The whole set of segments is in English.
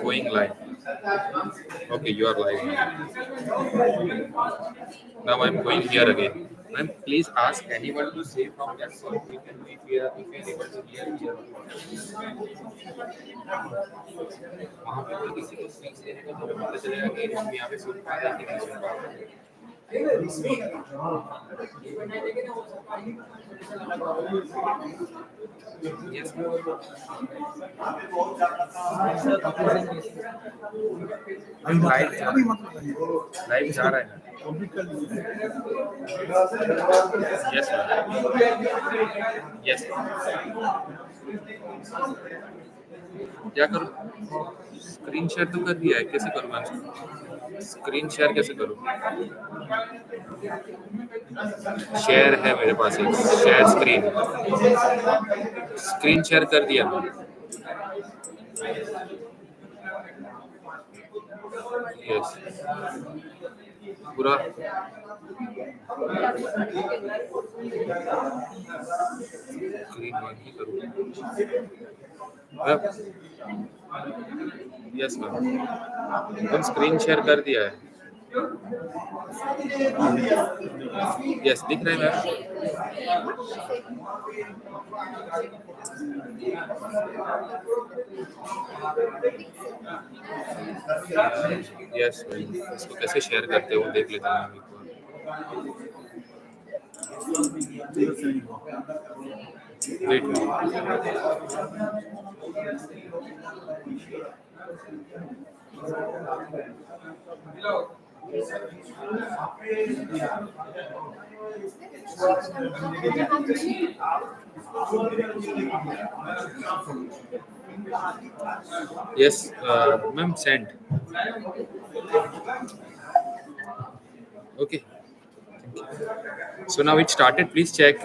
Going live. Okay, you are live. Now I'm going here again. Ma'am, please ask anyone to say from that so we can if we are able to hear here. वहाँ पे कोई किसी को speech देने का तो पता चलेगा कि हम यहाँ पे सुन पा रहे हैं कि नहीं सुन पा रहे हैं. Yes. लाइव जा रहा है ना. Yes, ma'am. Yes. क्या करूँ? स्क्रीन शेयर तो कर दिया है. कैसे करूँ मैं? स्क्रीन शेयर कैसे करूँ? शेयर है मेरे पास एक शेयर स्क्रीन शेयर कर दिया. यस पूरा स्क्रीन वन ही करूँ. यस मैम, तुम स्क्रीन शेयर कर दिया है. यस दिख रहा है मैम. यस मैम, इसको कैसे शेयर करते हो देख लेते हैं एक बार. Wait Yes, ma'am, send. Okay. So now it started. Please check.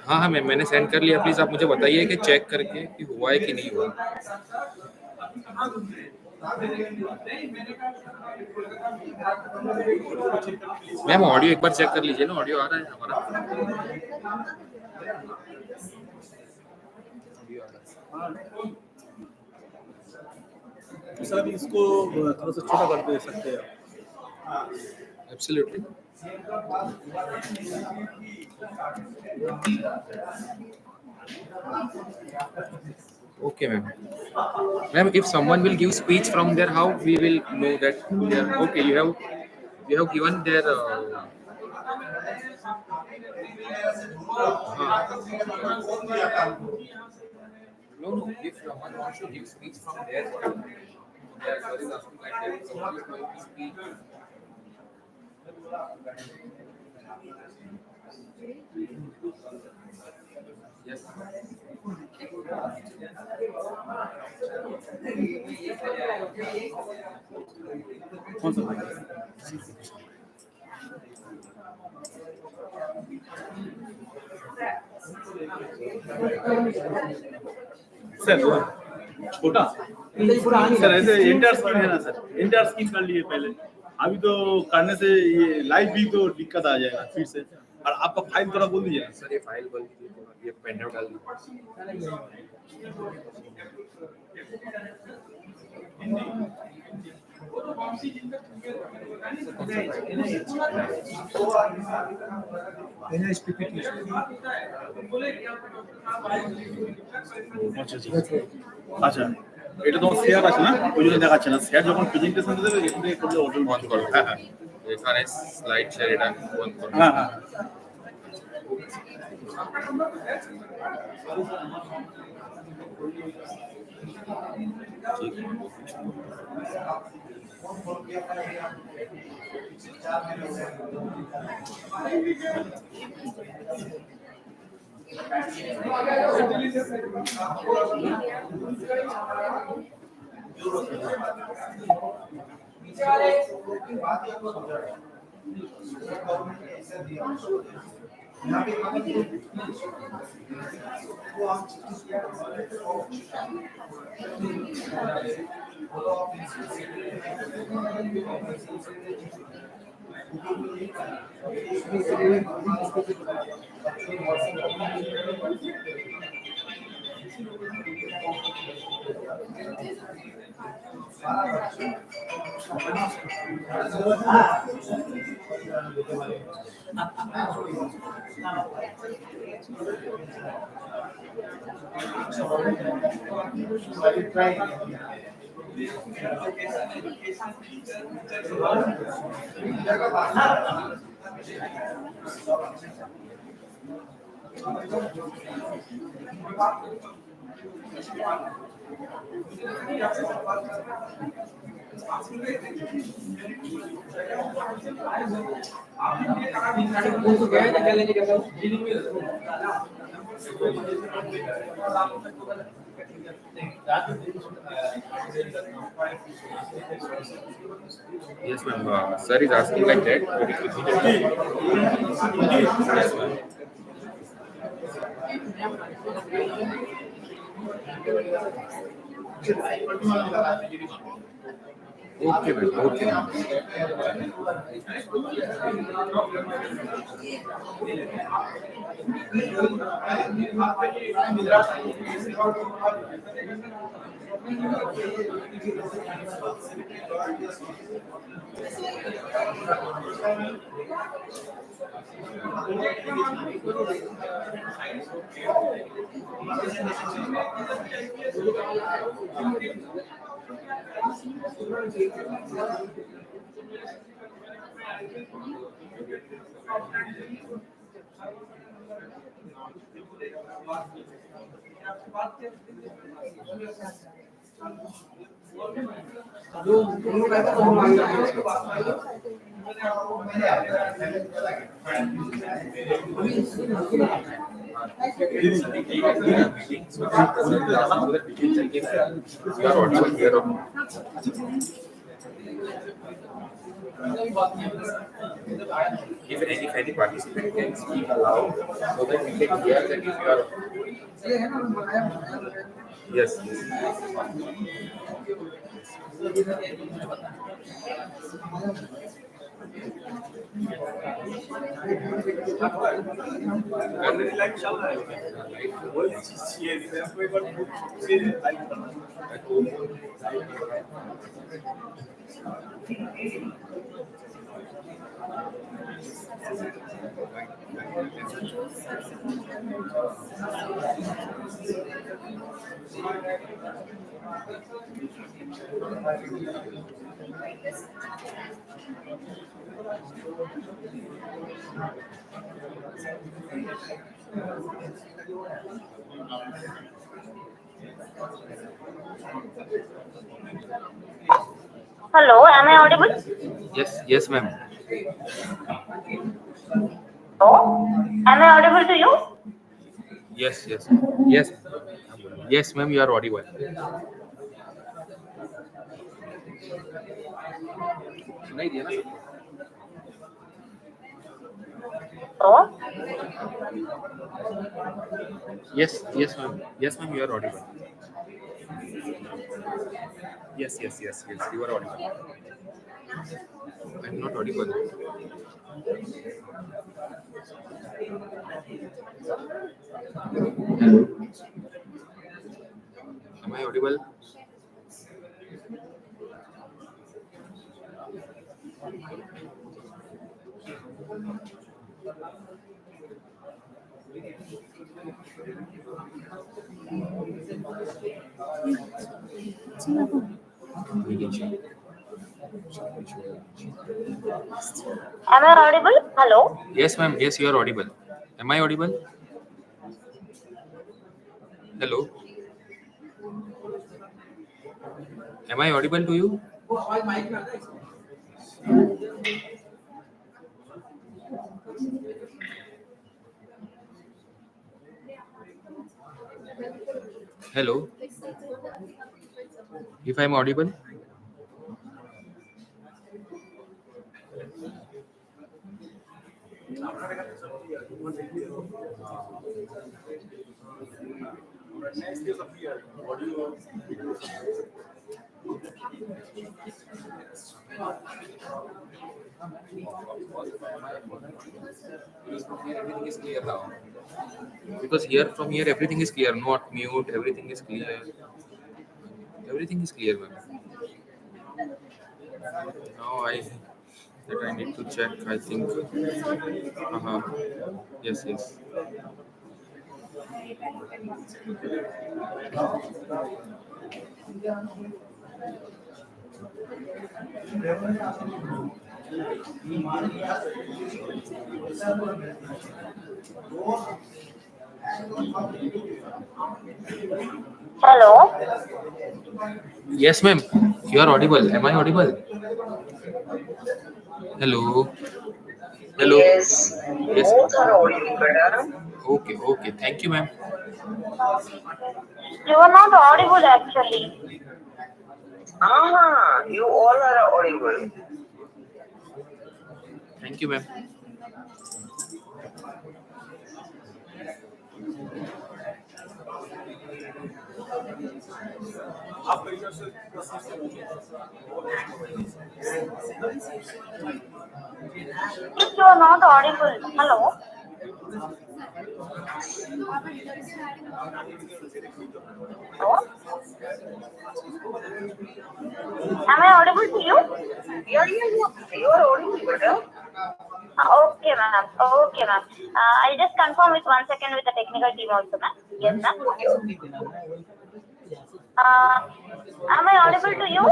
हाँ हाँ मैम, मैंने सेंड कर लिया. प्लीज आप मुझे बताइए कि चेक करके कि हुआ है कि नहीं हुआ. मैम ऑडियो एक बार चेक कर लीजिए ना. ऑडियो आ रहा है हमारा. सर इसको थोड़ा सा छोटा कर दे सकते हैं. Absolutely. Okay, ma'am. Ma'am, if someone will give speech from there, how we will know that they are okay? You have given their. No. If someone wants to give speech from there, there is asking like that. Someone is going to speak. Yes. Sir छोटा sir ऐसे inter scheme है ना sir. Inter scheme कर लिए पहले. अभी तो करने से ये लाइव भी तो दिक्कत आ जाएगा फिर से. और आपका फाइल थोड़ा बोल दीजिए सर. ये फाइल बोल दीजिए. ये पेन ड्राइव डाल दीजिए. আচ্ছা এটা তো শেয়ার আছে না, ওই জন্য দেখাচ্ছে না. শেয়ার যখন প্রেজেন্টেশন দেবে এখানে করলে অটোমেটিক বন্ধ করো. হ্যাঁ হ্যাঁ, এখানে স্লাইড শেয়ার এটা বন্ধ করো. হ্যাঁ হ্যাঁ. Yes, ma'am. Sir is asking like that. But it will be yes, ma'am. Okay, ma'am. Okay, ma'am. You are audible here or not? If any participant can speak aloud so that we can hear that if you are. Yes, yes. Hello, am I audible? Yes, yes, ma'am. Hello, am I audible to you? Yes, yes, yes, yes, ma'am. You are audible. सुनाई दिया ना? Hello, Yes, yes, ma'am. Yes, ma'am. You are audible. Yes, yes, yes, yes. You are audible. I'm not audible. Am I audible? We can check. am I audible? Hello, Yes, ma'am. Yes, you are audible. Am I audible? Hello. Am I audible to you? Hello. If I'm audible? Everything is clear now. Because here, from here, everything is clear. Not mute. Everything is clear. Everything is clear, ma'am. Now I need to check. I think. Yes, yes. Hello. Yes, ma'am. You are audible. Am I audible? Hello. Hello. Yes, Yes, both are ma'am. audible, madam. Okay, okay. Thank you, ma'am. You are not audible actually. You all are audible. Thank you, ma'am. If you are not audible, hello. Hello? Am I audible to you? Yeah. You are audible, madam. Okay, ma'am. Okay, ma'am. I'll just confirm with 1 second with the technical team also, ma'am. Yes, ma'am. Am I audible to you?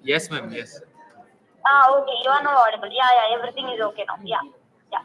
Yes, ma'am. Yes. Okay. You are not audible. Yeah. Everything is okay now. Yeah. Yeah.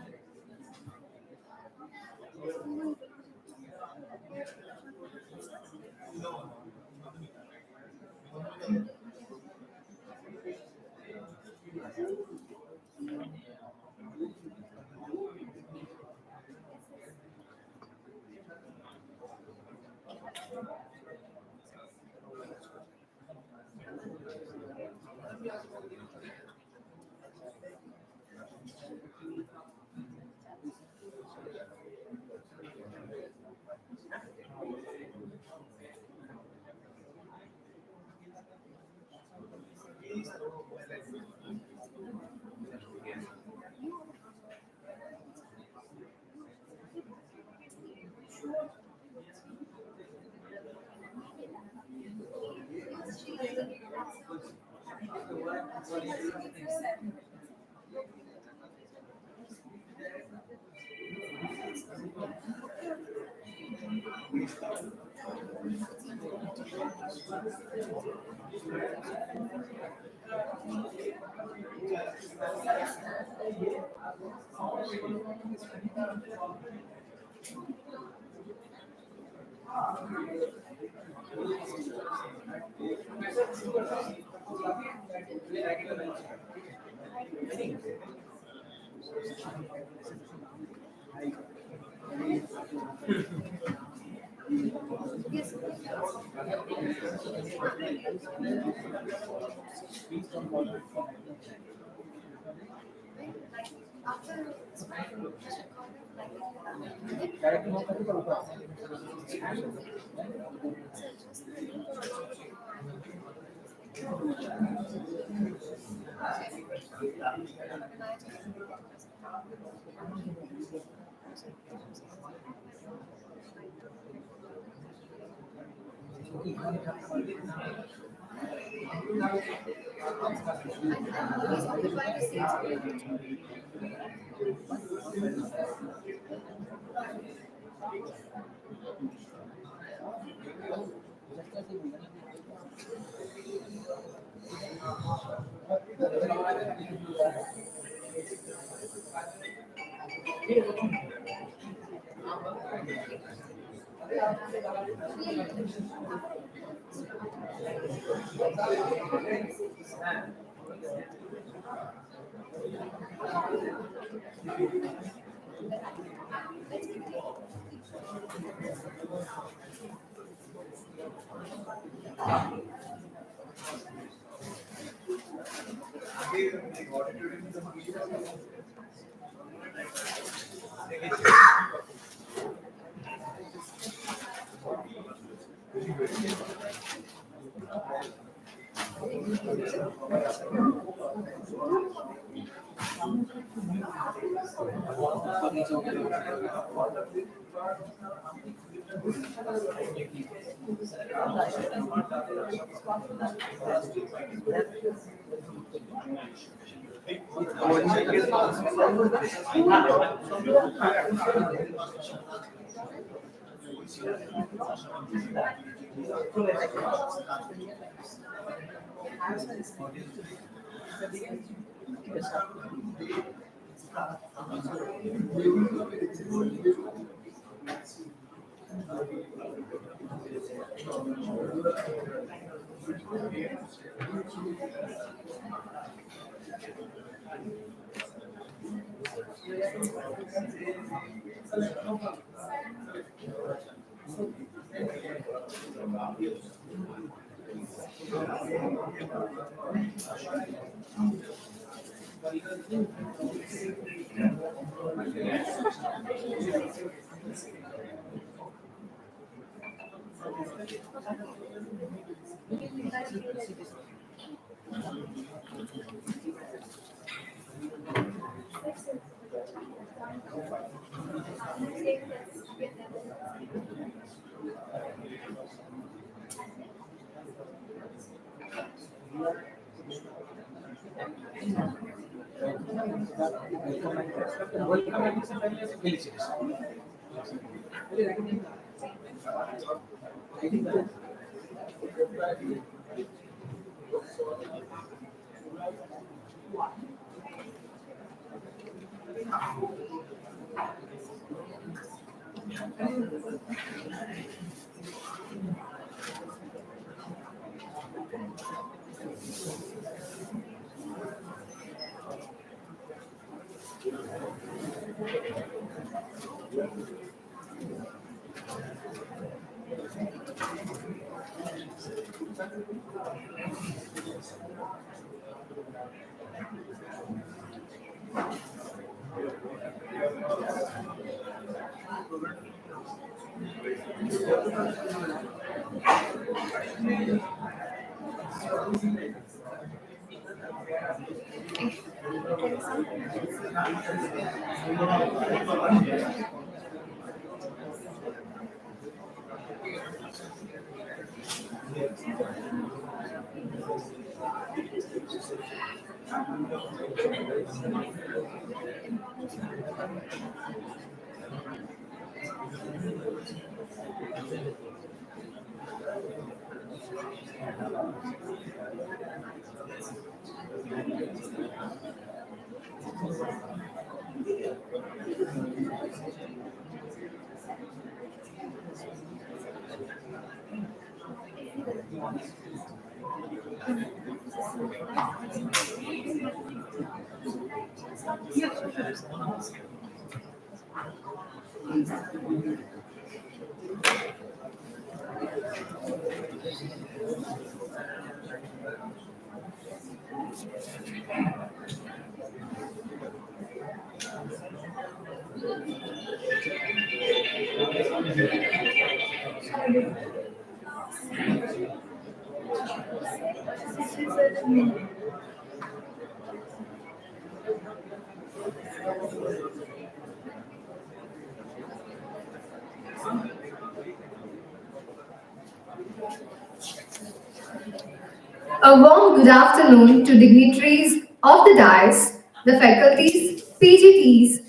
A warm good afternoon to dignitaries of the dais, the faculties, PGTs,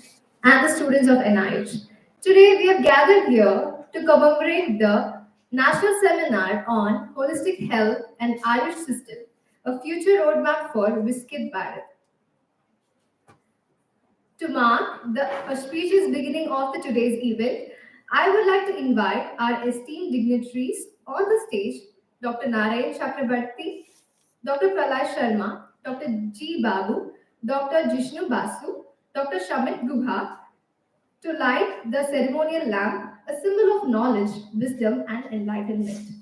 and the students of NIH. Today we have gathered here to commemorate the National Seminar on Holistic Health and Ayush System, a future roadmap for Viksit Bharat. To mark the auspicious beginning of the today's event, I would like to invite our esteemed dignitaries on the stage, Dr. Narayan Chakrabarti, Dr. Pralay Sharma, Dr. G. Babu, Dr. Jishnu Basu, Dr. Shamit Guha, to light the ceremonial lamp, a symbol of knowledge, wisdom, and enlightenment.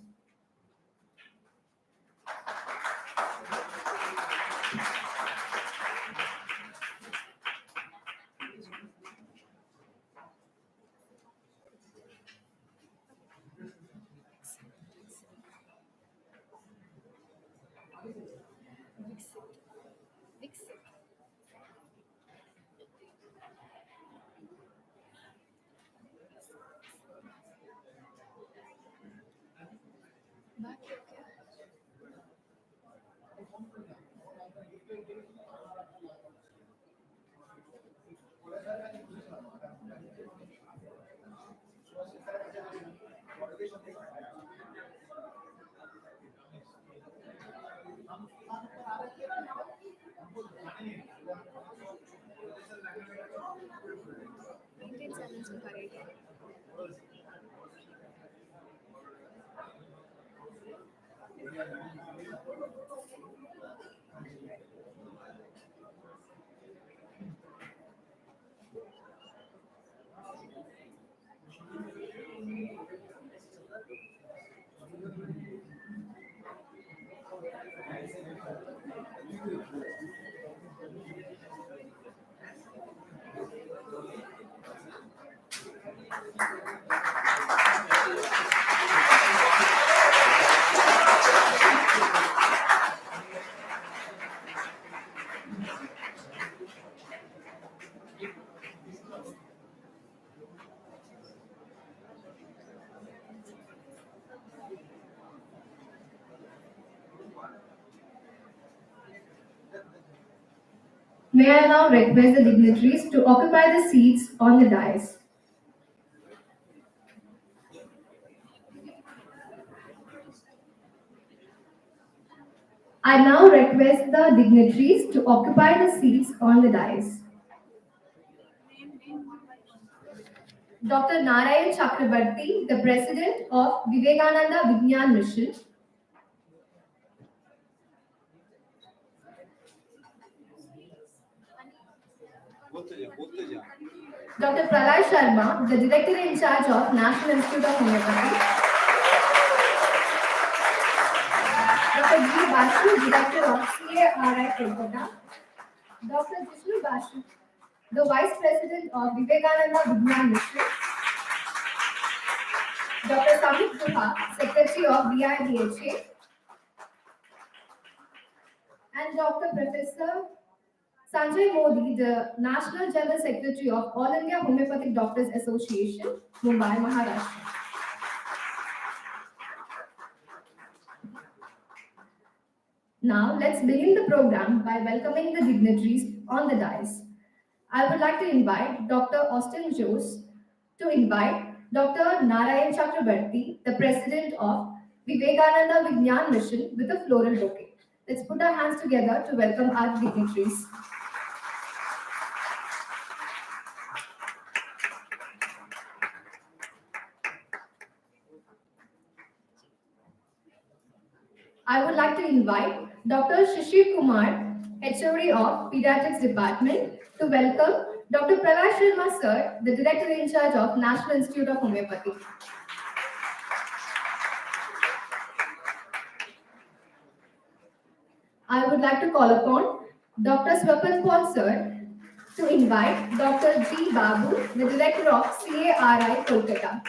May I now request the dignitaries to occupy the seats on the dais. I now request the dignitaries to occupy the seats on the dais. Dr. Narayan Chakrabarti, the President of Vivekananda Vigyan Mission. Dr. Pralay Sharma, the Director in charge of National Institute of Homeopathy. Dr. G. Basu, Director of CARI Kolkata. Dr. Vishnu Basu, the Vice President of Vivekananda Vigyan Mission. Dr. Samit Guha, Secretary of AIHSAYA. And Dr. Professor Sanjay Modi, the National General Secretary of All India Homeopathic Doctors Association, Mumbai, Maharashtra. Now, let's begin the program by welcoming the dignitaries on the dais. I would like to invite Dr. Austin Jose to invite Dr. Narayan Chakrabarti, the President of Vivekananda Vigyan Mission, with a floral bouquet. Let's put our hands together to welcome our dignitaries. I would like to invite Dr. Shishir Kumar, HOD of Pediatrics Department, to welcome Dr. Pralay Sharma Sir, the Director in charge of National Institute of Homeopathy. I would like to call upon Dr. Swapal Paul Sir to invite Dr. G. Babu, the Director of CARI Kolkata.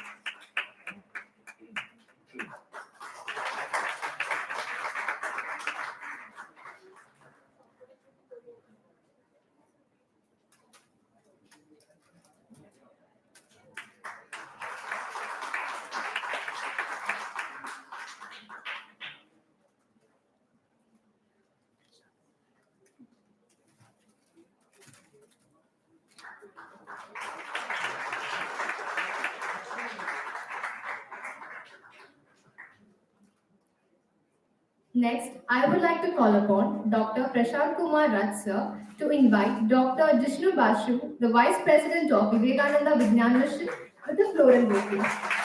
Next, I would like to call upon Dr. Prashant Kumar Rath Sir to invite Dr. Jishnu Basu, the Vice President of Vivekananda Vigyan Mission, with a floral bouquet.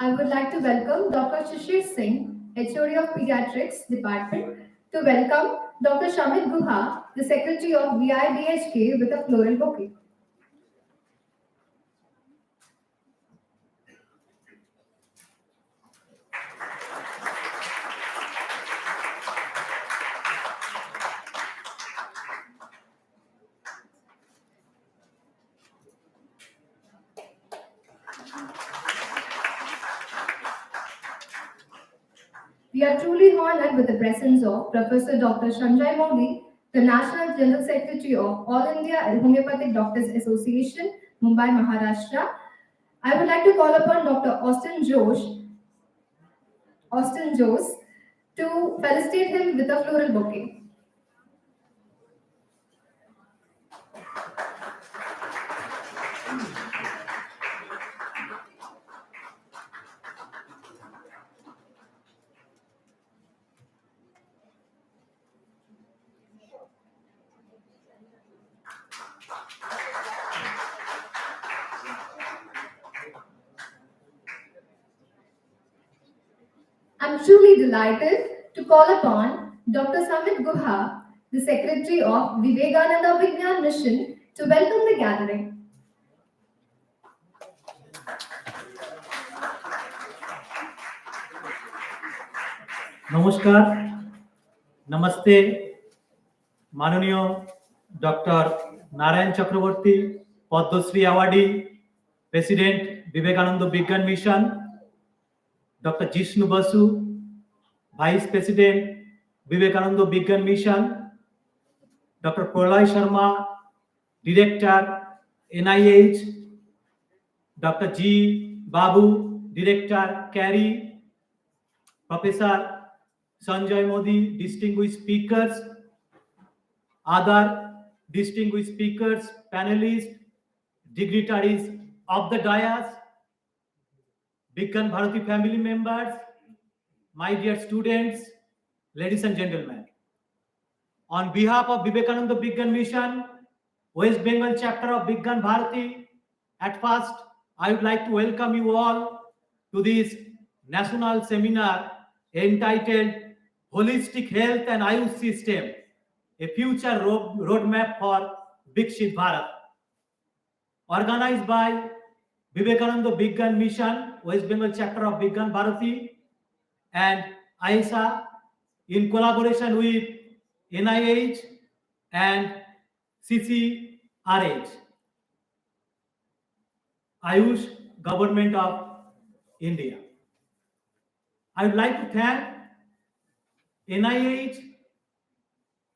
I would like to welcome Dr. Shishir Singh, HOD of Pediatrics Department, to welcome Dr. Shamit Guha, the Secretary of VIBHK, with a floral bouquet. We are truly honored with the presence of Professor Dr. Sanjay Modi, the National General Secretary of All India Homeopathic Doctors Association, Mumbai, Maharashtra. I would like to call upon Dr. Austin Jose, to felicitate him with a floral bouquet. I'm truly delighted to call upon Dr. Samit Guha, the Secretary of Vivekananda Vigyan Mission, to welcome the gathering. নমস্কার, নমস্তে, মাননীয় doctor Narayan Chakraborty, Padmashri awardee, president Vivekananda Vigyan Mission, doctor Jishnu Basu, vice president Vivekananda Vigyan Mission, doctor Pralay Sharma, director NIH, doctor G Babu, director ক্যারি, Professor Sanjay Modi, distinguished speakers, other distinguished speakers, panelists, dignitaries of the dais, Bigyan Bharati family members, my dear students, ladies and gentlemen. On behalf of Vivekananda Bigyan Mission, West Bengal chapter of Bigyan Bharati, at first I would like to welcome you all to this national seminar entitled Holistic Health and Ayush System, a future roadmap for Viksit Bharat, organized by Vivekananda Bigyan Mission, West Bengal chapter of Bigyan Bharati, and AIHSAYA in collaboration with NIH and CCRH, Ayush Government of India. I would like to thank NIH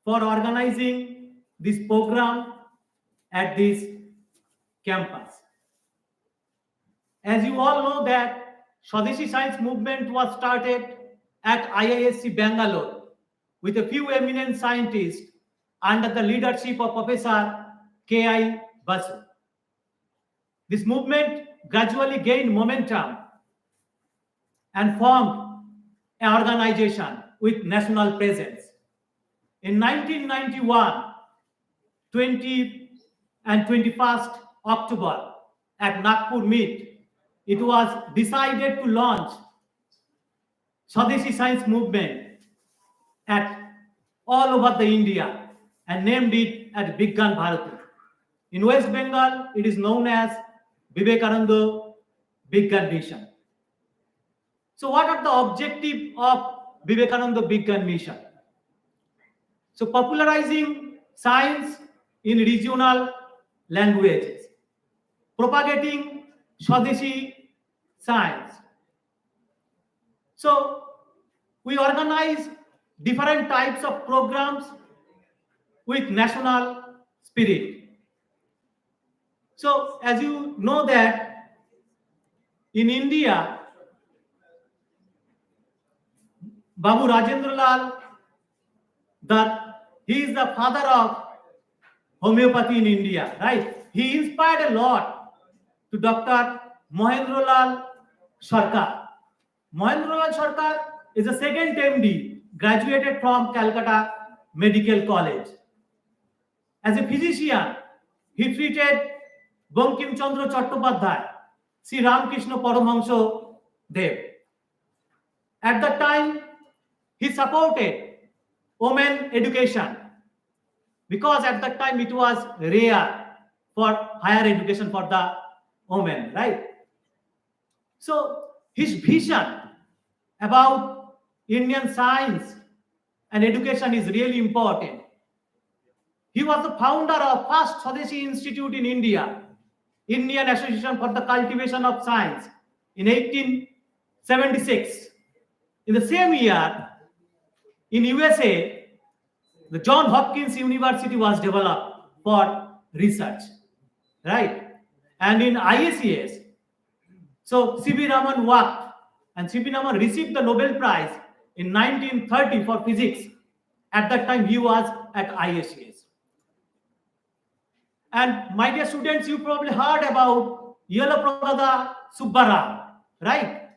for organizing this program at this campus. As you all know that Swadeshi Science Movement was started at IISc Bangalore with a few eminent scientists under the leadership of Professor K.I. Basu. This movement gradually gained momentum and formed an organization with national presence. In 1991, 20 and 21st October at Nagpur Meet, it was decided to launch Swadeshi Science Movement at all over the India and named it as Bigyan Bharati. In West Bengal, it is known as Vivekananda Bigyan Mission. So what are the objectives of Vivekananda Bigyan Mission? So popularizing science in regional languages, propagating Swadeshi science. So we organize different types of programs with national spirit. So as you know that in India, Babu Rajendra Lal, he is the father of homeopathy in India, right? He inspired a lot to Dr. Mohendra Lal Sarkar. Mohendra Lal Sarkar is a second MD, graduated from Calcutta Medical College. As a physician, he treated Bankim Chandra Chattopadhyay, Sri Ramakrishna Paramahansa Dev. At that time, he supported women education because at that time it was rare for higher education for the women, right? So his vision about Indian science and education is really important. He was the founder of first Swadeshi Institute in India, Indian Association for the Cultivation of Science, in 1876. In the same year, in USA, the John Hopkins University was developed for research, right? And in IACS, so C.V. Raman worked, and C.V. Raman received the Nobel Prize in 1930 for physics. At that time, he was at IACS. And my dear students, you probably heard about Yelaprabada Subbarao, right?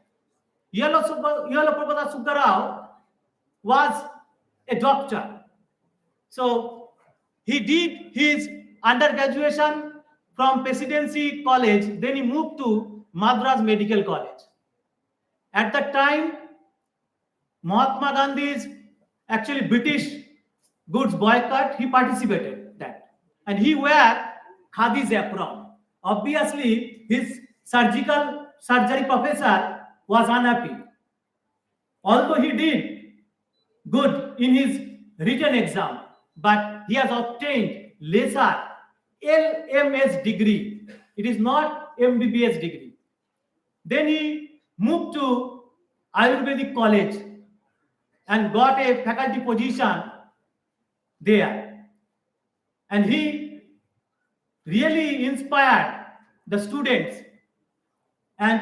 Yelaprabada Subbarao was a doctor. So he did his undergraduation from Presidency College, then he moved to Madras Medical College. At that time, Mahatma Gandhi's actually British goods boycott, he participated that. And he wore Khadi's apron. Obviously, his surgery professor was unhappy. Although he did good in his written exam, but he has obtained lesser LMS degree. It is not MBBS degree. Then he moved to Ayurvedic college and got a faculty position there. And he really inspired the students, and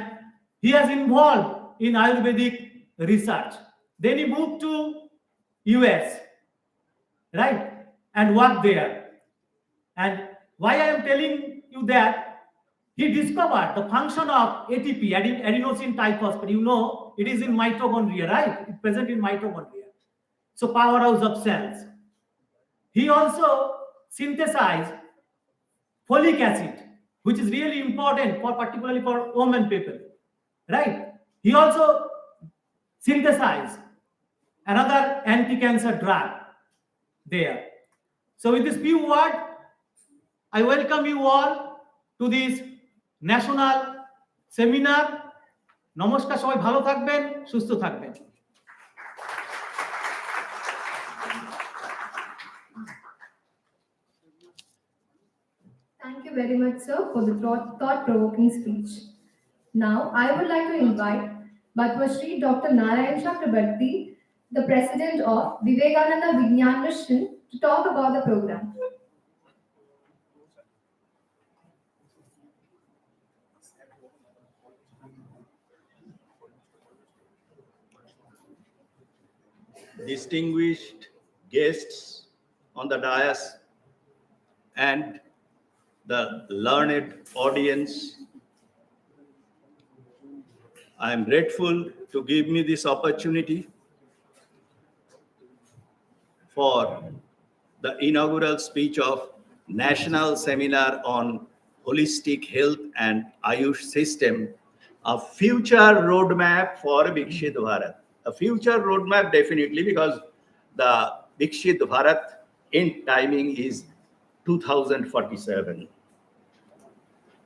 he has involved in Ayurvedic research. Then he moved to US, right, and worked there. And why I am telling you that, he discovered the function of ATP, adenosine triphosphate. You know, it is in mitochondria, right? It's present in mitochondria. So powerhouse of cells. He also synthesized folic acid, which is really important for particularly for women people, right? He also synthesized another anti-cancer drug there. So with this few words, I welcome you all to this national seminar. নমস্কার, সবাই ভালো থাকবেন, সুস্থ থাকবেন। Thank you very much, sir, for the thought-provoking speech. Now, I would like to invite Padma-Shri Dr. Narayan Chakrabarti, the President of Vivekananda Vigyan Mission, to talk about the program. Distinguished guests on the dais and the learned audience, I am grateful to give me this opportunity for the inaugural speech of National Seminar on Holistic Health and Ayush System, a future roadmap for Viksit Bharat. A future roadmap, definitely, because the Viksit Bharat end timing is 2047.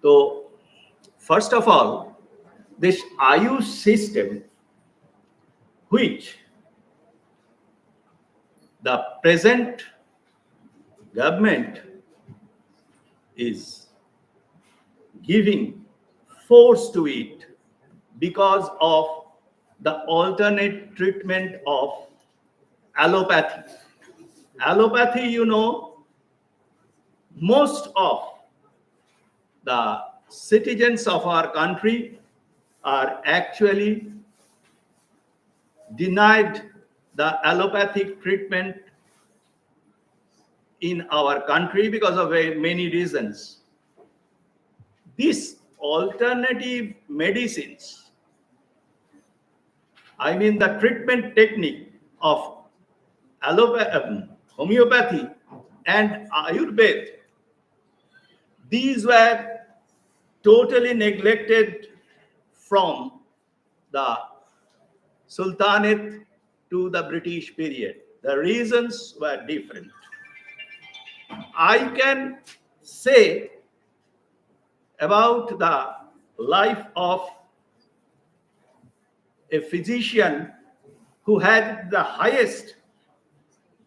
So, first of all, this Ayush system, which the present government is giving force to it because of the alternate treatment of allopathy. Allopathy, you know, most of the citizens of our country are actually denied the allopathic treatment in our country because of many reasons. These alternative medicines, I mean the treatment technique of homeopathy and Ayurveda, these were totally neglected from the Sultanate to the British period. The reasons were different. I can say about the life of a physician who had the highest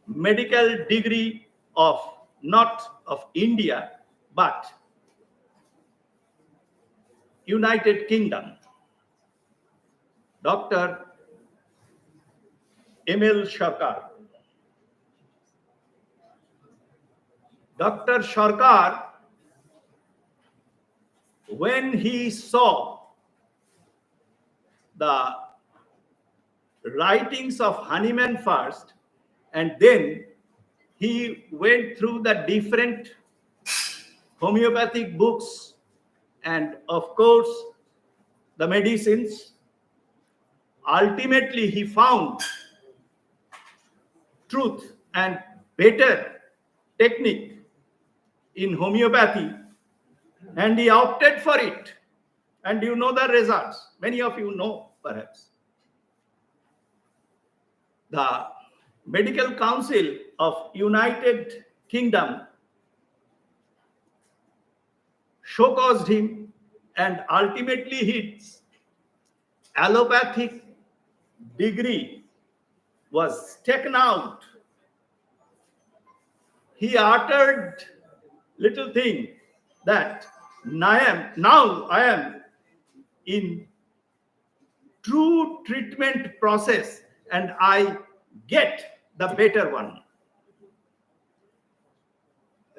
medical degree of not of India but United Kingdom, Dr. M.L. Sarkar. Dr. Sarkar, when he saw the writings of Hahnemann first, and then he went through the different homeopathic books and of course the medicines, ultimately he found truth and better technique in homeopathy, and he opted for it. And you know the results. Many of you know, perhaps. The Medical Council of United Kingdom showcaused him, and ultimately his allopathic degree was taken out. He uttered little thing that now I am in true treatment process and I get the better one.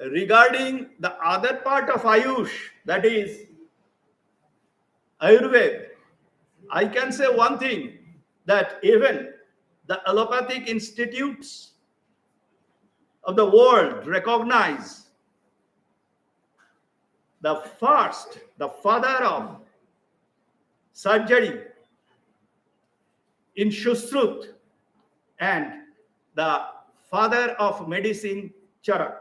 Regarding the other part of Ayush, that is Ayurveda, I can say one thing, that even the allopathic institutes of the world recognize the father of surgery in Shushrut and the father of medicine Charak.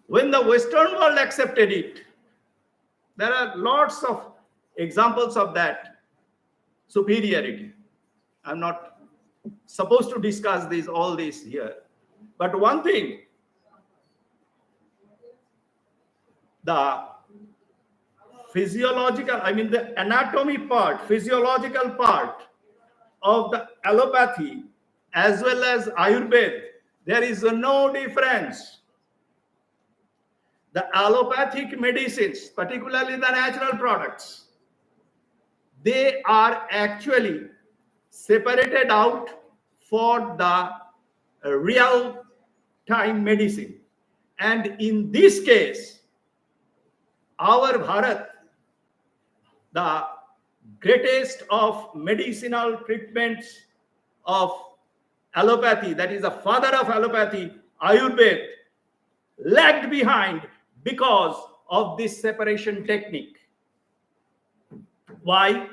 When the Western world accepted it, there are lots of examples of that superiority. I'm not supposed to discuss all this here. But one thing, the the anatomy part, physiological part of the allopathy as well as Ayurveda, there is no difference. The allopathic medicines, particularly the natural products, they are actually separated out for the real time medicine. And in this case, our Bharat, the greatest of medicinal treatments of allopathy, that is the father of allopathy, Ayurveda, lagged behind because of this separation technique. Why?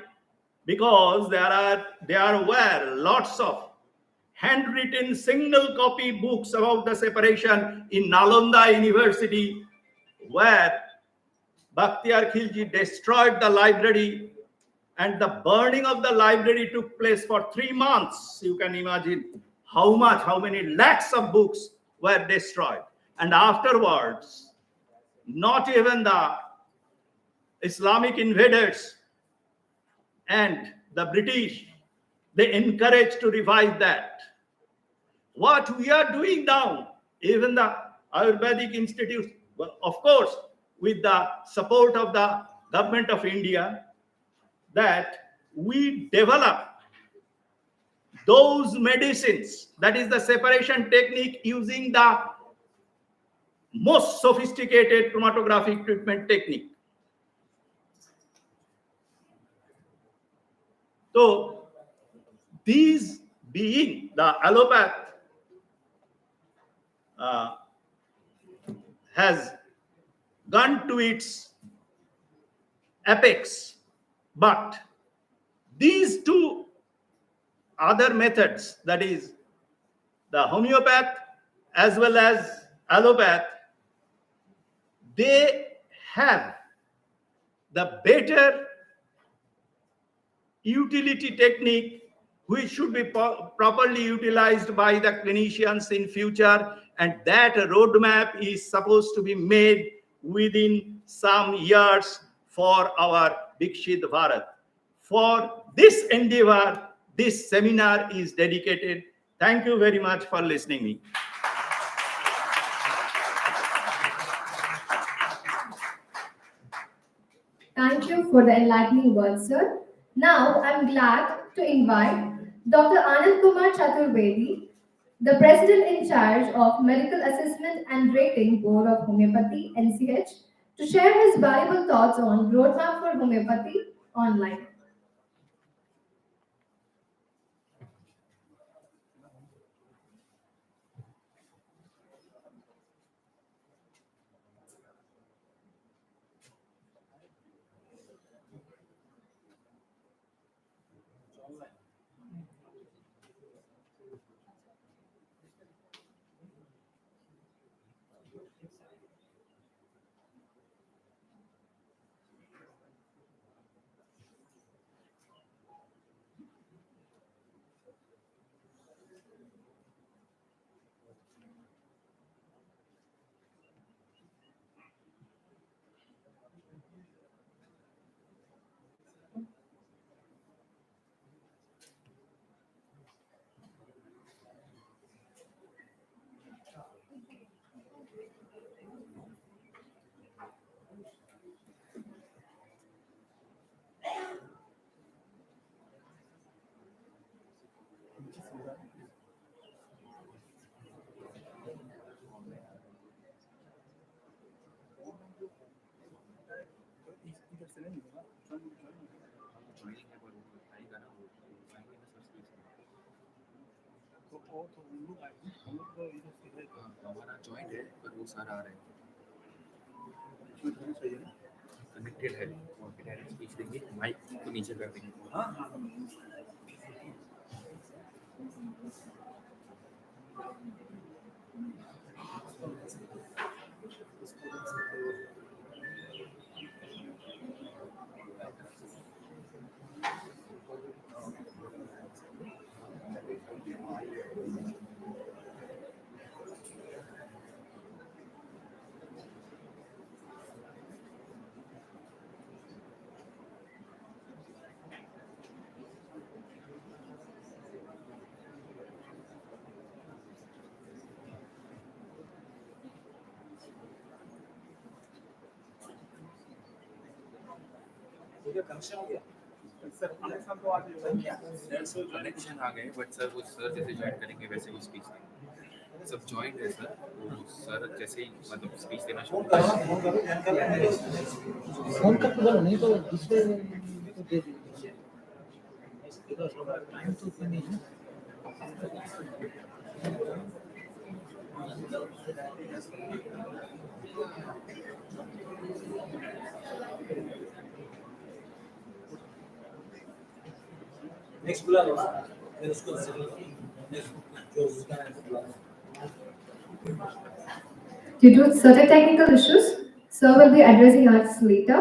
Because there were lots of handwritten single copy books about the separation in Nalanda University, where Bakhtiyar Khilji destroyed the library, and the burning of the library took place for 3 months. You can imagine how many lakhs of books were destroyed. And afterwards, not even the Islamic invaders and the British, they encouraged to revive that. What we are doing now, even the Ayurvedic institutes, well, of course, with the support of the government of India, that we develop those medicines, that is the separation technique using the most sophisticated chromatographic treatment technique. So these being the allopath has gone to its apex, but these two other methods, that is the homeopath as well as allopath, they have the better utility technique which should be properly utilized by the clinicians in future, and that roadmap is supposed to be made within some years for our Viksit Bharat. For this endeavor, this seminar is dedicated. Thank you very much for listening me. Thank you for the enlightening words, sir. Now, I'm glad to invite Dr. Anand Kumar Chaturvedi, the President in charge of Medical Assessment and Rating Board of Homeopathy, NCH, to share his valuable thoughts on Roadmap for Homeopathy online. हमारा joint है पर वो सारा आ रहा है connected है वहाँ पे डायरेक्ट स्पीच देंगे माइक को नीचे कर देंगे कनेक्शन आ गए बट सर वो सर जैसे ज्वाइन करेंगे वैसे वो स्पीच देंगे सब ज्वाइंट है सर वो सर जैसे ही मतलब स्पीच देना शुरू फोन करके बोलो नहीं तो दूसरे को दे दीजिए टाइम तो उतना नहीं है नेक्स्ट बुला लो फिर उसको नेक्स्ट जो उसका है बुला लो Due to certain technical issues, Sir will be addressing us later.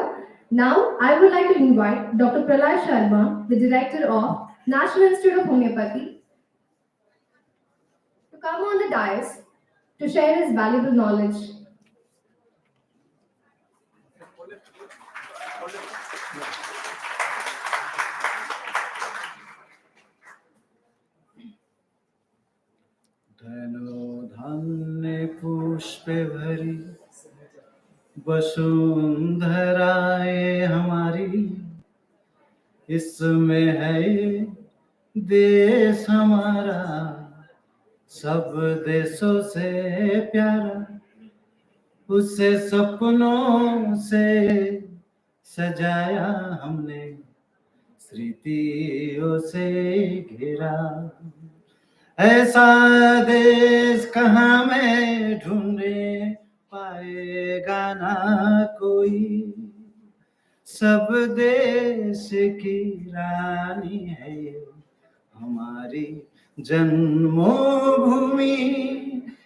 Now, I would like to invite Dr. Pralay Sharma, the Director of National Institute of Homeopathy, to come on the dais to share his valuable knowledge. धनो धान्य पुष्पे भरी वसुंधराए हमारी इसमें है ये देश हमारा सब देशों से प्यारा उसे सपनों से सजाया हमने स्मृतियों से घेरा ऐसा देश कहाँ में ढूंढे पाएगा ना कोई सब देश की रानी है ये हमारी जन्मभूमि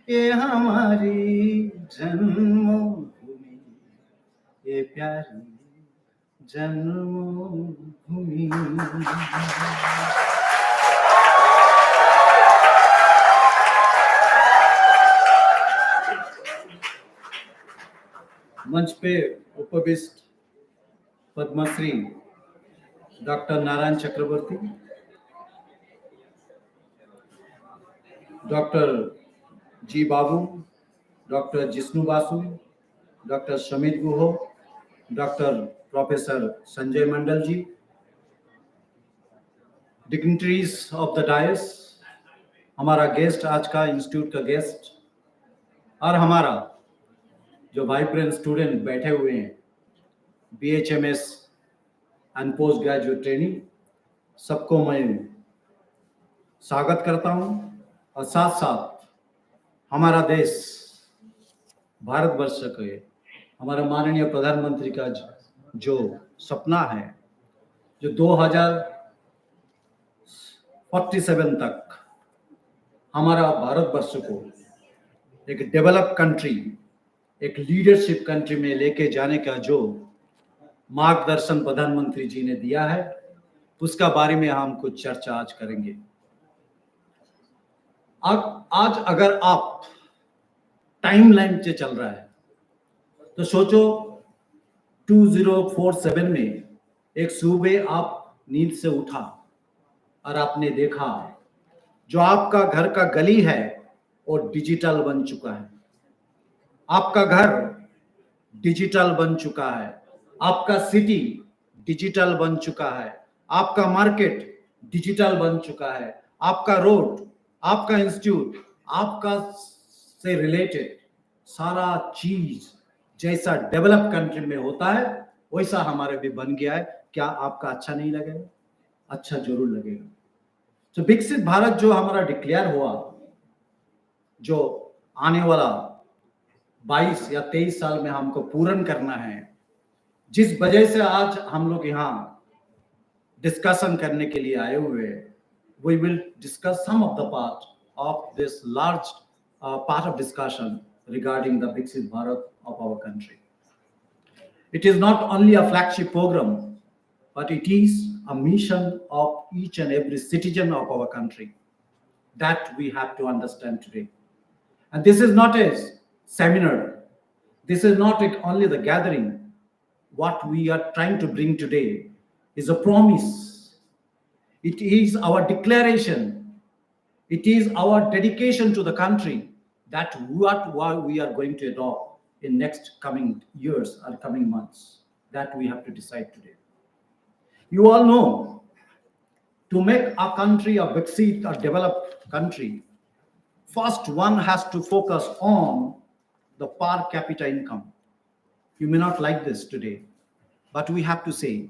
ये हमारी जन्मभूमि ये प्यारी जन्मभूमि मंच पे उपविष्ट Padmashri doctor Narayan Chakraborty, doctor G Babu, doctor Jishnu Basu, doctor Samit Guha, doctor professor Sanjay Mandal ji, dignitaries of the dais, हमारा गेस्ट आज का इंस्टीट्यूट का गेस्ट, और हमारा जो वाइब्रेंट स्टूडेंट बैठे हुए हैं, BHMS and post graduate training, सबको मैं स्वागत करता हूं। और साथ साथ हमारा देश भारतवर्ष के हमारा माननीय प्रधानमंत्री का जो सपना है, जो 2047 तक हमारा भारतवर्ष को एक डेवलप कंट्री, एक लीडरशिप कंट्री में लेके जाने का जो मार्गदर्शन प्रधानमंत्री जी ने दिया है, उसका बारे में हम कुछ चर्चा आज करेंगे। आज अगर आप टाइमलाइन से चल रहा है तो सोचो 2047 में एक सुबह आप नींद से उठा और आपने देखा जो आपका घर का गली है वो डिजिटल बन चुका है, आपका घर डिजिटल बन चुका है, आपका सिटी डिजिटल बन चुका है, आपका मार्केट डिजिटल बन चुका है, आपका रोड, आपका इंस्टीट्यूट, आपका से रिलेटेड सारा चीज जैसा डेवलप कंट्री में होता है वैसा हमारे भी बन गया है। क्या आपका अच्छा नहीं लगेगा? अच्छा जरूर लगेगा। तो विकसित भारत जो हमारा डिक्लेयर हुआ, जो आने वाला 22 या 23 साल में हमको पूर्ण करना है, जिस वजह से आज हम लोग यहाँ डिस्कशन करने के लिए आए हुए हैं, we will discuss some of the part of this large part of discussion regarding the Viksit Bharat of our country. It is not only a flagship program, but it is a mission of each and every citizen of our country that we have to understand today. And this is not a seminar. This is not only the gathering. What we are trying to bring today is a promise. It is our declaration. It is our dedication to the country that what we are going to adopt in next coming years or coming months, that we have to decide today. You all know, to make our country a Viksit or developed country, first one has to focus on the per capita income. You may not like this today, but we have to say,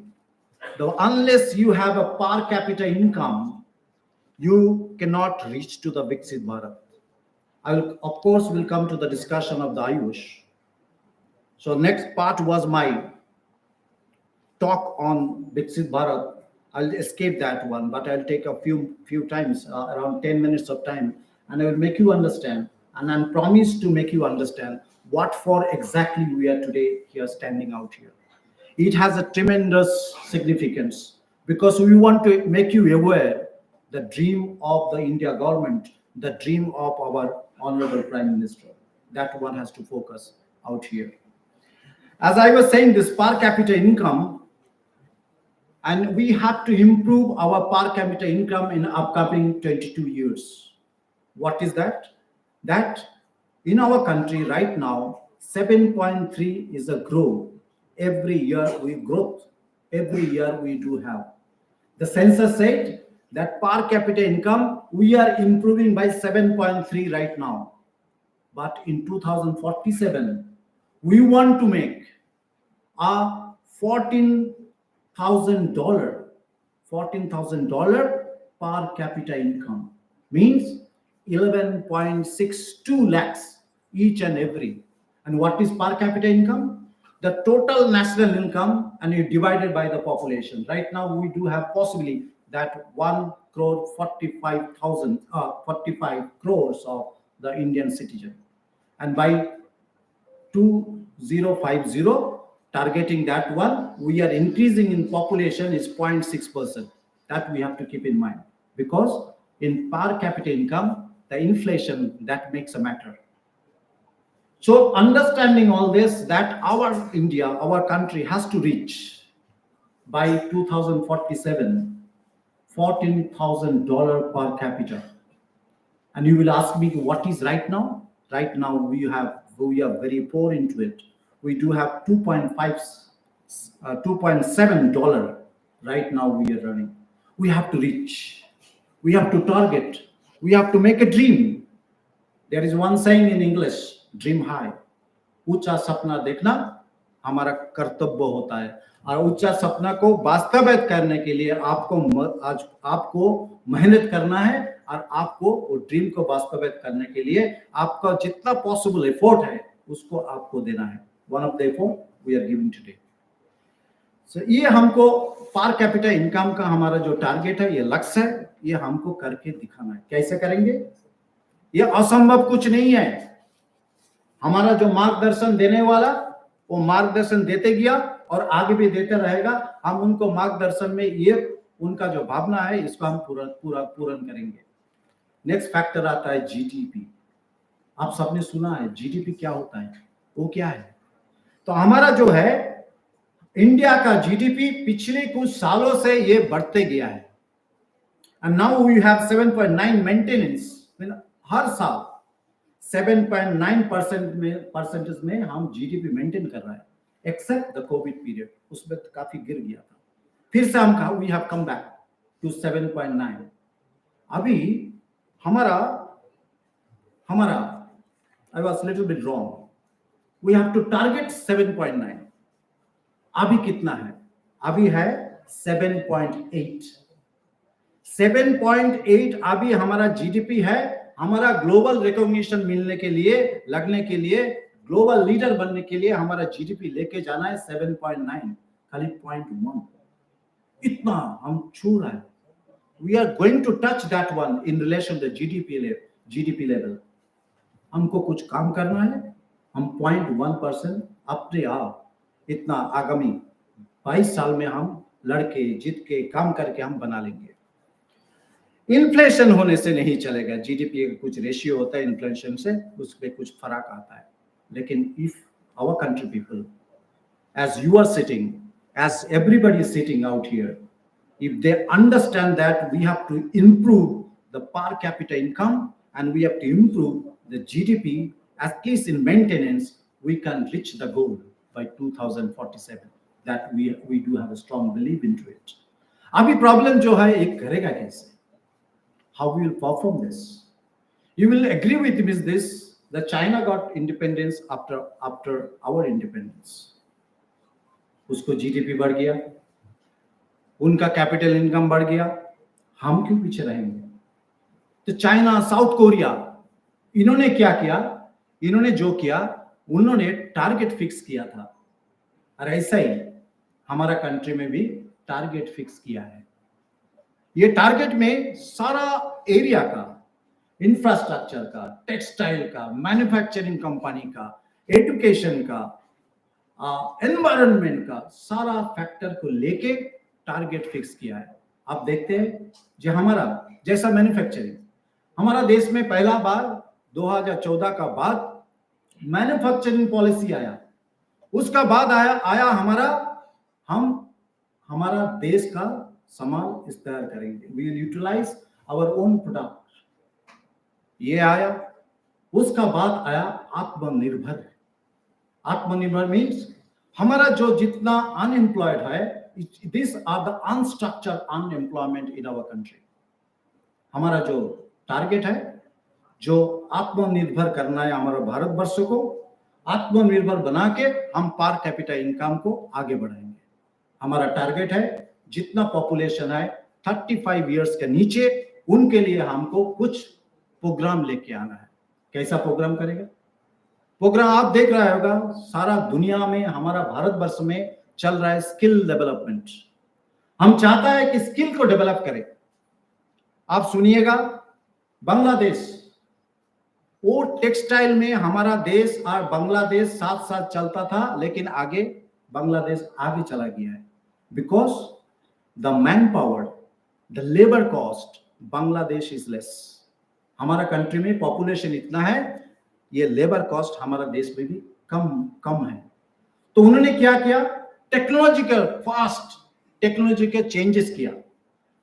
unless you have a per capita income, you cannot reach to the Viksit Bharat. I will, of course, will come to the discussion of the Ayush. So next part was my talk on Viksit Bharat. I'll escape that one, but I'll take a few times, around 10 minutes of time, and I will make you understand, and I'm promised to make you understand what for exactly we are today here standing out here. It has a tremendous significance because we want to make you aware the dream of the India government, the dream of our Honorable Prime Minister. That one has to focus out here. As I was saying, this per capita income, and we have to improve our per capita income in upcoming 22 years. What is that? That in our country right now, 7.3 is a growth. Every year we growth. Every year we do have. The census said that per capita income, we are improving by 7.3 right now. But in 2047, we want to make a $14,000 per capita income. Means 11.62 lakhs each and every. And what is per capita income? The total national income, and you divided by the population. Right now, we do have possibly that 1,45 crores of the Indian citizen. And by 2050, targeting that one, we are increasing in population is 0.6%. That we have to keep in mind. Because in per capita income, the inflation, that makes a matter. So understanding all this, that our India, our country has to reach by 2047, $14,000 per capita. And you will ask me, what is right now? Right now we are very poor into it. We do have $2.7 right now we are running. We have to reach. We have to target. We have to make a dream. There is one saying in English, dream high. ऊंचा सपना देखना हमारा कर्तव्य होता है, और ऊंचा सपना को वास्तवित करने के लिए आपको मेहनत करना है, और आपको वो ड्रीम को वास्तवित करने के लिए आपका जितना पॉसिबल एफर्ट है उसको आपको देना है. One of the effort we are giving today. So ये हमको पर कैपिटा इनकम का हमारा जो टारगेट है, ये लक्ष्य है, ये हमको करके दिखाना है. कैसे करेंगे? ये असंभव कुछ नहीं है. हमारा जो मार्गदर्शन देने वाला वो मार्गदर्शन देते गया और आगे भी देते रहेगा. हम उनको मार्गदर्शन में ये उनका जो भावना है इसको हम पूर्ण करेंगे. नेक्स्ट फैक्टर आता है जीडीपी. आप सबने सुना है जीडीपी क्या होता है, वो क्या है? तो हमारा जो है इंडिया का जीडीपी पिछले कुछ सालों से ये बढ़ते गया है. And now we have 7.9 maintenance. हर साल 7.9% में हम जीडीपी मेंटेन कर रहा है, एक्सेप्ट द कोविड पीरियड. उसमें तो काफी गिर गया था. फिर से हम we have come back to 7.9. अभी हमारा I was little bit wrong. We have to target 7.9. अभी कितना है? अभी है 7.8. 7.8 अभी हमारा जीडीपी है. हमारा ग्लोबल रिकॉग्निशन मिलने के लिए, लगने के लिए, ग्लोबल लीडर बनने के लिए हमारा जीडीपी लेके जाना है 7.9, खाली 0.1. इतना हम छू रहा है. We are going to touch that one in relation to GDP level. हमको कुछ काम करना है. हम 0.1% अपने आप इतना आगामी 22 साल में हम लड़के जीत के काम करके हम बना लेंगे. इन्फ्लेशन होने से नहीं चलेगा. जीडीपी का कुछ रेशियो होता है, इन्फ्लेशन से उस पे कुछ फर्क आता है. लेकिन if our country people, as you are sitting, as everybody is sitting out here, if they understand that we have to improve the per capita income and we have to improve the GDP, at least in maintenance, we can reach the goal by 2047. That we do have a strong belief into it. अभी problem जो है एक करेगा कैसे? How we will perform this? You will agree with me this, that China got independence after our independence. उसको GDP बढ़ गया, उनका कैपिटल इनकम बढ़ गया. हम क्यों पीछे रहेंगे? तो चाइना, साउथ कोरिया, इन्होंने क्या किया? इन्होंने जो किया, उन्होंने टारगेट फिक्स किया था, और ऐसा ही हमारा कंट्री में भी टारगेट फिक्स किया है. ये टारगेट में सारा एरिया का, इंफ्रास्ट्रक्चर का, टेक्सटाइल का, मैन्युफैक्चरिंग कंपनी का, एजुकेशन का, एनवायरनमेंट का, सारा फैक्टर को लेके टारगेट फिक्स किया है. आप देखते हैं जो हमारा जैसा मैन्युफैक्चरिंग, हमारा देश में पहला बार 2014 का बाद मैन्युफैक्चरिंग पॉलिसी आया. उसका बाद आया हमारा देश का सामान इस तैयार करेंगे, we will utilise our own product. ये आया. उसका बाद आया आत्मनिर्भर. आत्मनिर्भर मीन्स हमारा जो जितना अनएम्प्लॉयड है, this are the unstructured unemployment in our country. हमारा जो टारगेट है, जो आत्मनिर्भर करना है हमारा भारतवर्ष को, आत्मनिर्भर बना के हम पर कैपिटा इनकम को आगे बढ़ाएंगे. हमारा टारगेट है जितना पॉपुलेशन है 35 इयर्स के नीचे, उनके लिए हमको कुछ प्रोग्राम लेके आना है. कैसा प्रोग्राम करेगा? प्रोग्राम आप देख रहे होगा, सारा दुनिया में, हमारा भारतवर्ष में चल रहा है स्किल डेवलपमेंट. हम चाहता है कि स्किल को डेवलप करें. आप सुनिएगा, बांग्लादेश, वो टेक्सटाइल में हमारा देश और बांग्लादेश साथ साथ चलता था, लेकिन आगे बांग्लादेश आगे चला गया है. Because the man power, the labour cost, Bangladesh is less. हमारा कंट्री में पॉपुलेशन इतना है, ये लेबर कॉस्ट हमारा देश में भी कम है. तो उन्होंने क्या किया? टेक्नोलॉजिकल फास्ट टेक्नोलॉजी के चेंजेस किया.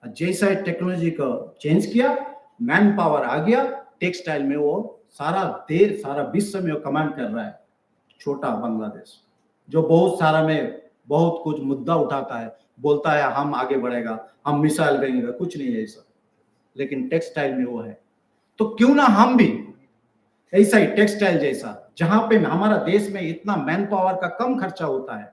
जैसा टेक्नोलॉजी को चेंज किया, मैन पावर आ गया. टेक्सटाइल में वो सारा विश्व में वो कमांड कर रहा है. छोटा बांग्लादेश जो बहुत सारा में बहुत कुछ मुद्दा उठाता है, बोलता है हम आगे बढ़ेगा, हम मिसाइल करेंगे, कुछ नहीं है ऐसा, लेकिन टेक्सटाइल में वो है। तो क्यों ना हम भी ऐसा ही टेक्सटाइल जैसा, जहां पे हमारा देश में इतना मैन पावर का कम खर्चा होता है,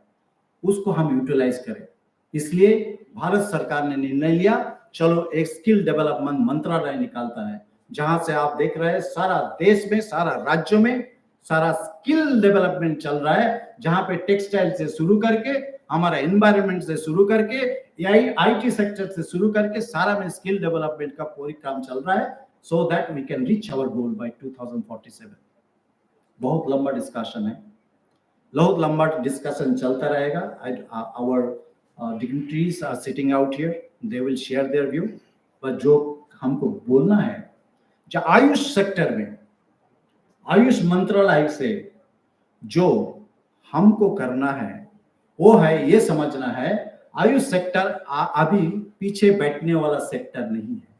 उसको हम यूटिलाइज करें। इसलिए भारत सरकार ने निर्णय लिया, चलो एक स्किल डेवलपमेंट मंत्रालय निकालता है, जहां से आप देख रहे हैं सारा देश में, सारा राज्यों में सारा स्किल डेवलपमेंट चल रहा है, जहां पे टेक्सटाइल से शुरू करके हमारा एनवायरनमेंट से शुरू करके आईटी सेक्टर से शुरू करके सारा में स्किल डेवलपमेंट का पूरी काम चल रहा है, so that we can reach our goal by 2047। बहुत लंबा डिस्कशन है, बहुत लंबा डिस्कशन चलता रहेगा। our dignitaries are sitting out here, they will share their view, पर जो हमको बोलना है, जो आयुष सेक्टर में आयुष मंत्रालय से जो हमको करना है वो है ये समझना है, आयुष सेक्टर अभी पीछे बैठने वाला सेक्टर नहीं है।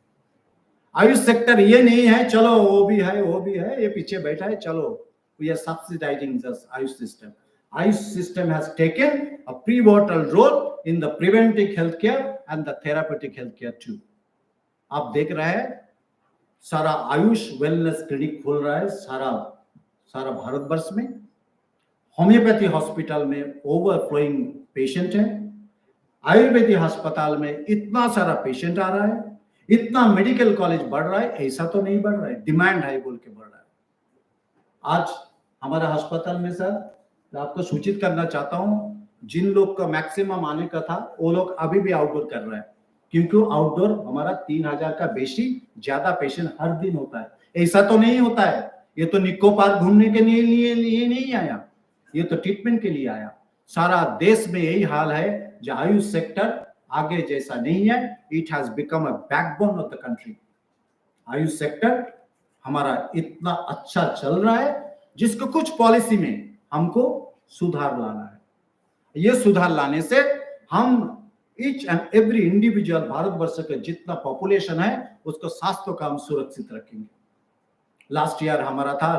आयुष सेक्टर ये नहीं है चलो वो भी है ये पीछे बैठा है, चलो we are subsidizing the Ayush system. Ayush system has taken a pivotal role in the preventive healthcare and the therapeutic healthcare too. आप देख रहे हैं सारा आयुष वेलनेस क्लिनिक खोल रहा है सारा भारतवर्ष में। होम्योपैथी हॉस्पिटल में ओवरफ्लोइंग पेशेंट है, आयुर्वेदिक अस्पताल में इतना सारा पेशेंट आ रहा है, इतना मेडिकल कॉलेज बढ़ रहा है, ऐसा तो नहीं बढ़ रहा है, डिमांड है बोल के बढ़ रहा है। आज हमारा अस्पताल में सर, आपको सूचित करना चाहता हूं, जिन लोग का मैक्सिमम आने का था वो लोग अभी भी आउटडोर कर रहे हैं, क्योंकि आउटडोर हमारा 3000 का बेशी ज्यादा पेशेंट हर दिन होता है। ऐसा तो नहीं होता है, ये तो निको पार्क घूमने के लिए नहीं आया, ये तो ट्रीटमेंट के लिए आया। सारा देश में यही हाल है, जो आयुष सेक्टर आगे जैसा नहीं है, it has become a backbone of the country. Ayush sector हमारा इतना अच्छा चल रहा है, जिसको कुछ पॉलिसी में हमको सुधार लाना है। ये सुधार लाने से हम each and every individual Bharatvarsh के जितना पॉपुलेशन है उसको स्वास्थ्य का हम सुरक्षित रखेंगे। लास्ट ईयर हमारा था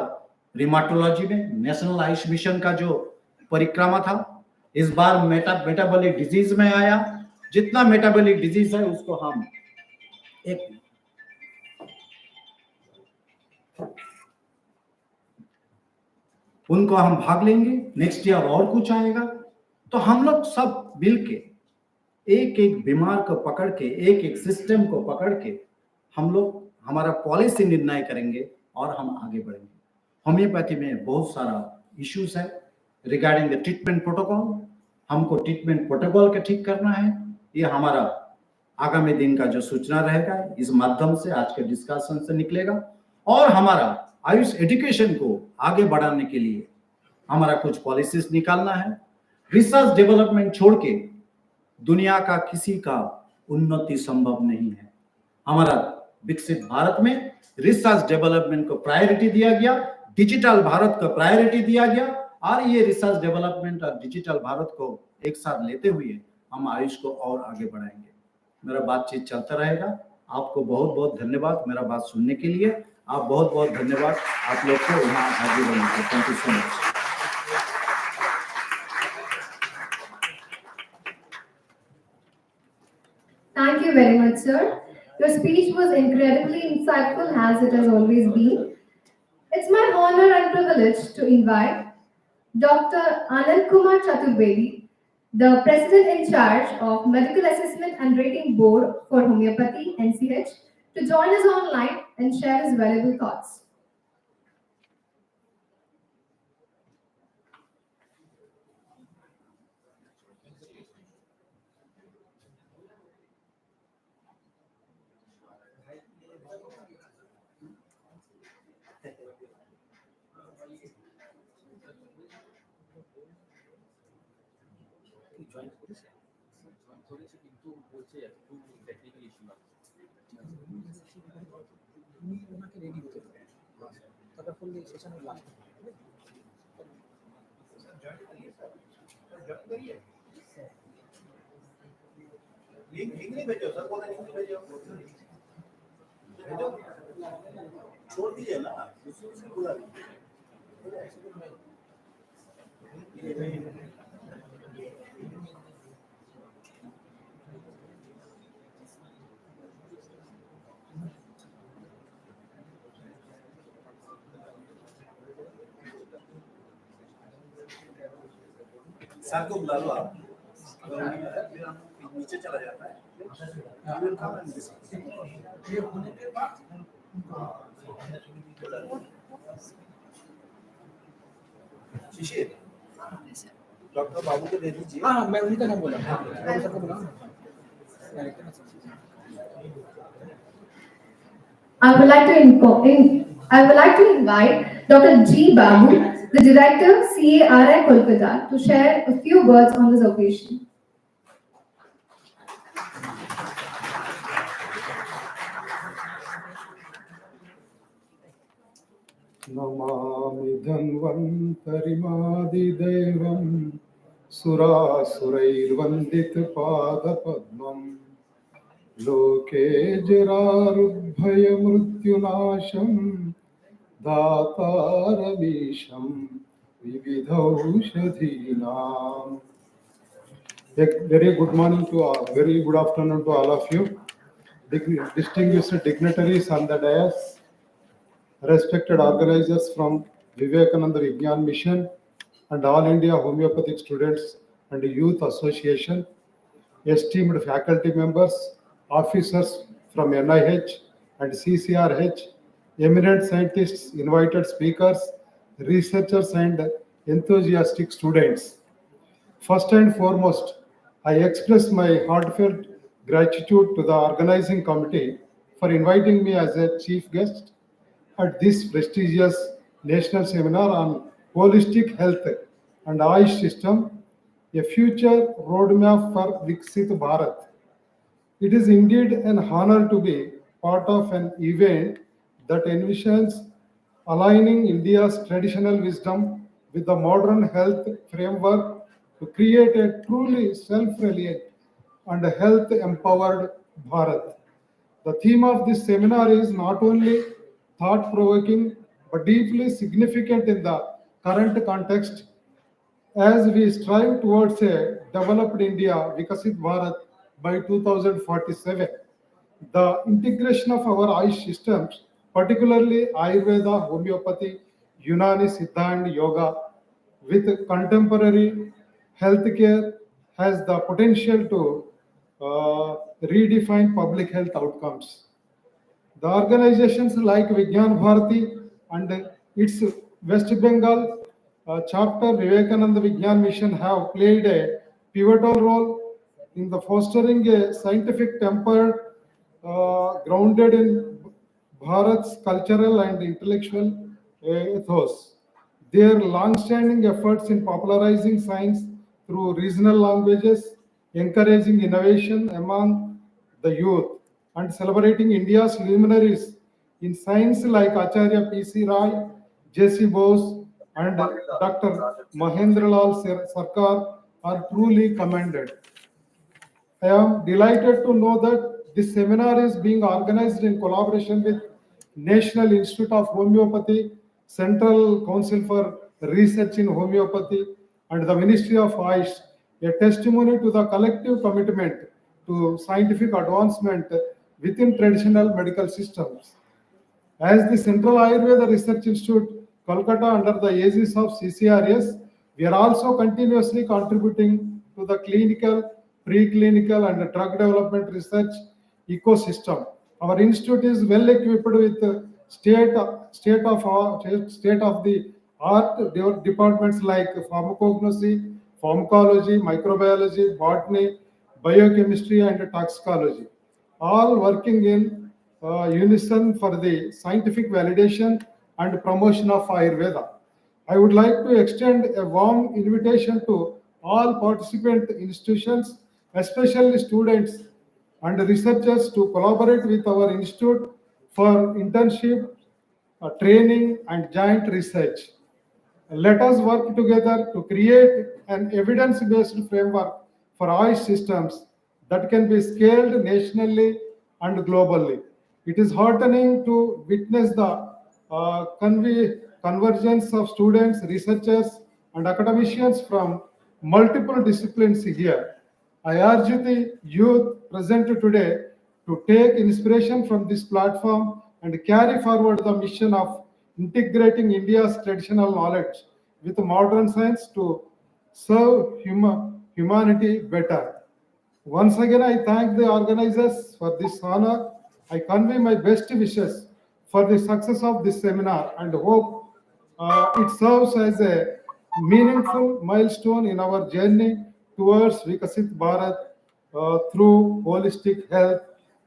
रिमाटोलॉजी में नेशनल आयुष मिशन का जो परिक्रमा था, इस बार मेटाबॉलिक डिजीज में आया। जितना मेटाबॉलिक डिजीज है उसको हम उनको हम भाग लेंगे। नेक्स्ट ईयर और कुछ आएगा, तो हम लोग सब मिलके एक एक बीमार को पकड़ के, एक एक सिस्टम को पकड़ के हम लोग हमारा पॉलिसी निर्णय करेंगे और हम आगे बढ़ेंगे। होम्योपैथी में बहुत सारा इश्यूज है रिगार्डिंग द ट्रीटमेंट प्रोटोकॉल, हमको ट्रीटमेंट प्रोटोकॉल का ठीक करना है। ये हमारा आगामी दिन का जो सूचना रहेगा, इस माध्यम से आज के डिस्कशन से निकलेगा। और हमारा आयुष एजुकेशन को आगे बढ़ाने के लिए हमारा कुछ पॉलिसीज निकालना है। रिसर्च डेवलपमेंट छोड़ के दुनिया का किसी का उन्नति संभव नहीं है। हमारा विकसित भारत में रिसर्च डेवलपमेंट को प्रायोरिटी दिया गया, डिजिटल भारत को प्रायोरिटी दिया गया, और ये रिसर्च डेवलपमेंट और डिजिटल भारत को एक साथ लेते हुए हम आयुष को और आगे बढ़ाएंगे। मेरा बातचीत चलता रहेगा। आपको बहुत बहुत धन्यवाद मेरा बात सुनने के लिए। आप बहुत बहुत धन्यवाद आप लोग को यहाँ आगे बढ़ने के। Thank you so much. Thank you very much, sir. Your speech was incredibly insightful, as it has always been. It's my honor and privilege to invite Dr. Anand Kumar Chaturvedi, the President in charge of Medical Assessment and Rating Board for Homeopathy, NCH, to join us online and share his valuable thoughts. Link नहीं भेजो sir, बोला link भेजो, छोड़ दीजिए ना, दूसरी बुला लीजिए। सर को बुला लो आप नीचे चला जाता है ये होने के बाद शिशिर डॉक्टर बाबू को दे दीजिए। हाँ मैं उन्हीं का नाम बोला सर को बुलाओ। I would like to invite Dr. G. Babu, the Director, CARI Kolkata, to share a few words on this occasion. Namami धन्वन्तरिमादिदेवं सुरासुरैर्वन्दितपादपद्मम् लोके जरारुभयमृत्युनाशं दातारमीशं विविधौषधीनाम्. A very good morning to all, very good afternoon to all of you, distinguished dignitaries on the dais, respected organizers from Vivekananda Vigyan Mission and All India Homeopathic Students and Youth Association, esteemed faculty members, officers from NIH and CCRH, eminent scientists, invited speakers, researchers and enthusiastic students. First and foremost, I express my heartfelt gratitude to the organizing committee for inviting me as a chief guest at this prestigious national seminar on holistic health and Ayush system, a future roadmap for Viksit Bharat. It is indeed an honor to be part of an event that envisions aligning India's traditional wisdom with the modern health framework to create a truly self-reliant and health-empowered Bharat. The theme of this seminar is not only thought-provoking but deeply significant in the current context as we strive towards a developed India, Viksit Bharat, by 2047. The integration of our Ayush systems, particularly Ayurveda, Homeopathy, Unani, Siddha and Yoga, with contemporary healthcare has the potential to redefine public health outcomes. The organizations like Vigyan Bharati and its West Bengal chapter Vivekananda Vigyan Mission have played a pivotal role in the fostering a scientific temper grounded in Bharat's cultural and intellectual ethos. Their long-standing efforts in popularizing science through regional languages, encouraging innovation among the youth, and celebrating India's luminaries in science like Acharya P.C. Rai, J.C. Bose, and Dr. Mahendralal Sarkar are truly commended. I am delighted to know that this seminar is being organized in collaboration with National Institute of Homeopathy, Central Council for Research in Homeopathy, and the Ministry of Ayush, a testimony to the collective commitment to scientific advancement within traditional medical systems. As the Central Ayurveda Research Institute, Kolkata, under the aegis of CCRS, we are also continuously contributing to the clinical, preclinical, and drug development research ecosystem. Our institute is well equipped with state of the art departments like pharmacognosy, pharmacology, microbiology, botany, biochemistry, and toxicology, all working in unison for the scientific validation and promotion of Ayurveda. I would like to extend a warm invitation to all participant institutions, especially students and researchers, to collaborate with our institute for internship, training, and joint research. Let us work together to create an evidence-based framework for Ayush systems that can be scaled nationally and globally. It is heartening to witness the convergence of students, researchers, and academicians from multiple disciplines here. I urge the youth present today to take inspiration from this platform and carry forward the mission of integrating India's traditional knowledge with modern science to serve humanity better. Once again, I thank the organizers for this honor. I convey my best wishes for the success of this seminar and hope it serves as a meaningful milestone in our journey towards Viksit Bharat through holistic health.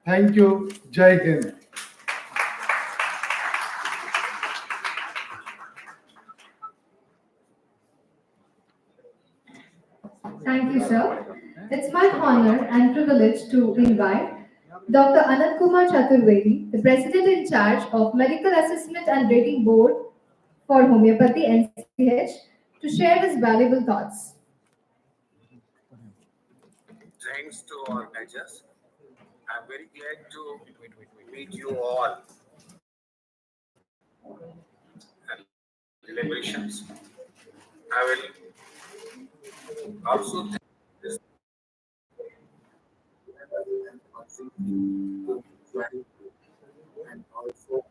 Thank you. Jai Hind. Thank you, sir. It's my honor and privilege to invite Dr. Anand Kumar Chaturvedi, the President in charge of Medical Assessment and Rating Board for Homeopathy NCH, to share his valuable thoughts. Thanks to organizers. I'm very glad to meet you all and deliberations. I will also thank this and also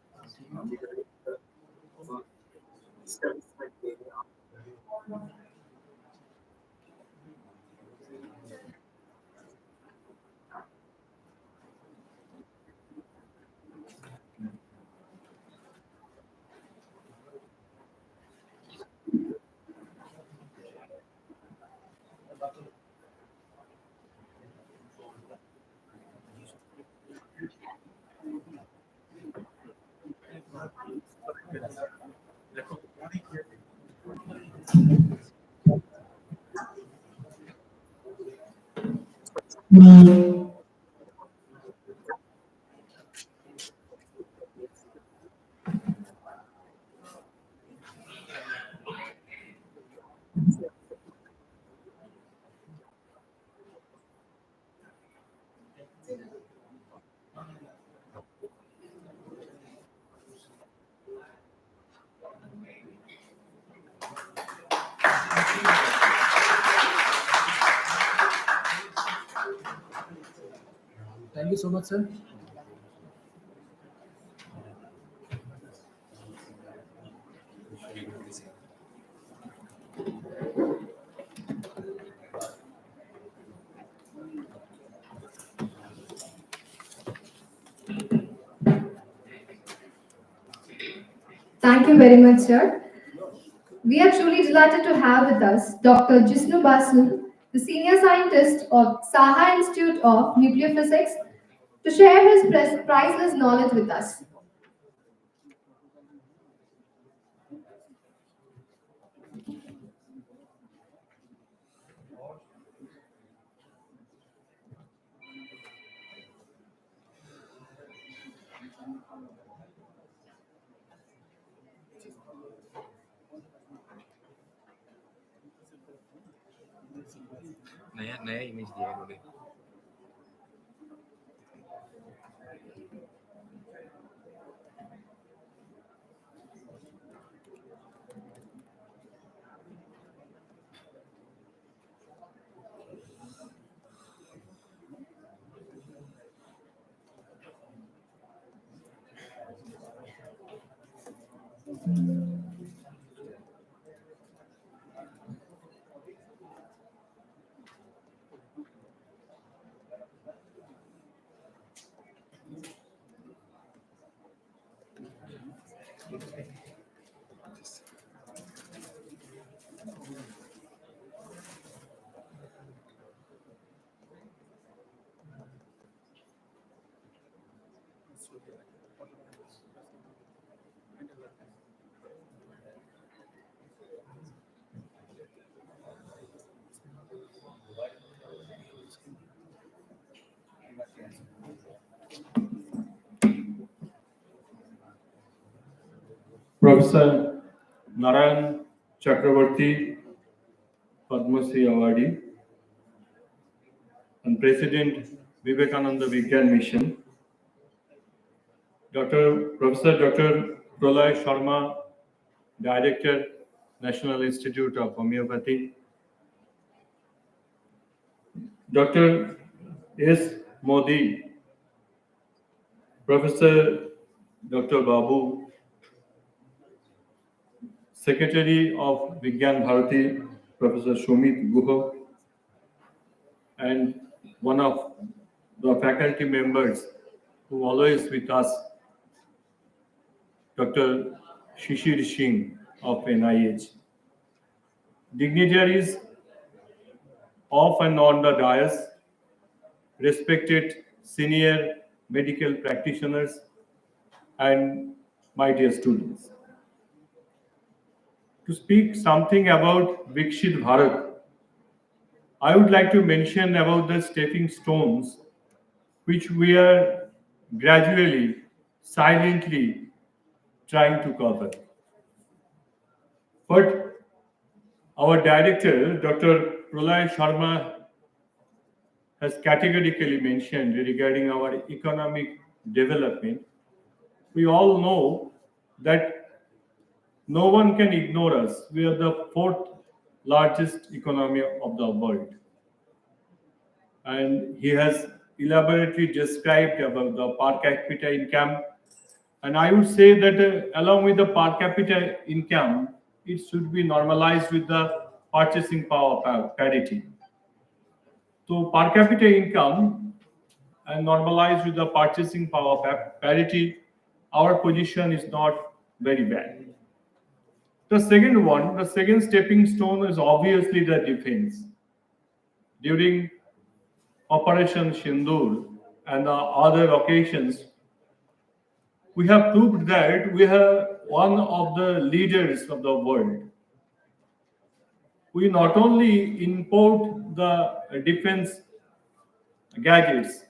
Thank you so much, sir. Thank you very much, sir. We are truly delighted to have with us Dr. Jisnu Basu, the Senior Scientist of Saha Institute of Nuclear Physics, to share his priceless knowledge with us. नया नया image दिया है इन्होंने. Professor Narayan Chakravarti, Padma Shri Awardee, and President Vivekananda Vigyan Mission, Professor Dr. Pralay Sharma, Director, National Institute of Homeopathy, Dr. S. Modi, Professor Dr. Babu, Secretary of Vigyan Bharati, Professor Shumit Guha, and one of the faculty members who always with us, Dr. Shishir Singh of NIH. Dignitaries of and on the dais, respected senior medical practitioners, and my dear students. To speak something about Viksit Bharat, I would like to mention about the stepping stones which we are gradually, silently trying to cover. But our director, Dr. Pralay Sharma, has categorically mentioned regarding our economic development. We all know that no one can ignore us. We are the fourth largest economy of the world. And he has elaborately described about the per capita income. And I would say that along with the per capita income, it should be normalized with the purchasing power parity. So per capita income and normalized with the purchasing power parity, our position is not very bad. The second stepping stone is obviously the defense. During Operation Sindoor and the other occasions, we have proved that we are one of the leaders of the world. We not only import the defense gadgets,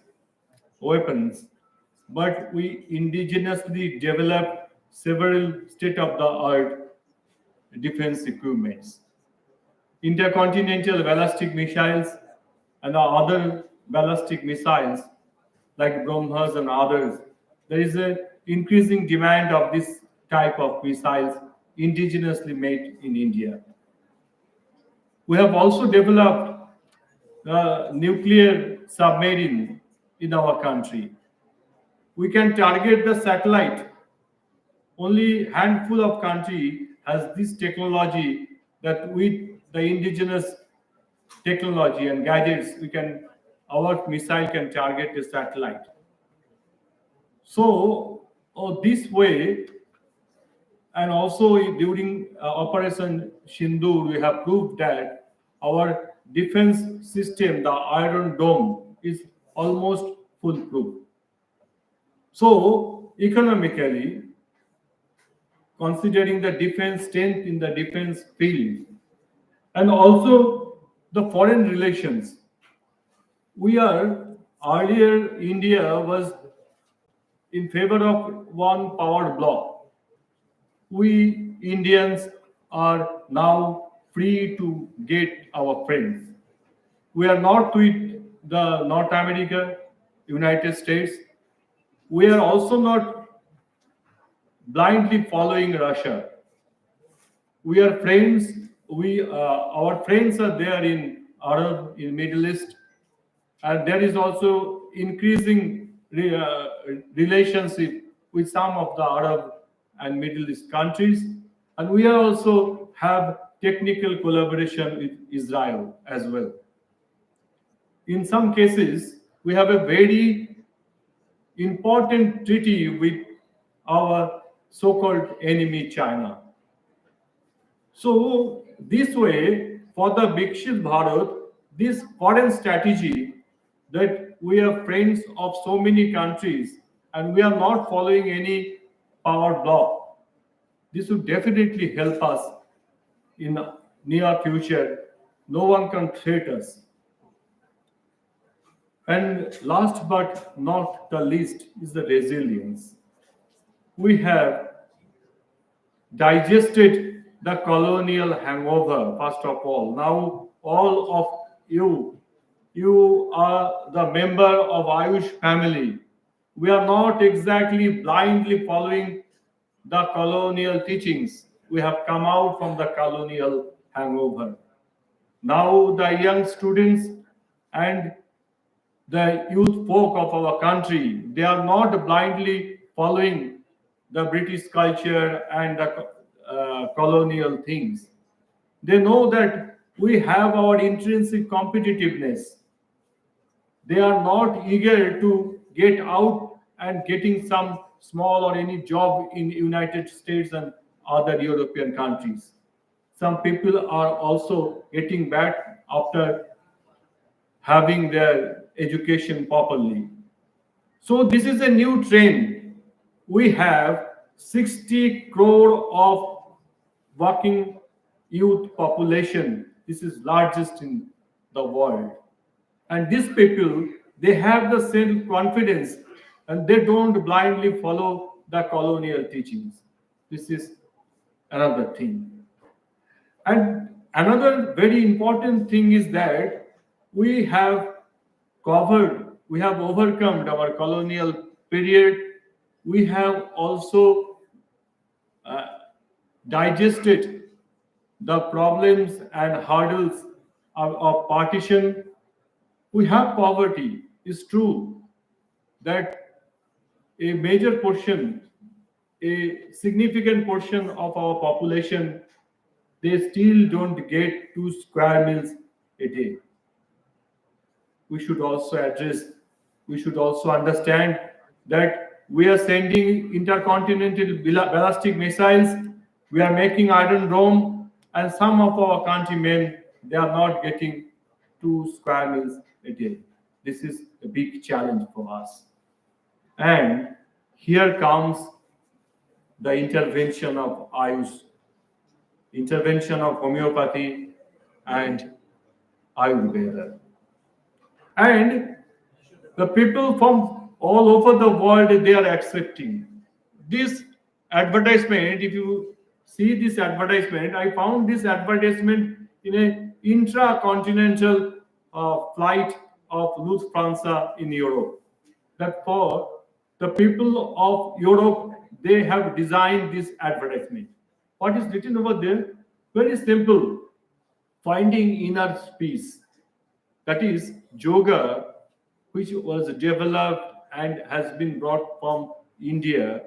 weapons, but we indigenously develop several state-of-the-art defense equipments. Intercontinental ballistic missiles and other ballistic missiles like BrahMos and others, there is an increasing demand of this type of missiles indigenously made in India. We have also developed a nuclear submarine in our country. We can target the satellite. Only handful of country has this technology that with the indigenous technology and gadgets, our missile can target the satellite. So, this way, and also during Operation Sindoor, we have proved that our defense system, the Iron Dome, is almost foolproof. So, economically, considering the defense strength in the defense field, and also the foreign relations, India was in favor of one power bloc. We Indians are now free to get our friends. We are not with the North America, United States. We are also not blindly following Russia. We are friends. Our friends are there in Arab, in Middle East, and there is also increasing relationship with some of the Arab and Middle East countries, and we are also have technical collaboration with Israel as well. In some cases, we have a very important treaty with our so-called enemy China. So this way, for the Viksit Bharat, this foreign strategy that we are friends of so many countries and we are not following any power bloc, this would definitely help us in the near future. No one can threat us. And last but not the least is the resilience. We have digested the colonial hangover, first of all. Now, all of you are the member of Ayush family. We are not exactly blindly following the colonial teachings. We have come out from the colonial hangover. Now, the young students and the youth folk of our country, they are not blindly following the British culture and the colonial things. They know that we have our intrinsic competitiveness. They are not eager to get out and getting some small or any job in United States and other European countries. Some people are also getting back after having their education properly. So this is a new trend. We have 60 crore of working youth population. This is largest in the world. And these people, they have the self-confidence and they don't blindly follow the colonial teachings. This is another thing. And another very important thing is that we have overcome our colonial period. We have also digested the problems and hurdles of partition. We have poverty. It's true that a major portion, a significant portion of our population, they still don't get 2 square meals a day. We should also understand that we are sending intercontinental ballistic missiles, we are making Iron Dome, and some of our countrymen, they are not getting 2 square meals a day. This is a big challenge for us. And here comes the intervention of Ayush, intervention of homeopathy and Ayurveda. And the people from all over the world, they are accepting this advertisement. If you see this advertisement, I found this advertisement in an intra-continental flight of Lufthansa in Europe. That for the people of Europe, they have designed this advertisement. What is written over there? Very simple. Finding inner peace. That is yoga, which was developed and has been brought from India.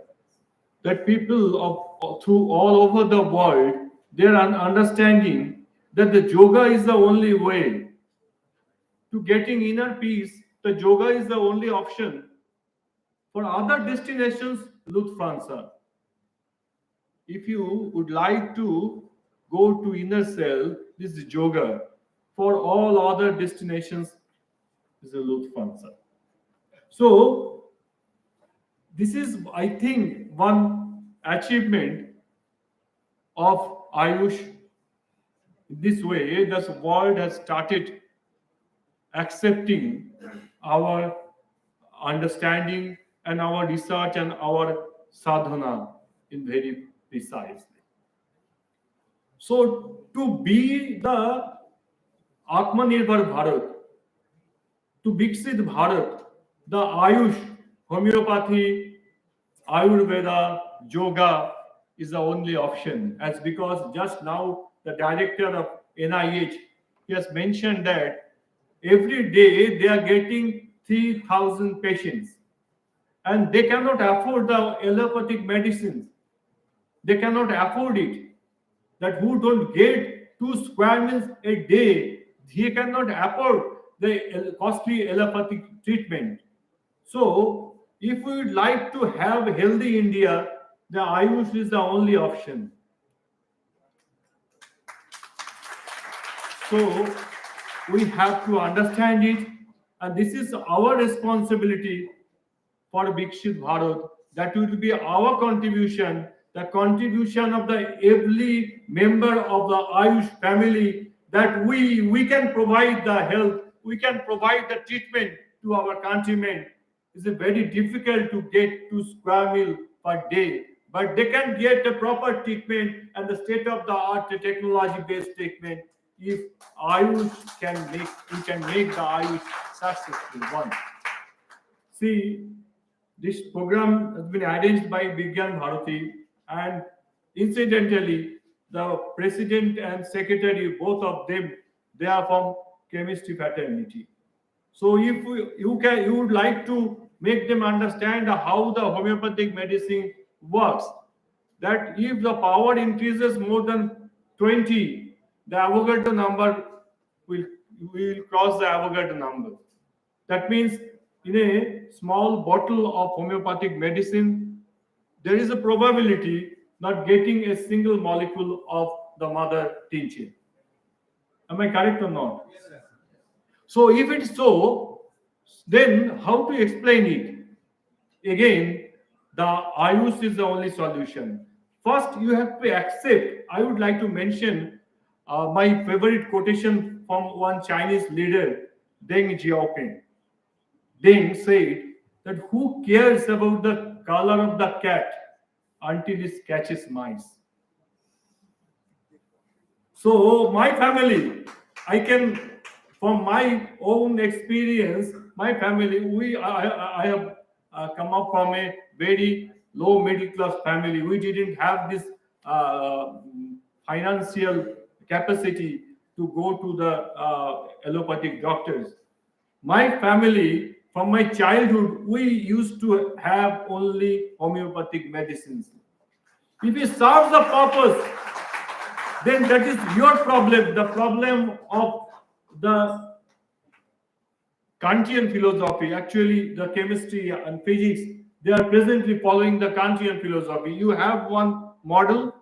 That people through all over the world, they are understanding that the yoga is the only way to getting inner peace. The yoga is the only option. For other destinations, Lufthansa. If you would like to go to inner self, this is yoga. For all other destinations, this is a Lufthansa. So, this is, I think, one achievement of Ayush. This way, the world has started accepting our understanding and our research and our sadhana in very precisely. So to be the Atmanirbhar Bharat, to Viksit Bharat, the Ayush, homeopathy, Ayurveda, yoga is the only option. As because just now the director of NIH, he has mentioned that every day they are getting 3,000 patients and they cannot afford the allopathic medicines. They cannot afford it. That who don't get 2 square meals a day, he cannot afford the costly allopathic treatment. So, if we would like to have healthy India, the Ayush is the only option. So, we have to understand it, and this is our responsibility for Viksit Bharat. That will be our contribution, the contribution of the every member of the Ayush family, that we can provide the health, we can provide the treatment to our countrymen. It's very difficult to get 2 square meal per day, but they can get a proper treatment and the state-of-the-art technology-based treatment if Ayush can make, we can make the Ayush successful one. See, this program has been arranged by Vigyan Bharati, and incidentally, the president and secretary, both of them, they are from chemistry fraternity. So if you would like to make them understand how the homeopathic medicine works, that if the power increases more than 20, the Avogadro number will cross the Avogadro number. That means in a small bottle of homeopathic medicine, there is a probability not getting a single molecule of the mother tincture. Am I correct or not? So if it's so, then how to explain it? Again, the Ayush is the only solution. First, you have to accept. I would like to mention my favorite quotation from one Chinese leader, Deng Xiaoping. Deng said that who cares about the color of the cat until it catches mice? So my family, I can, from my own experience, my family, I have come up from a very low middle class family. We didn't have this financial capacity to go to the allopathic doctors. My family, from my childhood, we used to have only homeopathic medicines. If it serves the purpose, then that is your problem, the problem of the Kantian philosophy. Actually, the chemistry and physics, they are presently following the Kantian philosophy. You have one model,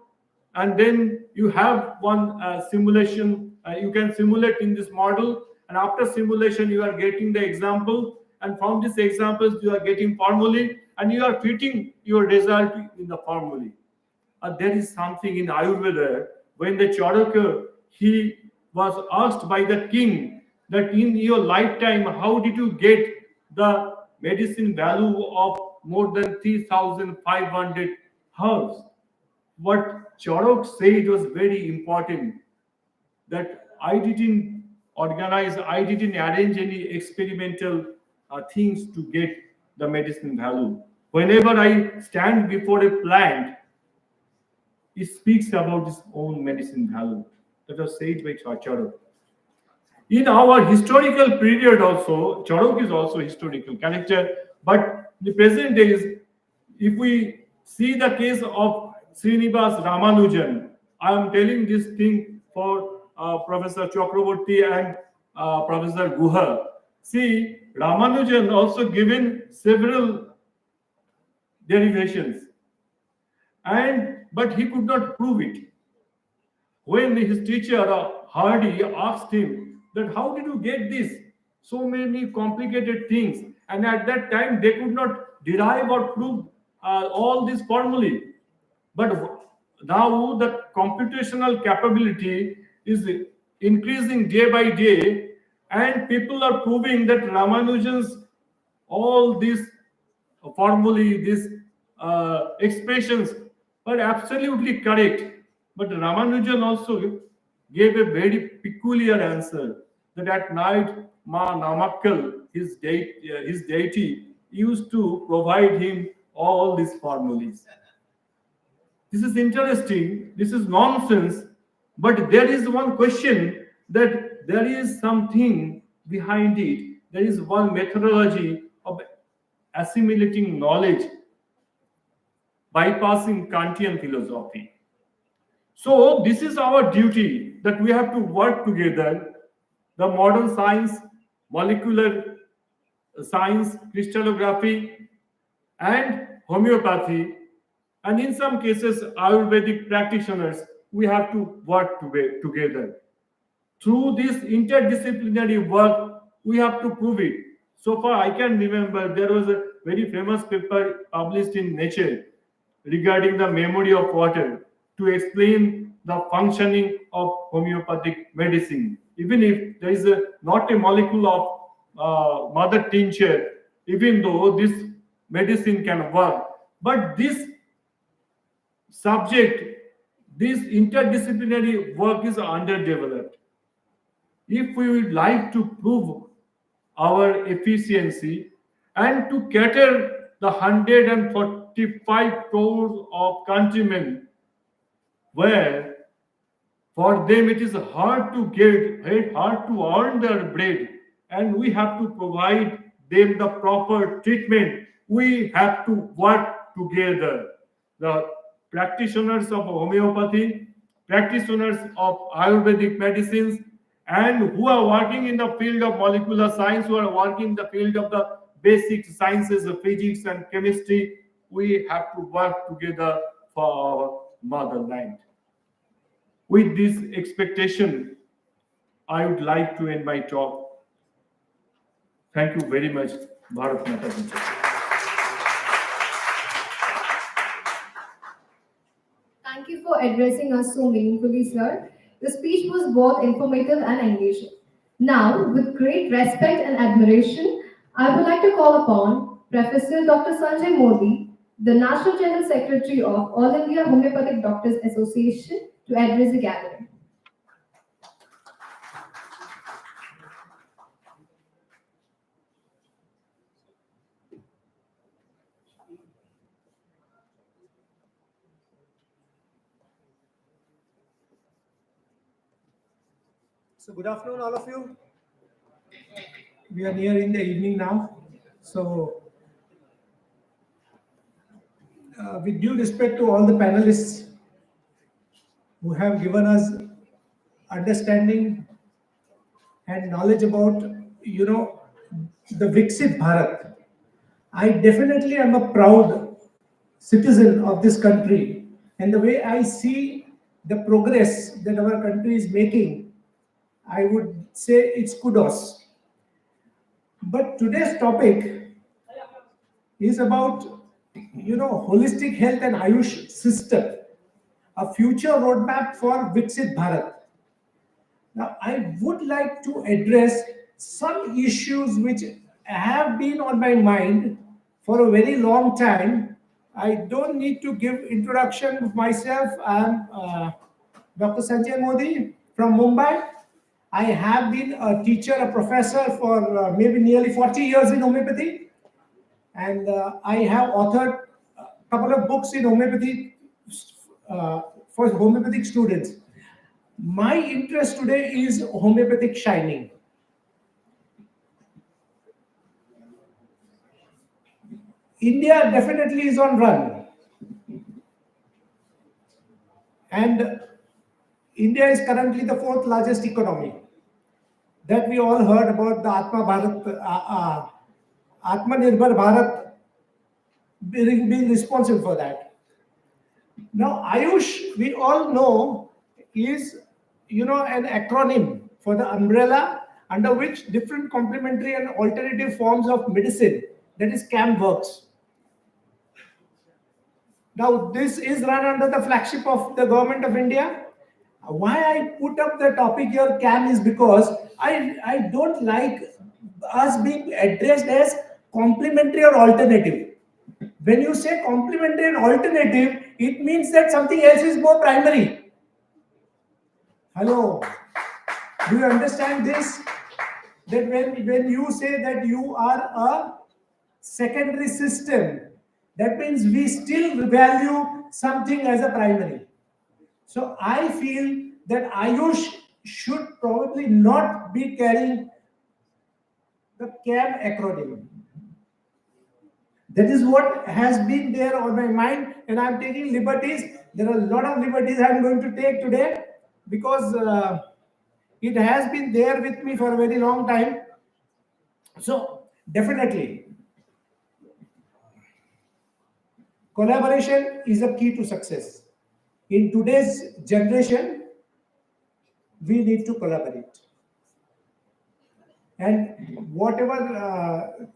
and then you have one simulation. You can simulate in this model, and after simulation, you are getting the example, and from these examples, you are getting formulae, and you are fitting your result in the formulae. There is something in Ayurveda when the Charaka, he was asked by the king that in your lifetime, how did you get the medicine value of more than 3,500 herbs? What Charok said was very important, that I didn't organize, I didn't arrange any experimental things to get the medicine value. Whenever I stand before a plant, it speaks about its own medicine value. That was said by Charok. In our historical period also, Charok is also a historical character, but in the present days, if we see the case of Srinivas Ramanujan, I am telling this thing for Professor Chakraborty and Professor Guha. See, Ramanujan also given several derivations, but he could not prove it. When his teacher Hardy asked him that how did you get this? So many complicated things, and at that time they could not derive or prove all these formulae. But now the computational capability is increasing day by day, and people are proving that Ramanujan's all these formulae, these expressions are absolutely correct. But Ramanujan also gave a very peculiar answer that at night Ma Namakkal, his deity, used to provide him all these formulas. This is interesting. This is nonsense. But there is one question, that there is something behind it. There is one methodology of assimilating knowledge, bypassing Kantian philosophy. So this is our duty, that we have to work together. The modern science, molecular science, crystallography, and homeopathy, and in some cases Ayurvedic practitioners, we have to work together. Through this interdisciplinary work, we have to prove it. So far I can remember there was a very famous paper published in Nature regarding the memory of water, to explain the functioning of homeopathic medicine. Even if there is not a molecule of mother tincture, even though this medicine can work, but this subject, this interdisciplinary work is underdeveloped. If we would like to prove our efficiency and to cater the 145 crores of countrymen, where for them it is hard to earn their bread, and we have to provide them the proper treatment, we have to work together. The practitioners of homeopathy, practitioners of Ayurvedic medicines, and who are working in the field of molecular science, who are working in the field of the basic sciences of physics and chemistry. We have to work together for our motherland. With this expectation, I would like to end my talk. Thank you very much, Bharat Mata Ki Jai. Thank you for addressing us so meaningfully, sir. The speech was both informative and engaging. Now, with great respect and admiration, I would like to call upon Professor Dr. Sanjay Modi, the National General Secretary of All India Homeopathic Doctors Association, to address the gathering. So good afternoon, all of you. We are near in the evening now. So with due respect to all the panelists who have given us understanding and knowledge about, the Viksit Bharat, I definitely am a proud citizen of this country. And the way I see the progress that our country is making, I would say it's kudos. But today's topic is about, holistic health and Ayush system, a future roadmap for Viksit Bharat. Now, I would like to address some issues which have been on my mind for a very long time. I don't need to give introduction of myself. I'm Dr. Sanjay Modi from Mumbai. I have been a teacher, a professor for maybe nearly 40 years in homeopathy. And I have authored a couple of books in homeopathy for homeopathic students. My interest today is homeopathic shining. India definitely is on run. And India is currently the fourth largest economy. That we all heard about the Atmanirbhar Bharat being responsible for that. Now, Ayush, we all know, is an acronym for the umbrella under which different complementary and alternative forms of medicine, that is CAM, works. Now, this is run under the flagship of the government of India. Why I put up the topic here, CAM, is because I don't like us being addressed as complementary or alternative. When you say complementary and alternative, it means that something else is more primary. Hello, do you understand this? That when you say that you are a secondary system, that means we still value something as a primary. So I feel that Ayush should probably not be carrying the CAM acronym. That is what has been there on my mind, and I'm taking liberties. There are a lot of liberties I'm going to take today because it has been there with me for a very long time. So definitely, collaboration is a key to success. In today's generation, we need to collaborate. And whatever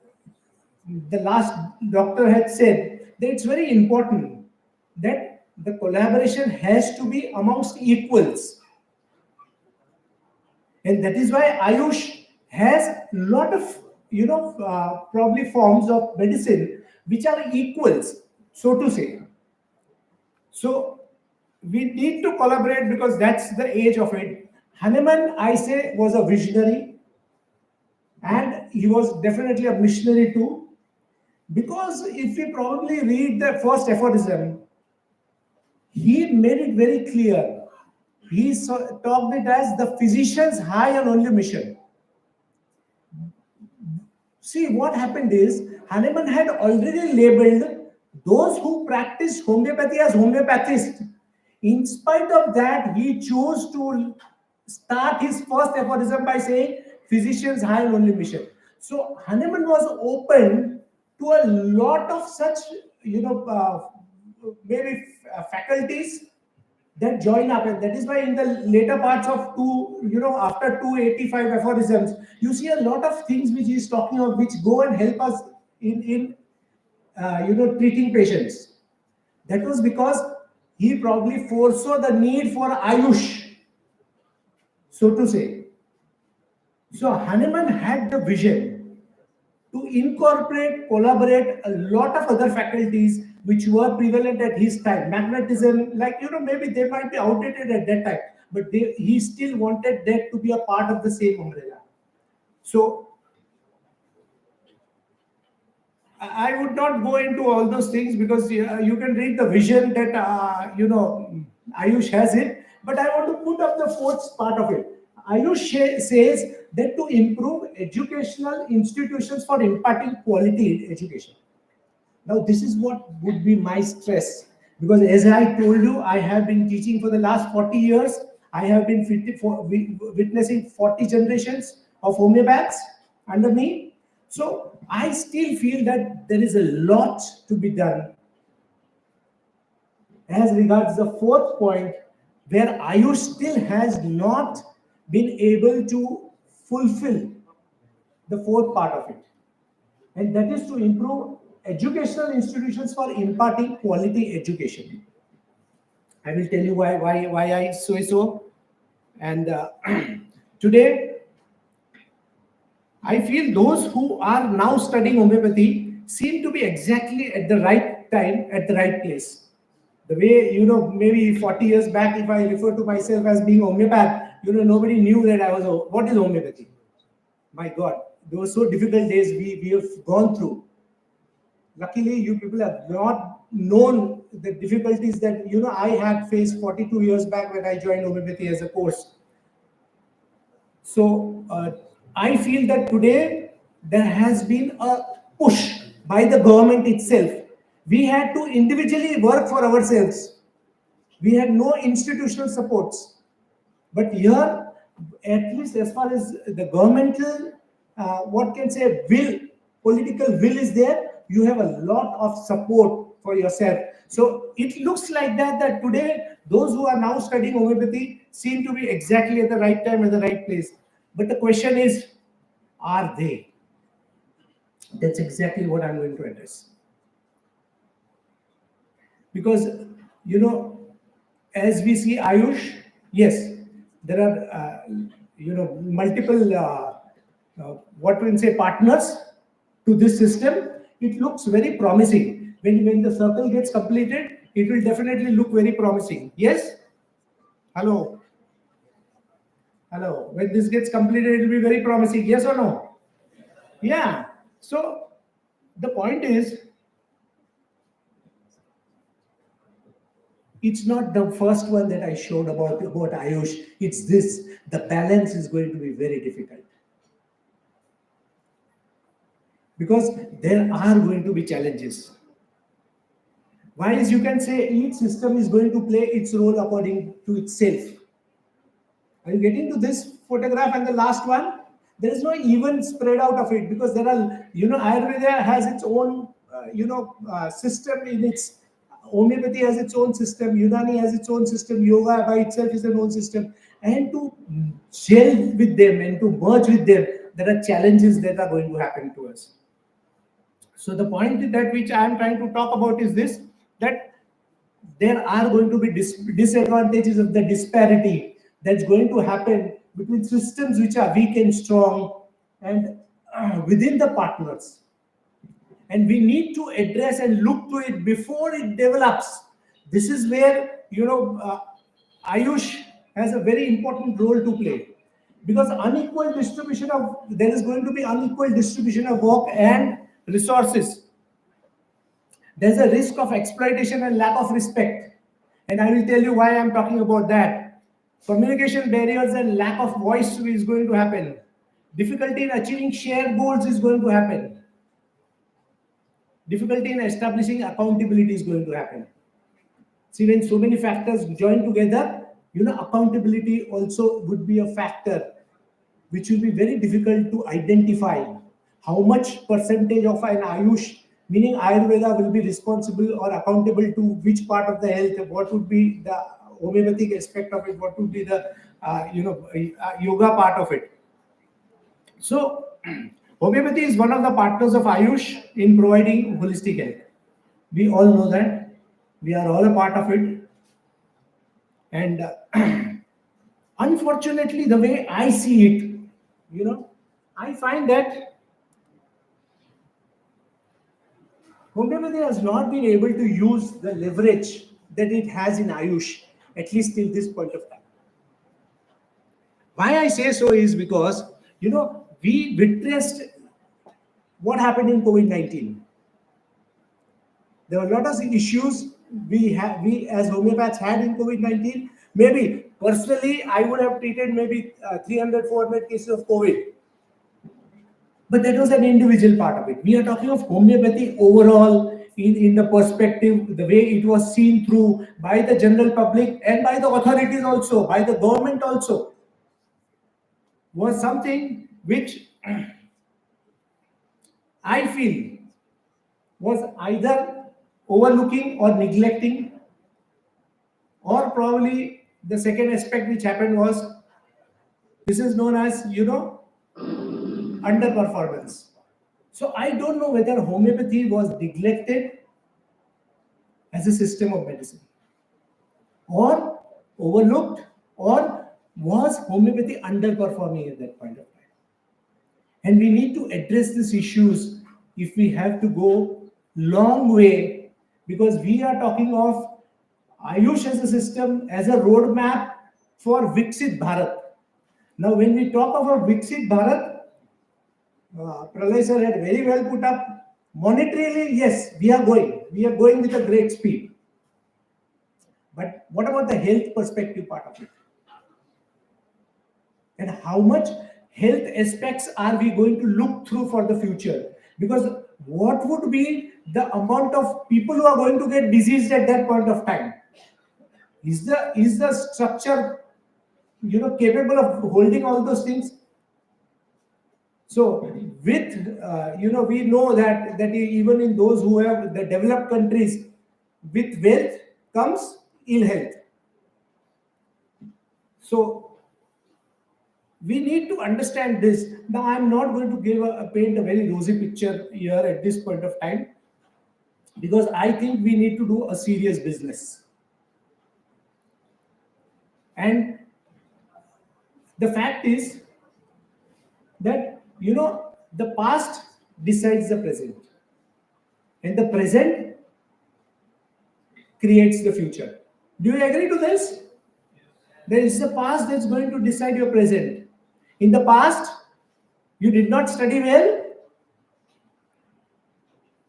the last doctor had said, that it's very important that the collaboration has to be amongst equals. And that is why Ayush has a lot of, probably forms of medicine which are equals, so to say. So we need to collaborate because that's the age of it. Hahnemann, I say, was a visionary, and he was definitely a missionary too. Because if we probably read the first aphorism, he made it very clear. He talked it as the physician's high and only mission. See, what happened is, Hahnemann had already labeled those who practiced homeopathy as homeopathists In spite of that, he chose to start his first aphorism by saying, physicians high and only mission. So Hahnemann was open to a lot of such, maybe faculties that join up, and that is why in the later parts of after 285 aphorisms, you see a lot of things which he is talking of, which go and help us in treating patients. That was because he probably foresaw the need for Ayush, so to say. So Hahnemann had the vision to incorporate, collaborate a lot of other faculties which were prevalent at his time. Magnetism, maybe they might be outdated at that time, but he still wanted that to be a part of the same umbrella. So I would not go into all those things, because you can read the vision that Ayush has it. But I want to put up the fourth part of it. Ayush says that to improve educational institutions for imparting quality education. Now, this is what would be my stress, because as I told you, I have been teaching for the last 40 years. I have been witnessing 40 generations of homeopaths under me. So I still feel that there is a lot to be done as regards the fourth point, where Ayush still has not been able to fulfill the fourth part of it. And that is to improve educational institutions for imparting quality education. I will tell you why I say so. And today, I feel those who are now studying homeopathy seem to be exactly at the right time, at the right place. The way, maybe 40 years back, if I refer to myself as being homeopath, nobody knew that I was, what is homeopathy? My God, those so difficult days we have gone through. Luckily, you people have not known the difficulties that, I had faced 42 years back when I joined homeopathy as a course. So, I feel that today there has been a push by the government itself. We had to individually work for ourselves. We had no institutional supports. But here, at least as far as the governmental, political will is there, you have a lot of support for yourself. So it looks like that today, those who are now studying homeopathy seem to be exactly at the right time, at the right place. But the question is, are they? That's exactly what I'm going to address. Because, as we see Ayush, yes, there are, multiple, partners to this system. It looks very promising. When the circle gets completed, it will definitely look very promising. Yes? Hello? Hello? When this gets completed, it will be very promising. Yes or no? Yeah. So, the point is, it's not the first one that I showed about Ayush. It's this. The balance is going to be very difficult. Because there are going to be challenges. Whilst you can say each system is going to play its role according to itself. Are you getting to this photograph and the last one? There is no even spread out of it, because there are, Ayurveda has its own, system in its, homeopathy has its own system, Unani has its own system, yoga by itself is an own system. And to gel with them and to merge with them, there are challenges that are going to happen to us. So the point that which I am trying to talk about is this, that there are going to be disadvantages of the disparity that's going to happen between systems which are weak and strong and within the partners. And we need to address and look to it before it develops. This is where, Ayush has a very important role to play. Because there is going to be unequal distribution of work and resources. There's a risk of exploitation and lack of respect. And I will tell you why I'm talking about that. Communication barriers and lack of voice is going to happen. Difficulty in achieving shared goals is going to happen. Difficulty in establishing accountability is going to happen. See, when so many factors join together, accountability also would be a factor which will be very difficult to identify. How much percentage of an Ayush, meaning Ayurveda, will be responsible or accountable to which part of the health? What would be the homeopathic aspect of it? What would be the yoga part of it? So, homeopathy is one of the partners of Ayush in providing holistic health. We all know that. We are all a part of it. And unfortunately, the way I see it, I find that homeopathy has not been able to use the leverage that it has in Ayush, at least till this point of time. Why I say so is because, we witnessed what happened in COVID-19. There were a lot of issues we as homeopaths had in COVID-19. Maybe personally, I would have treated maybe 300, 400 cases of COVID. But that was an individual part of it. We are talking of homeopathy overall in the perspective, the way it was seen through by the general public and by the authorities also, by the government also, was something which I feel was either overlooking or neglecting, or probably the second aspect which happened was, this is known as, underperformance. So I don't know whether homeopathy was neglected as a system of medicine, or overlooked, or was homeopathy underperforming at that point of time. And we need to address these issues if we have to go long way, because we are talking of Ayush as a system, as a roadmap for Viksit Bharat. Now, when we talk about Viksit Bharat, Pralay sir had very well put up, monetarily, yes, we are going with a great speed. But what about the health perspective part of it? And how much health aspects are we going to look through for the future? Because what would be the amount of people who are going to get diseased at that point of time? Is the structure, capable of holding all those things? So with, we know that even in those who have the developed countries, with wealth comes ill health. So we need to understand this. Now, I'm not going to paint a very rosy picture here at this point of time, because I think we need to do a serious business. And the fact is that, the past decides the present, and the present creates the future. Do you agree to this? There is the past that's going to decide your present. In the past, you did not study well,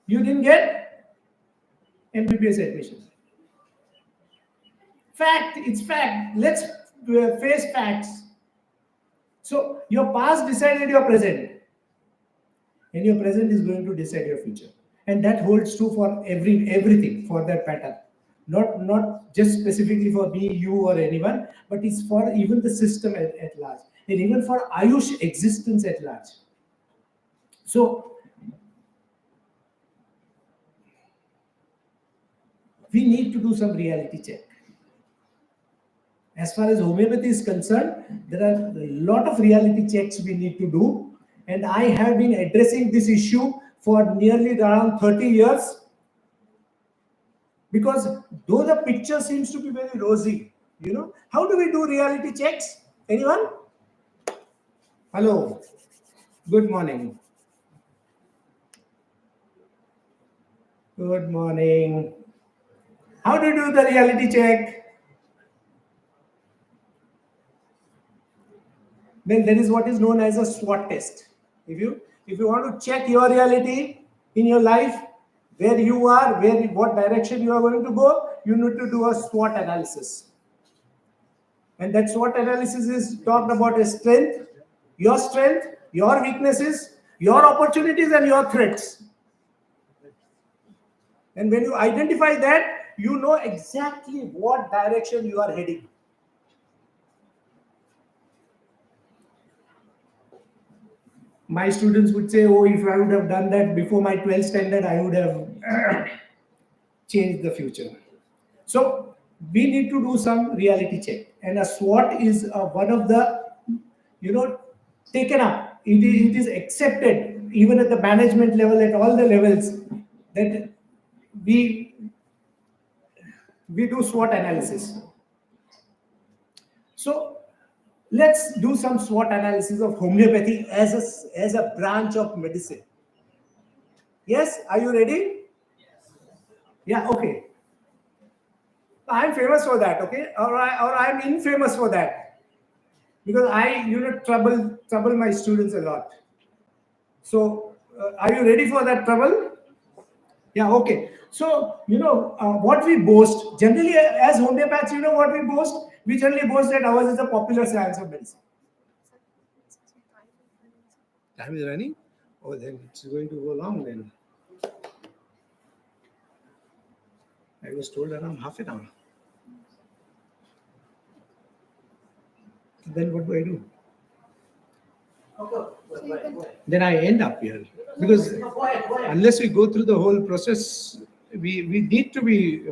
you didn't get MBBS admission. Fact, it's fact. Let's face facts. So your past decided your present, and your present is going to decide your future. And that holds true for everything for that pattern. Not just specifically for me, you, or anyone, but it's for even the system at large, and even for Ayush existence at large. So we need to do some reality check. As far as homeopathy is concerned, there are a lot of reality checks we need to do. And I have been addressing this issue for nearly around 30 years. Because though the picture seems to be very rosy, how do we do reality checks? Anyone? Hello. Good morning. Good morning. How do you do the reality check? Then there is what is known as a SWOT test. If you want to check your reality in your life, where you are, what direction you are going to go, you need to do a SWOT analysis. And that SWOT analysis is talked about as strength, your weaknesses, your opportunities, and your threats. And when you identify that, you know exactly what direction you are heading. My students would say, oh, if I would have done that before my 12th standard, I would have changed the future. So we need to do some reality check. And a SWOT is one of the, taken up. It is accepted even at the management level, at all the levels, that we do SWOT analysis. So let's do some SWOT analysis of homeopathy as a branch of medicine. Yes, are you ready? Yeah, okay. I'm famous for that, okay? Or I'm infamous for that. Because I, trouble my students a lot. So, are you ready for that trouble? Yeah, okay. So, what we boast, generally as homeopaths, what we boast? We generally boast that ours is a popular science of medicine. Time is running? Oh, then it's going to go long then. I was told around half an hour. Then what do I do? Then I end up here. Because unless we go through the whole process, we need to be...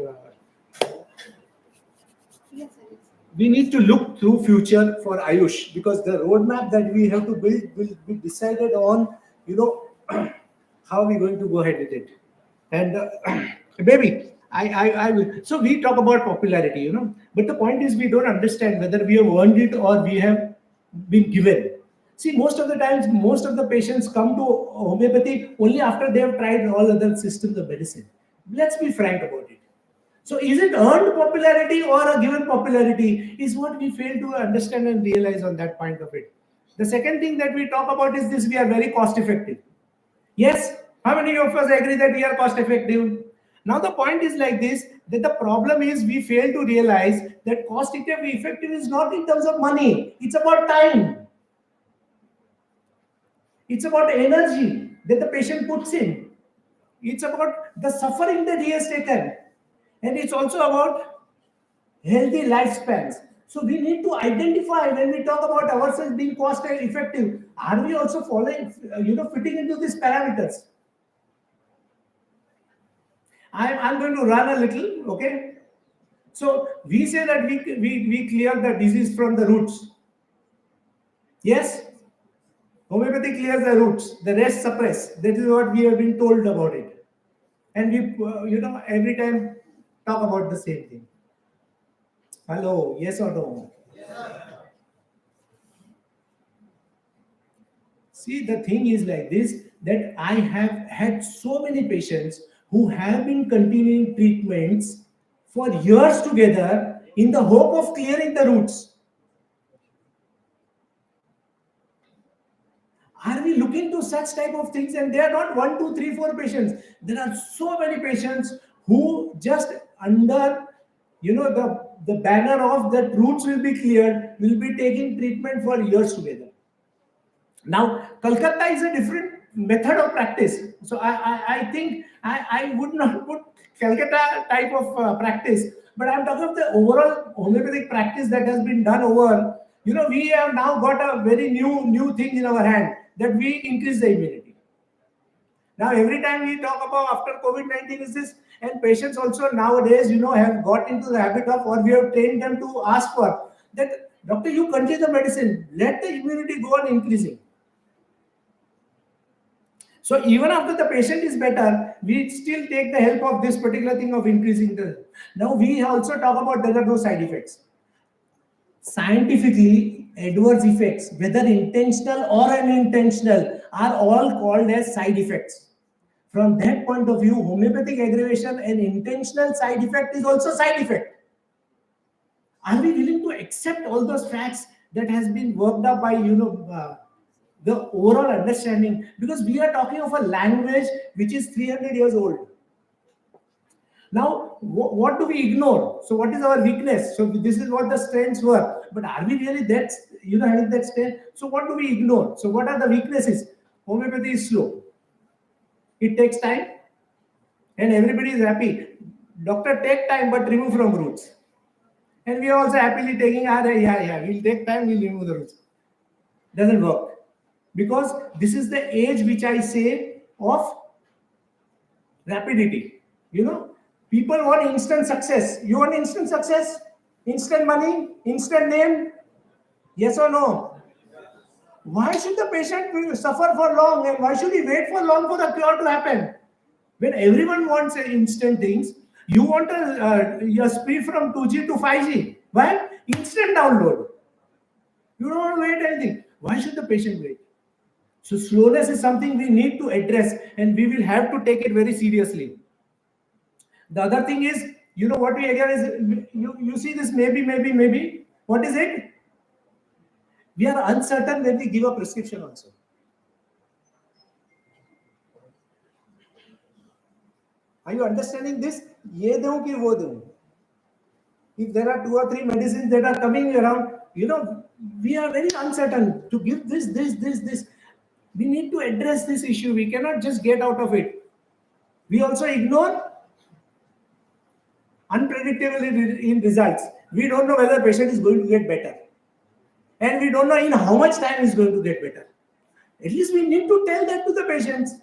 we need to look through future for Ayush, because the roadmap that we have to build will be decided on, how we're going to go ahead with it. And baby, I will. So we talk about popularity, but the point is we don't understand whether we have earned it or we have been given. See, most of the times, most of the patients come to homeopathy only after they have tried all other systems of medicine. Let's be frank about it. So is it earned popularity or a given popularity is what we fail to understand and realize on that point of it. The second thing that we talk about is this: we are very cost effective. Yes, how many of us agree that we are cost effective? Now the point is like this, that the problem is we fail to realize that cost effective is not in terms of money, it's about time. It's about energy that the patient puts in. It's about the suffering that he has taken. And it's also about healthy lifespans. So we need to identify, when we talk about ourselves being cost effective, are we also following, fitting into these parameters? I'm going to run a little, okay? So we say that we clear the disease from the roots. Yes? Homeopathy clears the roots, the rest suppress. That is what we have been told about it. And we, every time talk about the same thing. Hello, yes or no? Yeah. See, the thing is like this, that I have had so many patients who have been continuing treatments for years together in the hope of clearing the roots. Are we looking to such type of things? And they are not 1, 2, 3, 4 patients. There are so many patients who just under, the banner of that roots will be cleared, will be taking treatment for years together. Now, Kolkata is a different method of practice. So I think I would not put Calcutta type of practice, but I'm talking of the overall homeopathic practice that has been done over. We have now got a very new thing in our hand, that we increase the immunity. Now, every time we talk about after COVID-19 is this, and patients also nowadays, have got into the habit of, or we have trained them to ask for that, doctor, you continue the medicine, let the immunity go on increasing. So even after the patient is better, we still take the help of this particular thing of increasing the. Now we also talk about there are no side effects. Scientifically, adverse effects, whether intentional or unintentional, are all called as side effects. From that point of view, homeopathic aggravation and intentional side effect is also side effect. Are we willing to accept all those facts that has been worked up by, the overall understanding? Because we are talking of a language which is 300 years old. Now, what do we ignore? So what is our weakness? So this is what the strengths were. But are we really that, having that strength? So what do we ignore? So what are the weaknesses? Homeopathy is slow. It takes time. And everybody is happy. Doctor take time but remove from roots. And we are also happily taking, yeah, we'll take time, we'll remove the roots. Doesn't work. Because this is the age which I say of rapidity. You know, people want instant success. You want instant success? Instant money? Instant name? Yes or no? Why should the patient suffer for long, and why should he wait for long for the cure to happen? When everyone wants instant things, you want a speed from 2G to 5G. Why? Instant download. You don't want to wait anything. Why should the patient wait? So slowness is something we need to address, and we will have to take it very seriously. The other thing is, you know what we again is, you see this maybe. What is it? We are uncertain when we give a prescription also. Are you understanding this? Ye दूं कि वो दूं. If there are 2 or 3 medicines that are coming around, you know, we are very uncertain to give this. We need to address this issue. We cannot just get out of it. We also ignore unpredictability in results. We don't know whether the patient is going to get better. And we don't know in how much time is going to get better. At least we need to tell that to the patients.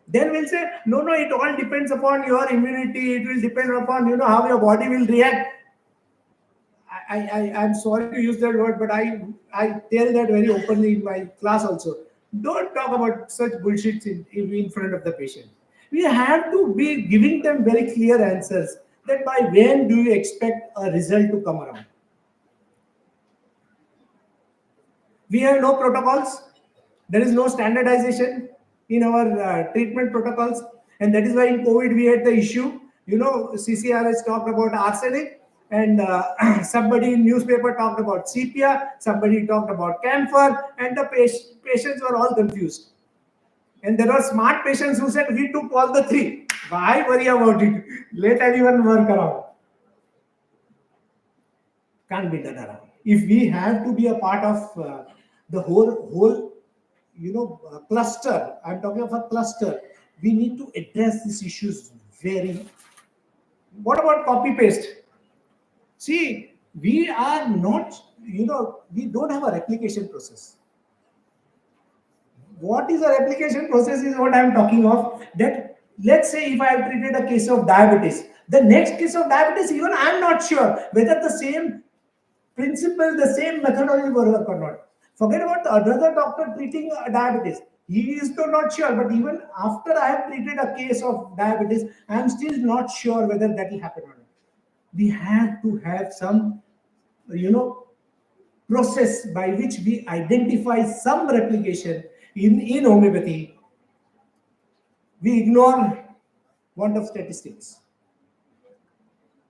Then we'll say, no, it all depends upon your immunity. It will depend upon, you know, how your body will react. I'm sorry to use that word, but I tell that very openly in my class also. Don't talk about such bullshit in front of the patient. We have to be giving them very clear answers that by when do you expect a result to come around. We have no protocols. There is no standardization in our treatment protocols. And that is why in COVID we had the issue. You know, CCR has talked about arsenic, and somebody in newspaper talked about sepia, somebody talked about camphor, and the patients were all confused. And there are smart patients who said, we took all the 3. Why worry about it? Let anyone work around. Can't be done around. If we have to be a part of the whole, you know, cluster, I'm talking of a cluster, we need to address these issues very. What about copy paste? See, we are not, you know, we don't have a replication process. What is a replication process is what I'm talking of. That let's say if I have treated a case of diabetes, the next case of diabetes, even I'm not sure whether the same principle, the same methodology will work or not. Forget about the another doctor treating diabetes. He is still not sure, but even after I have treated a case of diabetes, I am still not sure whether that will happen or not. We have to have some, you know, process by which we identify some replication in homeopathy. We ignore want of statistics.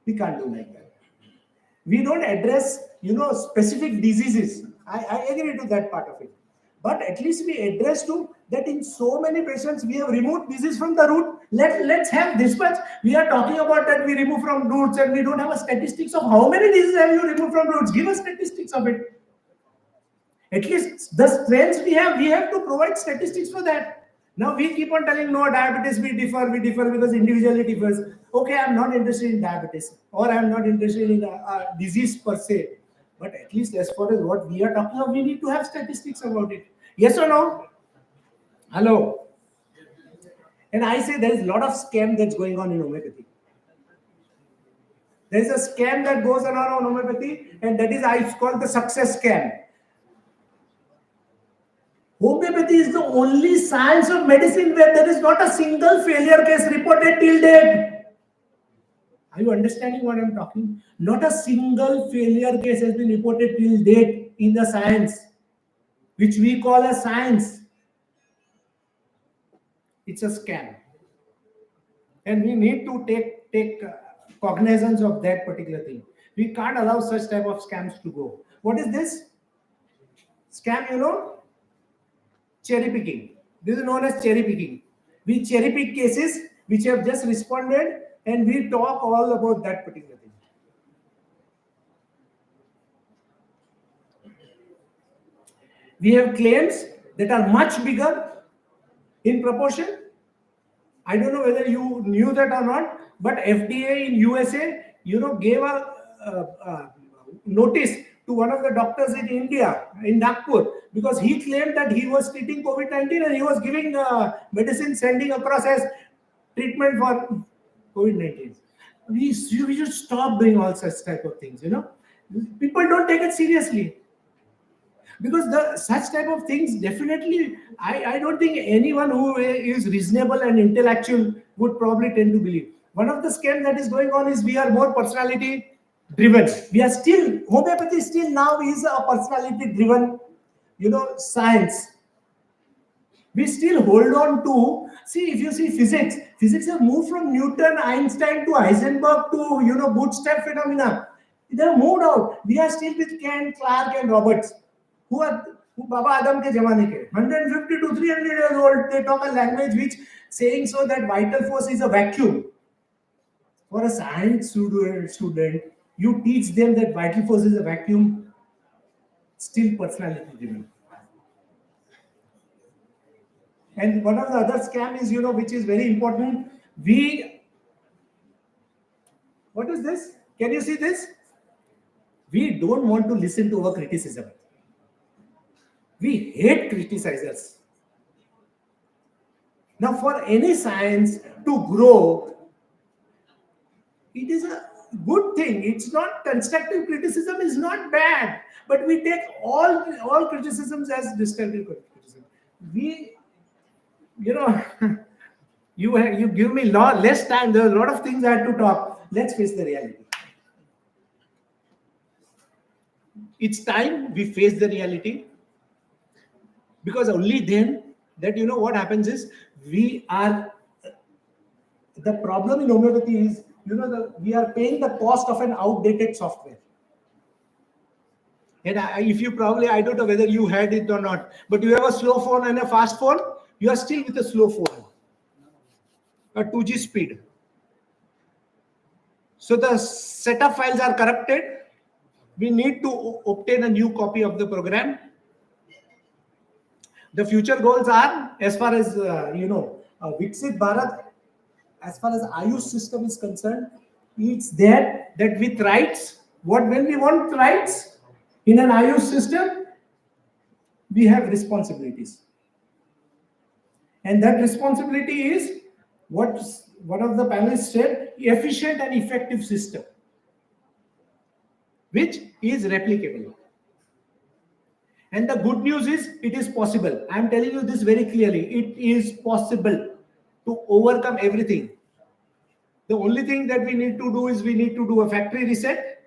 We can't do like that. We don't address, you know, specific diseases. I agree to that part of it. But at least we address to that in so many patients, we have removed disease from the root. Let's have this much. We are talking about that we remove from roots, and we don't have a statistics of how many diseases have you removed from roots. Give us statistics of it. At least the strengths we have to provide statistics for that. Now we keep on telling no, diabetes we differ because individually differs. Okay, I'm not interested in diabetes, or I'm not interested in a disease per se. But at least as far as what we are talking about, we need to have statistics about it. Yes or no? Hello. And I say there is a lot of scam that's going on in homeopathy. There is a scam that goes on homeopathy, and that is I call the success scam. Homeopathy is the only science of medicine where there is not a single failure case reported till date. Are you understanding what I'm talking? Not a single failure case has been reported till date in the science, which we call a science. It's a scam. And we need to take cognizance of that particular thing. We can't allow such type of scams to go. What is this? Scam, you know? Cherry picking. This is known as cherry picking. We cherry pick cases which have just responded, and we talk all about that particular thing. We have claims that are much bigger in proportion, I don't know whether you knew that or not, but FDA in USA, gave a notice to one of the doctors in India, in Nagpur, because he claimed that he was treating COVID-19 and he was giving medicine sending across as treatment for COVID-19. We should stop doing all such type of things, People don't take it seriously. Because such type of things definitely, I don't think anyone who is reasonable and intellectual would probably tend to believe. One of the scams that is going on is we are more personality driven. We are still, homeopathy still now is a personality driven, science. We still hold on to, see, if you see physics have moved from Newton, Einstein to Heisenberg to, bootstrap phenomena. They have moved out. We are still with Kant, Clark and Roberts. Who Baba Adam ke zamane ke, 150 to 300 years old, they talk a language which saying so that vital force is a vacuum. For a science student, you teach them that vital force is a vacuum, still personality driven. And one of the other scam is, which is very important, what is this? Can you see this? We don't want to listen to our criticism. We hate criticizers. Now, for any science to grow, it is a good thing. It's not, constructive criticism is not bad, but we take all criticisms as destructive criticism. You give me less time. There are a lot of things I had to talk. Let's face the reality. It's time we face the reality. Because only then that, what happens is, the problem in homeopathy is, we are paying the cost of an outdated software. And if you probably, I don't know whether you had it or not, but you have a slow phone and a fast phone, you are still with a slow phone, a 2G speed. So the setup files are corrupted. We need to obtain a new copy of the program. The future goals are, as far as, Viksit Bharat, as far as Ayush system is concerned, it's there that with rights, when we want rights in an Ayush system, we have responsibilities. And that responsibility is what one of the panelists said, efficient and effective system, which is replicable. And the good news is, it is possible. I am telling you this very clearly. It is possible to overcome everything. The only thing that we need to do is we need to do a factory reset.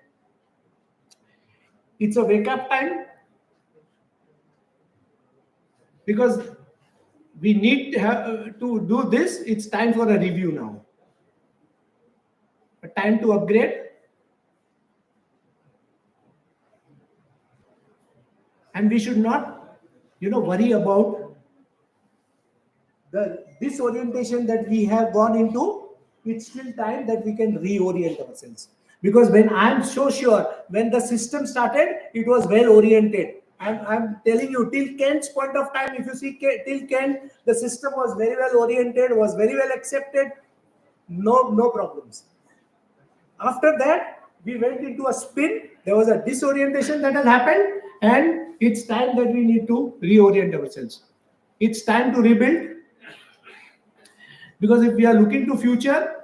It's a wake-up time. Because we need to do this. It's time for a review now. A time to upgrade. And we should not, worry about the disorientation that we have gone into. It's still time that we can reorient ourselves. Because I'm so sure, when the system started, it was well oriented. I'm telling you, till Kent's point of time, if you see till Kent, the system was very well oriented, was very well accepted, no problems. After that, we went into a spin. There was a disorientation that has happened, and it's time that we need to reorient ourselves. It's time to rebuild. Because if we are looking to future,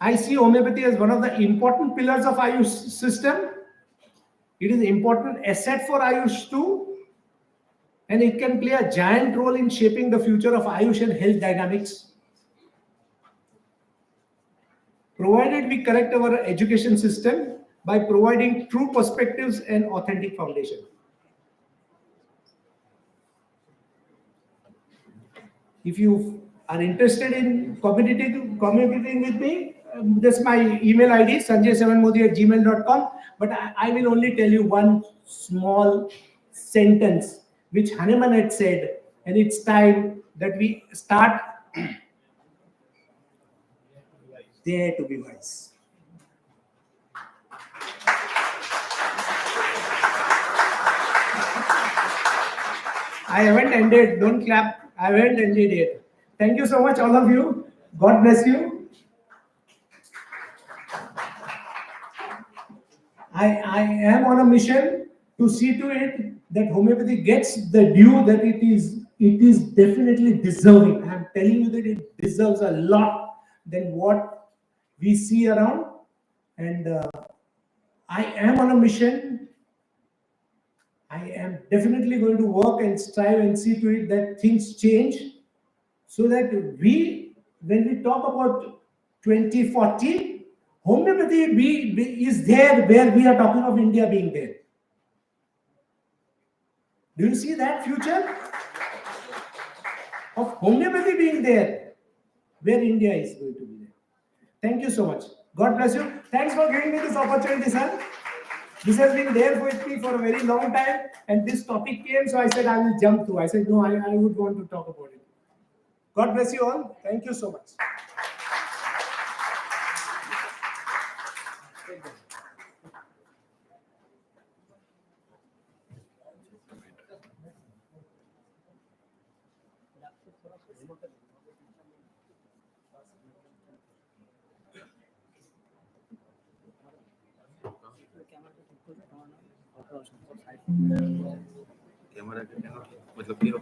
I see homeopathy as one of the important pillars of Ayush system. It is an important asset for Ayush too. And it can play a giant role in shaping the future of Ayush and health dynamics. Provided we correct our education system by providing true perspectives and authentic foundation. If you are interested in communicating with me, that's my email ID, sanjay7modi@gmail.com. But I will only tell you one small sentence which Hahnemann had said, and it's time that we start dare to be wise. I haven't ended. Don't clap. I haven't ended yet. Thank you so much, all of you. God bless you. I am on a mission to see to it that homeopathy gets the due that it is definitely deserving. I am telling you that it deserves a lot than what we see around, and I am on a mission. I am definitely going to work and strive and see to it that things change, so that when we talk about 2040, homeopathy is there where we are talking of India being there. Do you see that future of homeopathy being there where India is going to be there? Thank you so much. God bless you. Thanks for giving me this opportunity, sir. This has been there with me for a very long time, and this topic came, so I said I will jump to. I said, no, I would want to talk about it. God bless you all. Thank you so much. Camera मतलब hero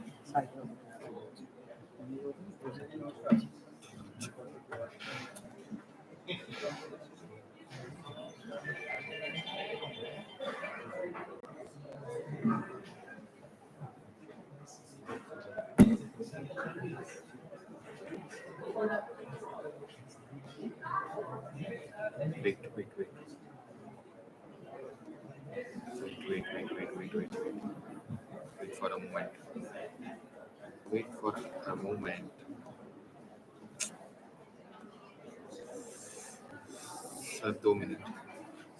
wait wait wait wait for a moment. Wait for a moment. Sir 2 minute.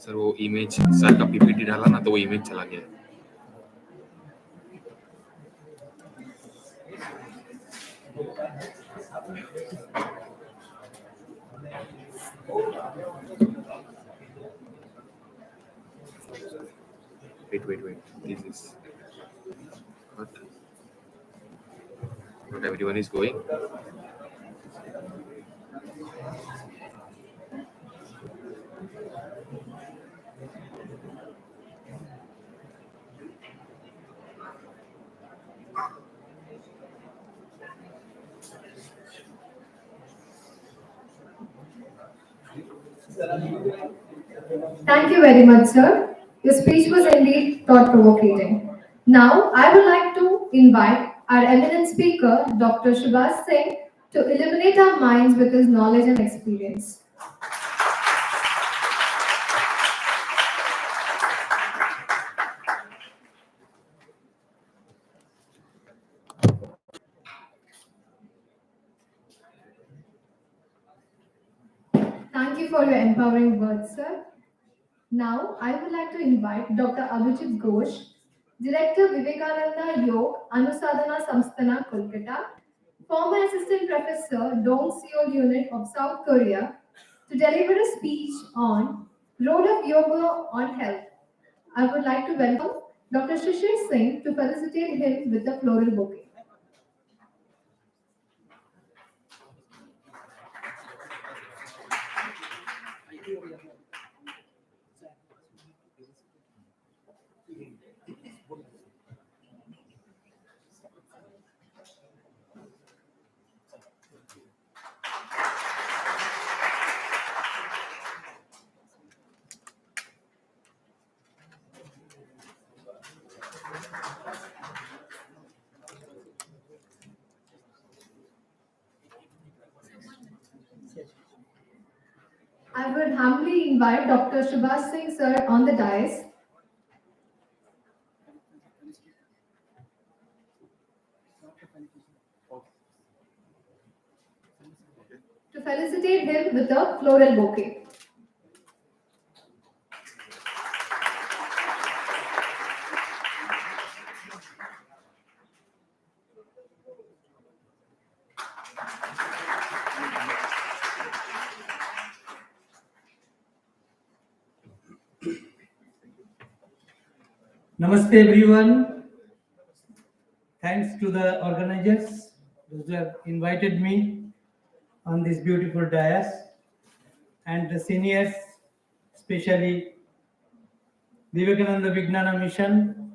Sir वो image sir का PPT डाला ना तो वो image चला गया. Wait. This is what everyone is going. Thank you very much, sir. Your speech was indeed thought-provoking. Now, I would like to invite our eminent speaker, Dr. Subhash Singh, to illuminate our minds with his knowledge and experience. Thank you for your empowering words, sir. Now, I would like to invite Dr. Abhijit Ghosh, Director Vivekananda Yog Anusadhana Samsthana, Kolkata, former Assistant Professor, Dong Seoul Unit of South Korea, to deliver a speech on role of yoga on health. I would like to welcome Dr. Shishir Singh to felicitate him with the floral bouquet. I would humbly invite Dr. Subhash Singh, sir, on the dais. To felicitate him with a floral bouquet. Namaste everyone. Thanks to the organizers who have invited me on this beautiful dais, and the seniors, especially Vivekananda Vijnana Mission.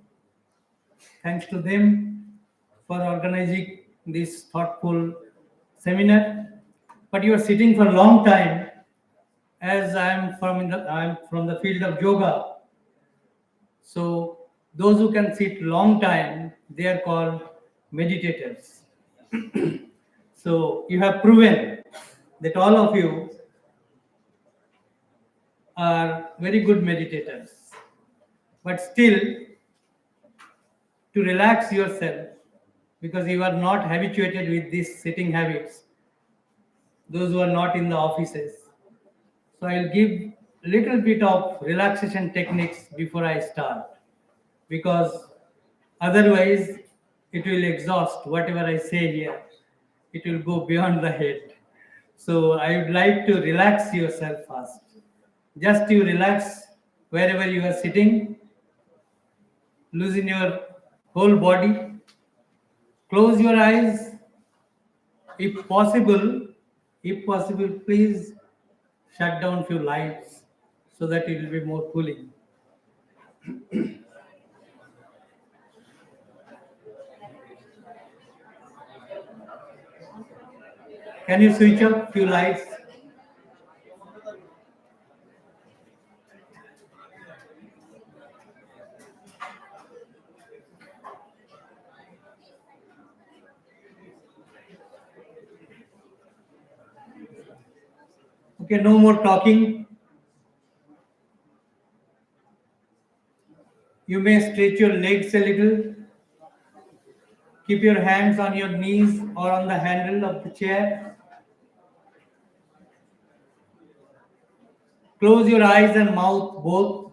Thanks to them for organizing this thoughtful seminar. But you are sitting for a long time, as I am from the field of yoga. So those who can sit long time, they are called meditators. So you have proven that all of you are very good meditators. But still, to relax yourself, because you are not habituated with these sitting habits, those who are not in the offices. So I'll give little bit of relaxation techniques before I start, because otherwise it will exhaust whatever I say here. It will go beyond the head. So I would like to relax yourself first. Just you relax wherever you are sitting, loosen your whole body, close your eyes. If possible, please shut down few lights so that it will be more cooling. Can you switch off few lights? Okay, no more talking. You may stretch your legs a little. Keep your hands on your knees or on the handle of the chair. Close your eyes and mouth both.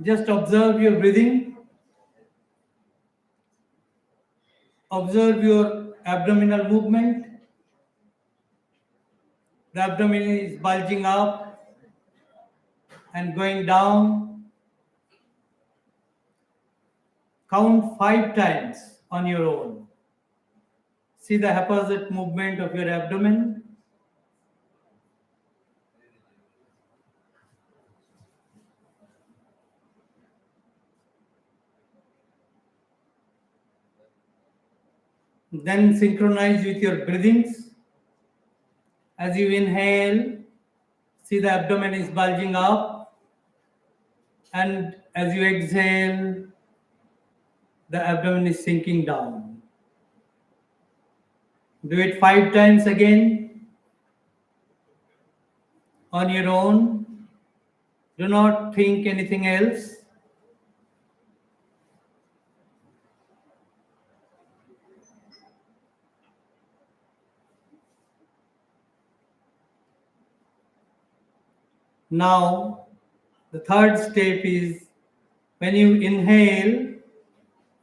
Just observe your breathing. Observe your abdominal movement. The abdomen is bulging up and going down. Count 5 times on your own. See the haphazard movement of your abdomen. Then synchronize with your breathings. As you inhale, see the abdomen is bulging up, and as you exhale, the abdomen is sinking down. Do it 5 times again on your own. Do not think anything else. Now, the third step is when you inhale,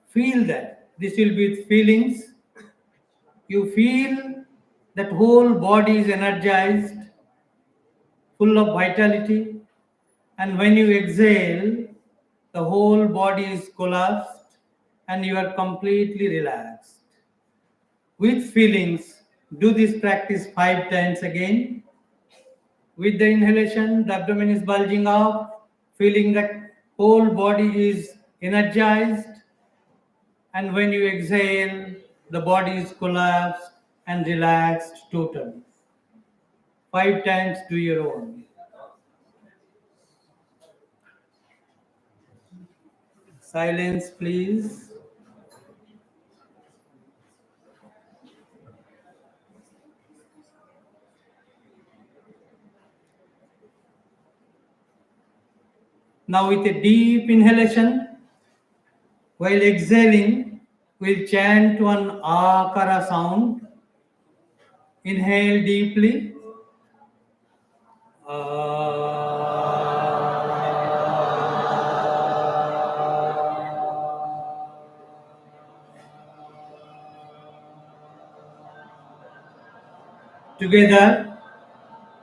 feel that. This will be with feelings. You feel that whole body is energized, full of vitality. And when you exhale, the whole body is collapsed and you are completely relaxed. With feelings, do this practice 5 times again. With the inhalation, the abdomen is bulging up, feeling that whole body is energized. And when you exhale, the body is collapsed and relaxed totally. 5 times do your own. Silence, please. Now with a deep inhalation, while exhaling, we'll chant one akara sound. Inhale deeply. Together,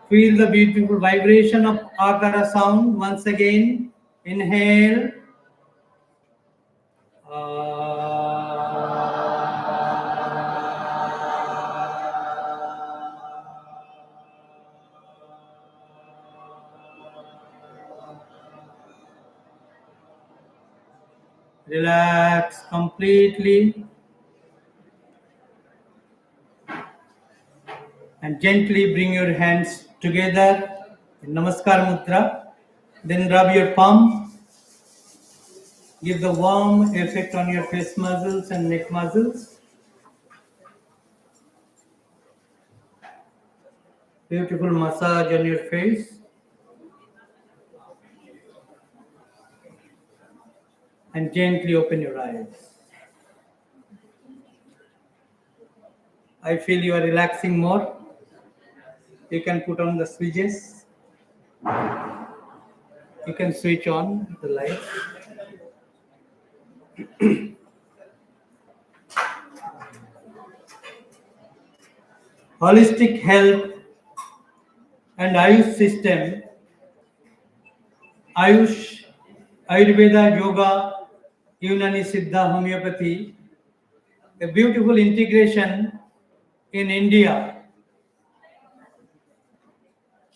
feel the beautiful vibration of akara sound. Once again, inhale. Relax completely and gently bring your hands together in Namaskar Mudra. Then rub your palm. Give the warm effect on your face muscles and neck muscles. Beautiful massage on your face. And gently open your eyes. I feel you are relaxing more. You can put on the switches. You can switch on the lights. Holistic health and Ayush system, Ayush, Ayurveda, Yoga, Unani, Siddha, Homeopathy, a beautiful integration in India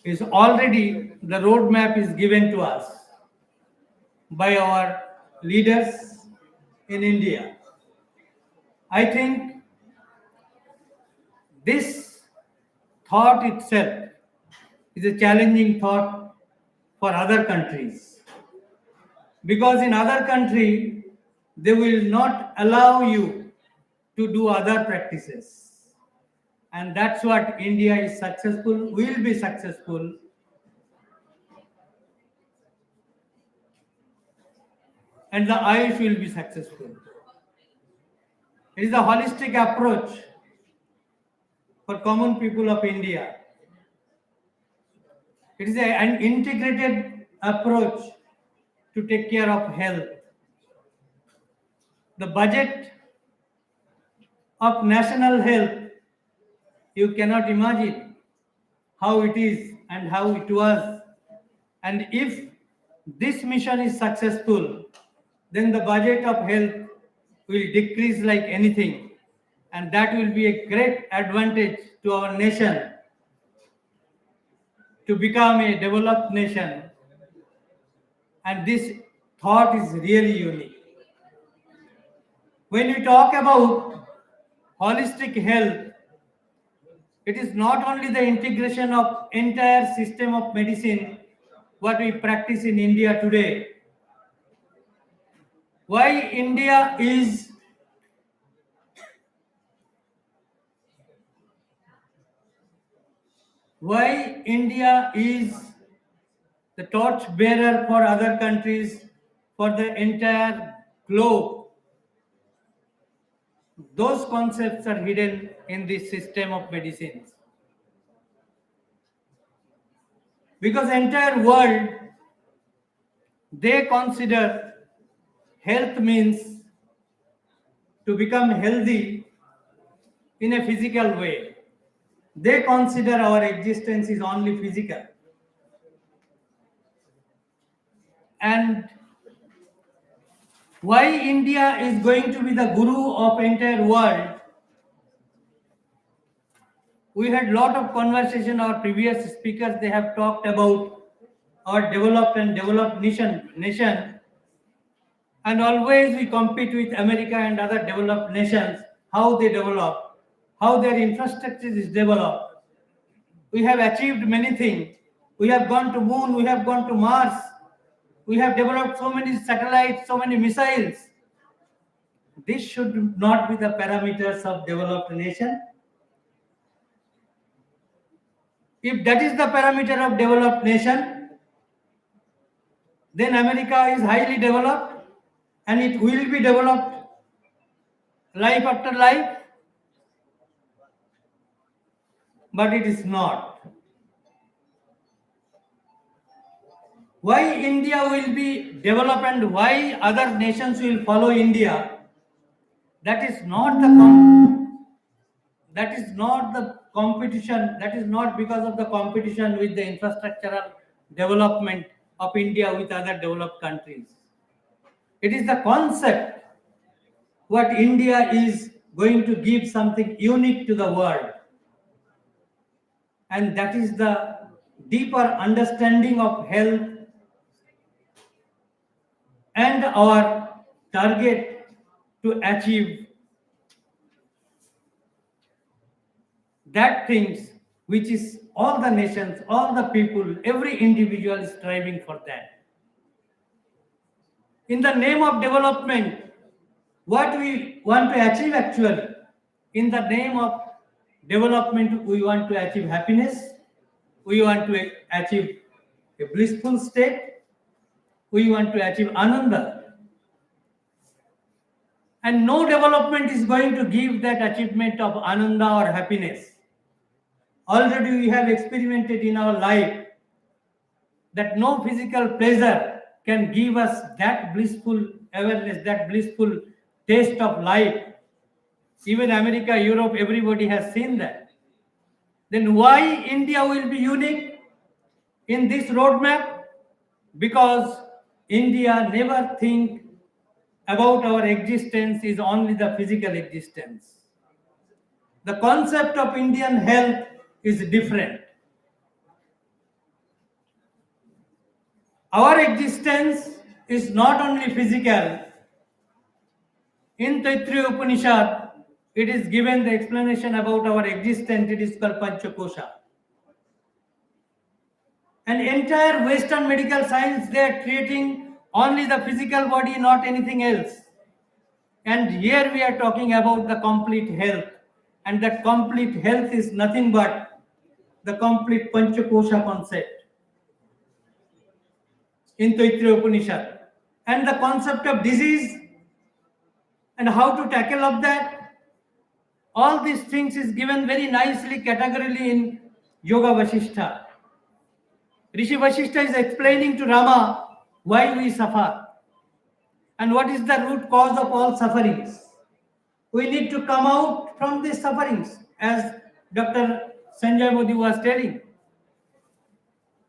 is already, the roadmap is given to us by our leaders in India. I think this thought itself is a challenging thought for other countries, because in other country they will not allow you to do other practices, and that's what India is successful, will be successful, and the Ayush will be successful. It is a holistic approach for common people of India. It is an integrated approach to take care of health. The budget of national health, you cannot imagine how it is and how it was. And if this mission is successful, then the budget of health will decrease like anything. And that will be a great advantage to our nation to become a developed nation. And this thought is really unique. When we talk about holistic health, it is not only the integration of entire system of medicine what we practice in India today. Why India is the torch bearer for other countries, for the entire globe. Those concepts are hidden in this system of medicines. Because entire world, they consider health means to become healthy in a physical way. They consider our existence is only physical. And why India is going to be the guru of entire world? We had lot of conversation, our previous speakers, they have talked about our developed and developed nation. And always we compete with America and other developed nations, how they develop, how their infrastructure is developed. We have achieved many things. We have gone to moon, we have gone to Mars, we have developed so many satellites, so many missiles. This should not be the parameters of developed nation. If that is the parameter of developed nation, then America is highly developed and it will be developed life after life, but it is not. Why India will be developed and why other nations will follow India, that is not the competition, that is not because of the competition with the infrastructural development of India with other developed countries. It is the concept what India is going to give something unique to the world. And that is the deeper understanding of health and our target to achieve that things which is all the nations, all the people, every individual is striving for that. In the name of development, what we want to achieve actually, in the name of development, we want to achieve happiness, we want to achieve a blissful state, we want to achieve ananda. And no development is going to give that achievement of ananda or happiness. Already we have experimented in our life that no physical pleasure can give us that blissful awareness, that blissful taste of life. Even America, Europe, everybody has seen that. Then why India will be unique in this roadmap? Because India never think about our existence is only the physical existence. The concept of Indian health is different. Our existence is not only physical. In Taittiriya Upanishad, it is given the explanation about our existence. It is called Panchakosha. And entire Western medical science, they are treating only the physical body, not anything else. And here we are talking about the complete health. And that complete health is nothing but the complete Panchakosha concept in Taittiriya Upanishad. And the concept of disease and how to tackle of that, all these things is given very nicely categorically in Yoga Vasishtha. Rishi Vasishtha is explaining to Rama why we suffer and what is the root cause of all sufferings. We need to come out from these sufferings, as Dr. Sanjay Modi was telling.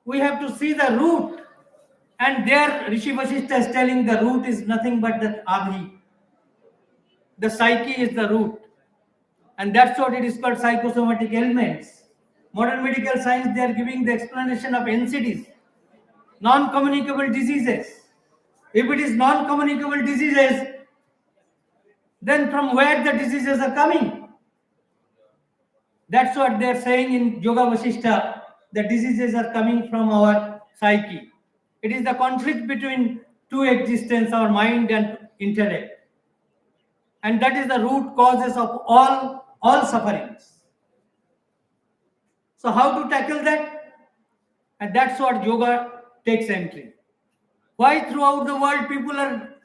We have to see the root, and there Rishi Vasishtha is telling the root is nothing but the Adhi. The psyche is the root, and that's what it is called psychosomatic ailments. Modern medical science, they are giving the explanation of NCDs, non-communicable diseases. If it is non-communicable diseases, then from where the diseases are coming? That's what they are saying in Yoga Vasishtha. The diseases are coming from our psyche. It is the conflict between two existences, our mind and intellect. And that is the root causes of all sufferings. So how to tackle that? And that's what yoga takes entry. Why throughout the world people are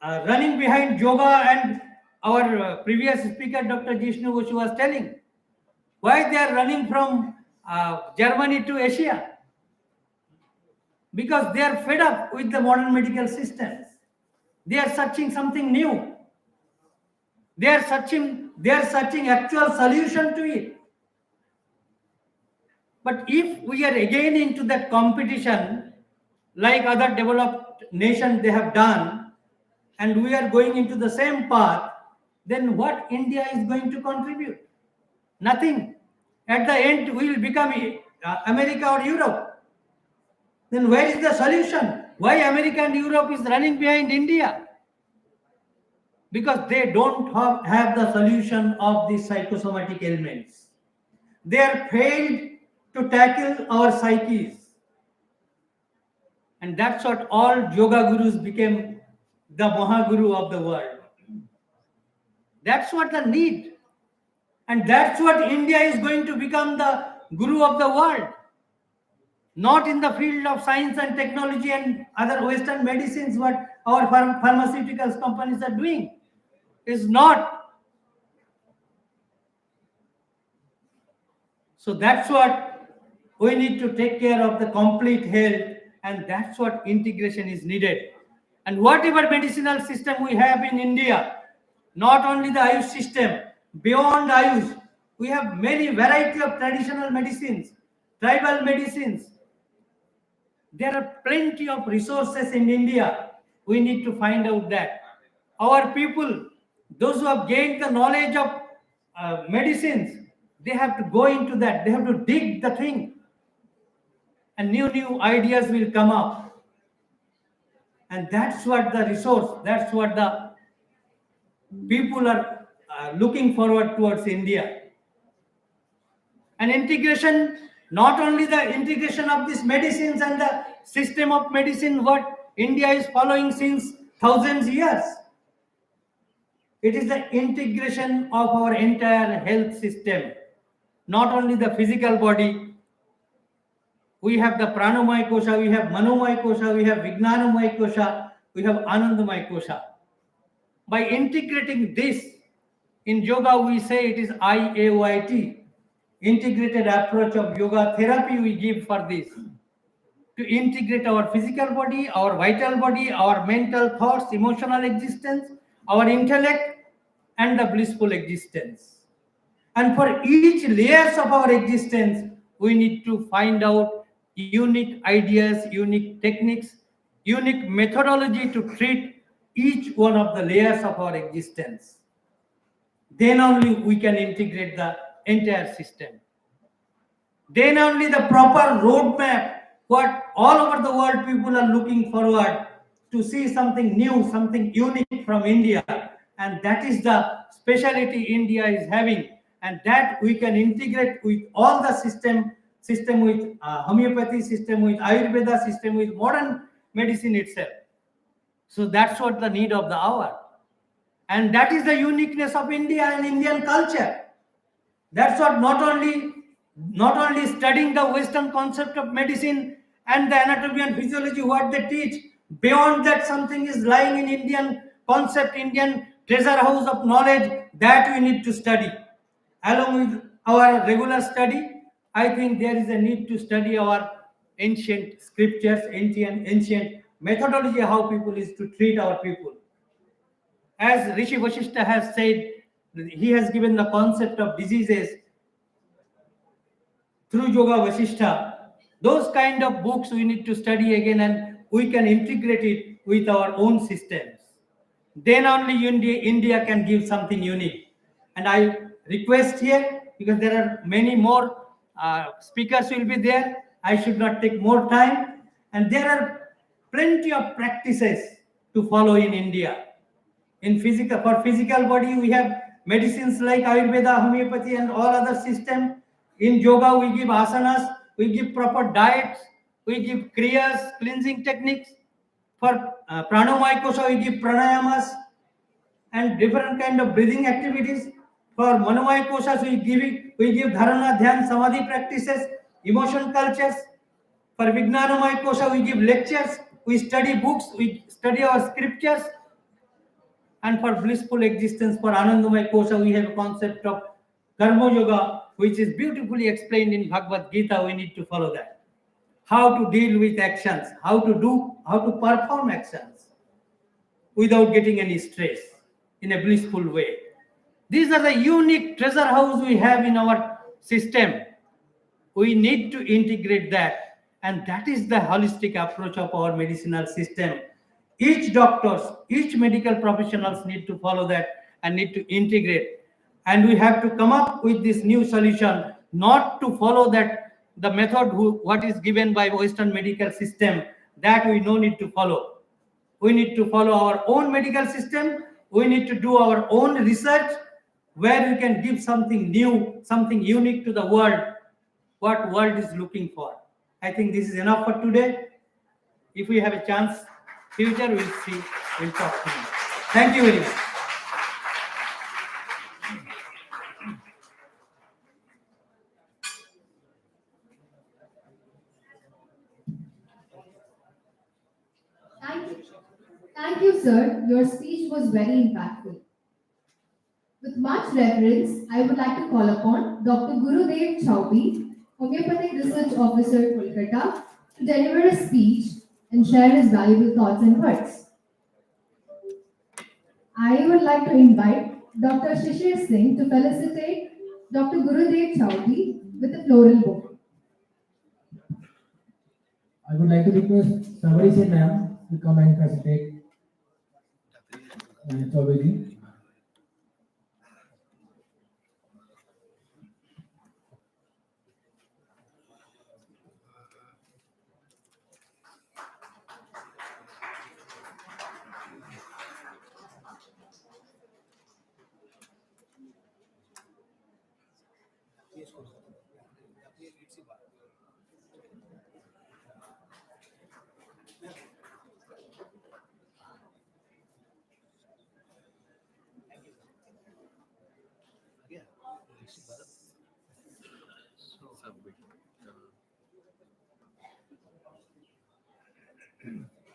running behind yoga, and our previous speaker, Dr. Jishnu Ghosh, was telling, why they are running from Germany to Asia? Because they are fed up with the modern medical systems. They are searching something new. They are searching actual solution to it. But if we are again into that competition, like other developed nations they have done, and we are going into the same path, then what India is going to contribute? Nothing. At the end, we will become America or Europe. Then where is the solution? Why America and Europe is running behind India? Because they don't have the solution of these psychosomatic ailments. They are failed to tackle our psyches. And that's what all yoga gurus became the Mahaguru of the world. That's what the need. And that's what India is going to become the guru of the world. Not in the field of science and technology and other Western medicines, what our pharmaceuticals companies are doing. Is not. So that's what we need to take care of, the complete health, and that's what integration is needed. And whatever medicinal system we have in India, not only the Ayush system, beyond Ayush, we have many variety of traditional medicines, tribal medicines. There are plenty of resources in India. We need to find out that. Our people, those who have gained the knowledge of medicines, they have to go into that. They have to dig the thing. And new ideas will come up. And that's what the resource, that's what the people are looking forward towards India. And integration, not only the integration of these medicines and the system of medicine, what India is following since thousands years. It is the integration of our entire health system, not only the physical body. We have the Pranamaya Kosha, we have Manomaya Kosha, we have Vijnanamaya Kosha, we have Anandamaya Kosha. By integrating this, in yoga we say it is IAYT, integrated approach of yoga therapy we give for this. To integrate our physical body, our vital body, our mental thoughts, emotional existence, our intellect, and the blissful existence. And for each layers of our existence, we need to find out unique ideas, unique techniques, unique methodology to treat each one of the layers of our existence. Then only we can integrate the entire system. Then only the proper roadmap, what all over the world people are looking forward to see something new, something unique from India. And that is the specialty India is having. And that we can integrate with all the system with homeopathy, system with Ayurveda, system with modern medicine itself. So that's what the need of the hour. And that is the uniqueness of India and Indian culture. That's what not only studying the Western concept of medicine and the anatomy and physiology, what they teach, beyond that something is lying in Indian concept, Indian treasure house of knowledge that we need to study. Along with our regular study, I think there is a need to study our ancient scriptures, ancient methodology, how people is to treat our people. As Rishi Vasishta has said, he has given the concept of diseases through Yoga Vasishta. Those kind of books we need to study again, and we can integrate it with our own systems. Then only India can give something unique. And I request here, because there are many more speakers will be there, I should not take more time. And there are plenty of practices to follow in India. For physical body, we have medicines like Ayurveda, homeopathy, and all other system. In yoga, we give asanas, we give proper diets, we give kriyas, cleansing techniques. For pranamaya kosha, we give pranayamas and different kind of breathing activities. For manomaya koshas, we give dharana, dhyan, samadhi practices, emotion cultures. For vijnanamaya kosha, we give lectures, we study books, we study our scriptures. And for blissful existence, for Anandamaya Kosha, we have a concept of Karma Yoga, which is beautifully explained in Bhagavad Gita. We need to follow that. How to deal with actions, how to perform actions without getting any stress in a blissful way. These are the unique treasure house we have in our system. We need to integrate that. And that is the holistic approach of our medicinal system. Each doctors, each medical professionals need to follow that and need to integrate. And we have to come up with this new solution, not to follow that the method what is given by Western medical system, that we no need to follow. We need to follow our own medical system. We need to do our own research where we can give something new, something unique to the world, what world is looking for. I think this is enough for today. If we have a chance, future we'll see, we'll talk to you. Thank you very much. Thank you, sir. Your speech was very impactful. With much reverence, I would like to call upon Dr. Gurudev Chaubey, Homeopathic Research Officer, Kolkata, to deliver a speech and share his valuable thoughts and words. I would like to invite Dr. Shishir Singh to felicitate Dr. Gurudev Chaubey with a floral bouquet. I would like to request Savali Sen ma'am to come and facilitate Chaubey.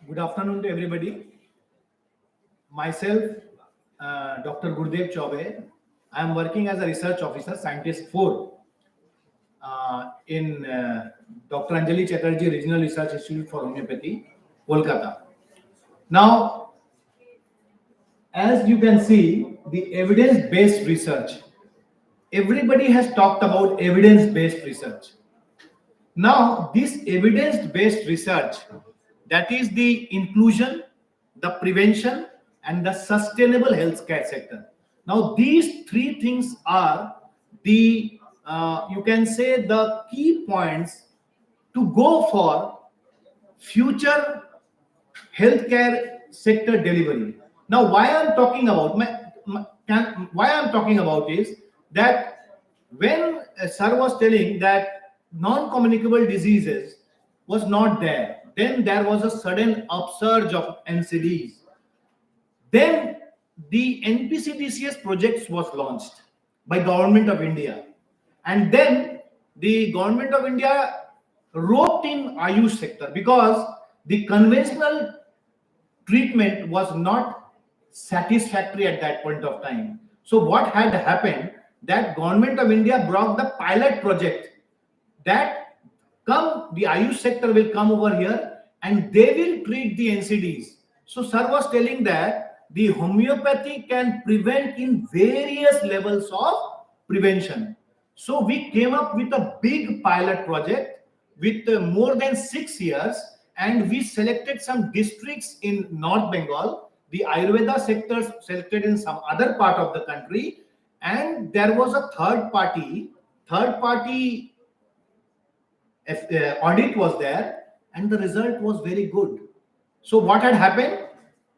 Good afternoon to everybody. Myself, Dr. Gurdev Chaube. I am working as a research officer, scientist 4, in Dr. Anjali Chatterjee Regional Research Institute for Homeopathy, Kolkata. Now, as you can see, the evidence-based research. Everybody has talked about evidence-based research. Now, this evidence-based research, that is the inclusion, the prevention, and the sustainable healthcare sector. Now, these three things are the, you can say, the key points to go for future healthcare sector delivery. Now, why I'm talking about is that when sir was telling that non-communicable diseases was not there, then there was a sudden upsurge of NCDs. Then the NPCDCS projects was launched by Government of India, and then the Government of India roped in Ayush sector because the conventional treatment was not satisfactory at that point of time. So what had happened, that Government of India brought the pilot project that the Ayush sector will come over here and they will treat the NCDs. So sir was telling that the homeopathy can prevent in various levels of prevention. So we came up with a big pilot project with more than 6 years, and we selected some districts in North Bengal, the Ayurveda sectors selected in some other part of the country, and there was a third party audit was there, and the result was very good. So what had happened?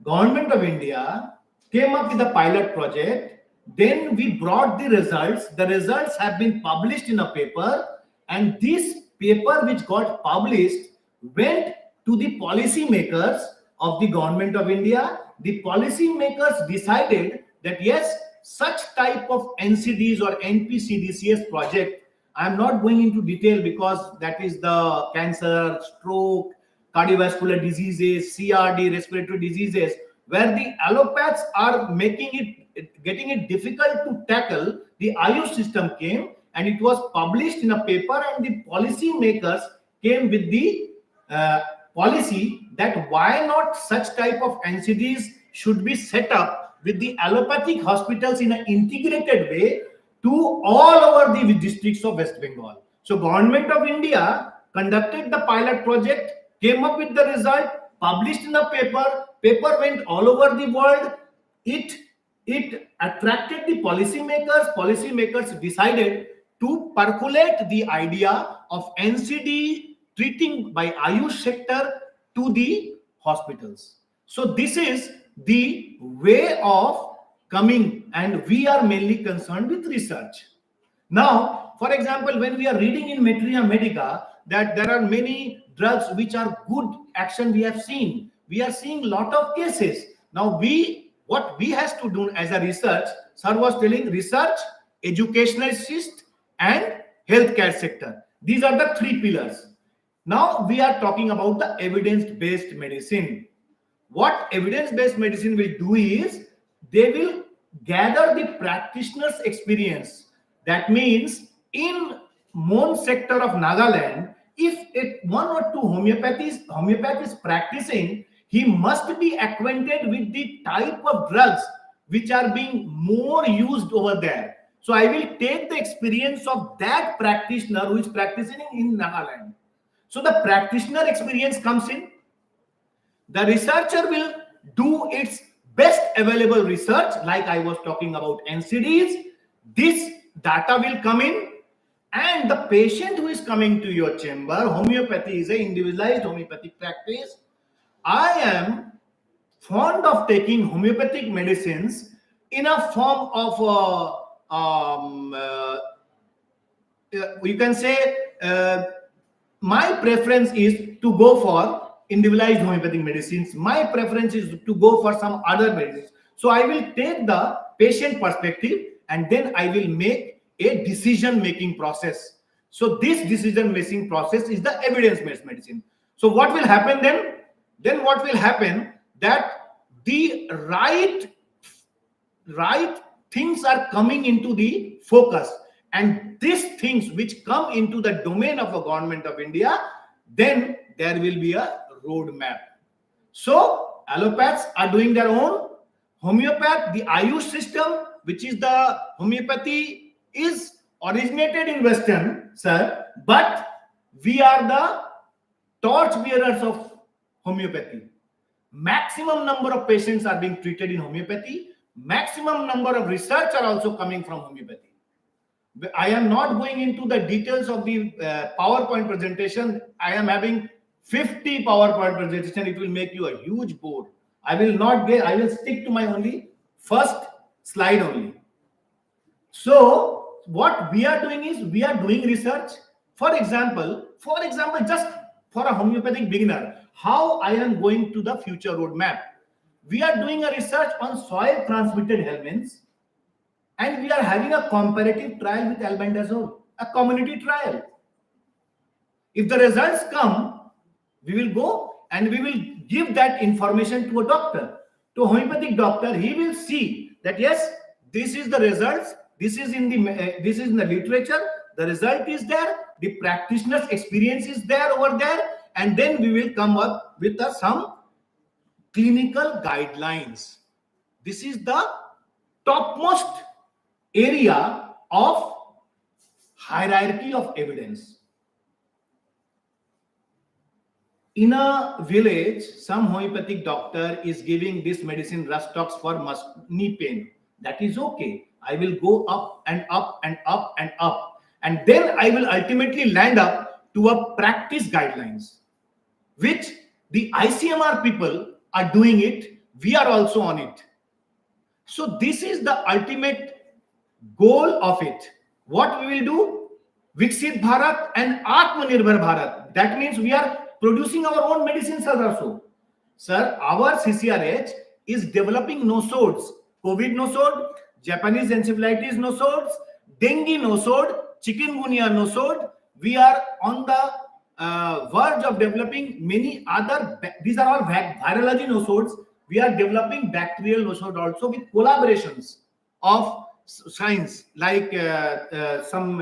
Government of India came up with a pilot project, then we brought the results. The results have been published in a paper, and this paper which got published went to the policy makers of the Government of India. The policy makers decided that yes, such type of NCDs or NPCDCS project, I am not going into detail because that is the cancer, stroke, cardiovascular diseases, CRD, respiratory diseases, where the allopaths are getting it difficult to tackle. The Ayush system came and it was published in a paper, and the policy makers came with the policy that why not such type of NCDs should be set up with the allopathic hospitals in an integrated way to all over the districts of West Bengal. So Government of India conducted the pilot project, came up with the result, published in a paper went all over the world. It attracted the policymakers decided to percolate the idea of NCD treating by Ayush sector to the hospitals. So this is the way of coming, and we are mainly concerned with research. Now, for example, when we are reading in Materia Medica that there are many drugs which are good action we have seen. We are seeing lot of cases. Now what we has to do as a research, sir was telling research, educationalist and healthcare sector. These are the three pillars. Now we are talking about the evidence-based medicine. What evidence-based medicine will do is they will gather the practitioner's experience. That means in Mon sector of Nagaland, if one or two homeopaths practicing, he must be acquainted with the type of drugs which are being more used over there. So I will take the experience of that practitioner who is practicing in Nagaland. So the practitioner experience comes in. The researcher will do its best available research, like I was talking about NCDs. This data will come in, and the patient who is coming to your chamber, homeopathy is an individualized homeopathic practice. I am fond of taking homeopathic medicines in a form of you can say my preference is to go for individualized homeopathic medicines. My preference is to go for some other medicines. So I will take the patient perspective and then I will make a decision making process. So this decision making process is the evidence-based medicine. So what will happen then? Then what will happen that the right things are coming into the focus, and these things which come into the domain of the government of India, then there will be a roadmap. So allopaths are doing their own. Homeopath, the Ayush system, which is the homeopathy, is originated in Western, sir, but we are the torch bearers of homeopathy. Maximum number of patients are being treated in homeopathy. Maximum number of research are also coming from homeopathy. I am not going into the details of the PowerPoint presentation. I am having 50 PowerPoint presentation. It will make you a huge bore. I will stick to my only first slide only. So what we are doing is we are doing research. For example, just for a homeopathic beginner, how I am going to the future roadmap. We are doing a research on soil transmitted helminths, and we are having a comparative trial with albendazole, a community trial. If the results come, we will go and we will give that information to a doctor, to a homeopathic doctor. He will see that yes, this is the results, this is in the literature, the result is there, the practitioner's experience is there over there, and then we will come up with some clinical guidelines. This is the topmost area of hierarchy of evidence. In a village, some homeopathic doctor is giving this medicine Rustox for knee pain. That is okay. I will go up and up and up and up, and then I will ultimately land up to a practice guidelines, which the ICMR people are doing it. We are also on it. So this is the ultimate goal of it. What we will do? Viksit Bharat and Atmanirbhar Bharat. That means we are producing our own medicines also. Sir, our CCRH is developing nosodes. COVID nosode, Japanese encephalitis nosodes, dengue nosode, chikungunya nosode. We are on the verge of developing many other, these are all virology nosodes. We are developing bacterial nosode also with collaborations of science, like some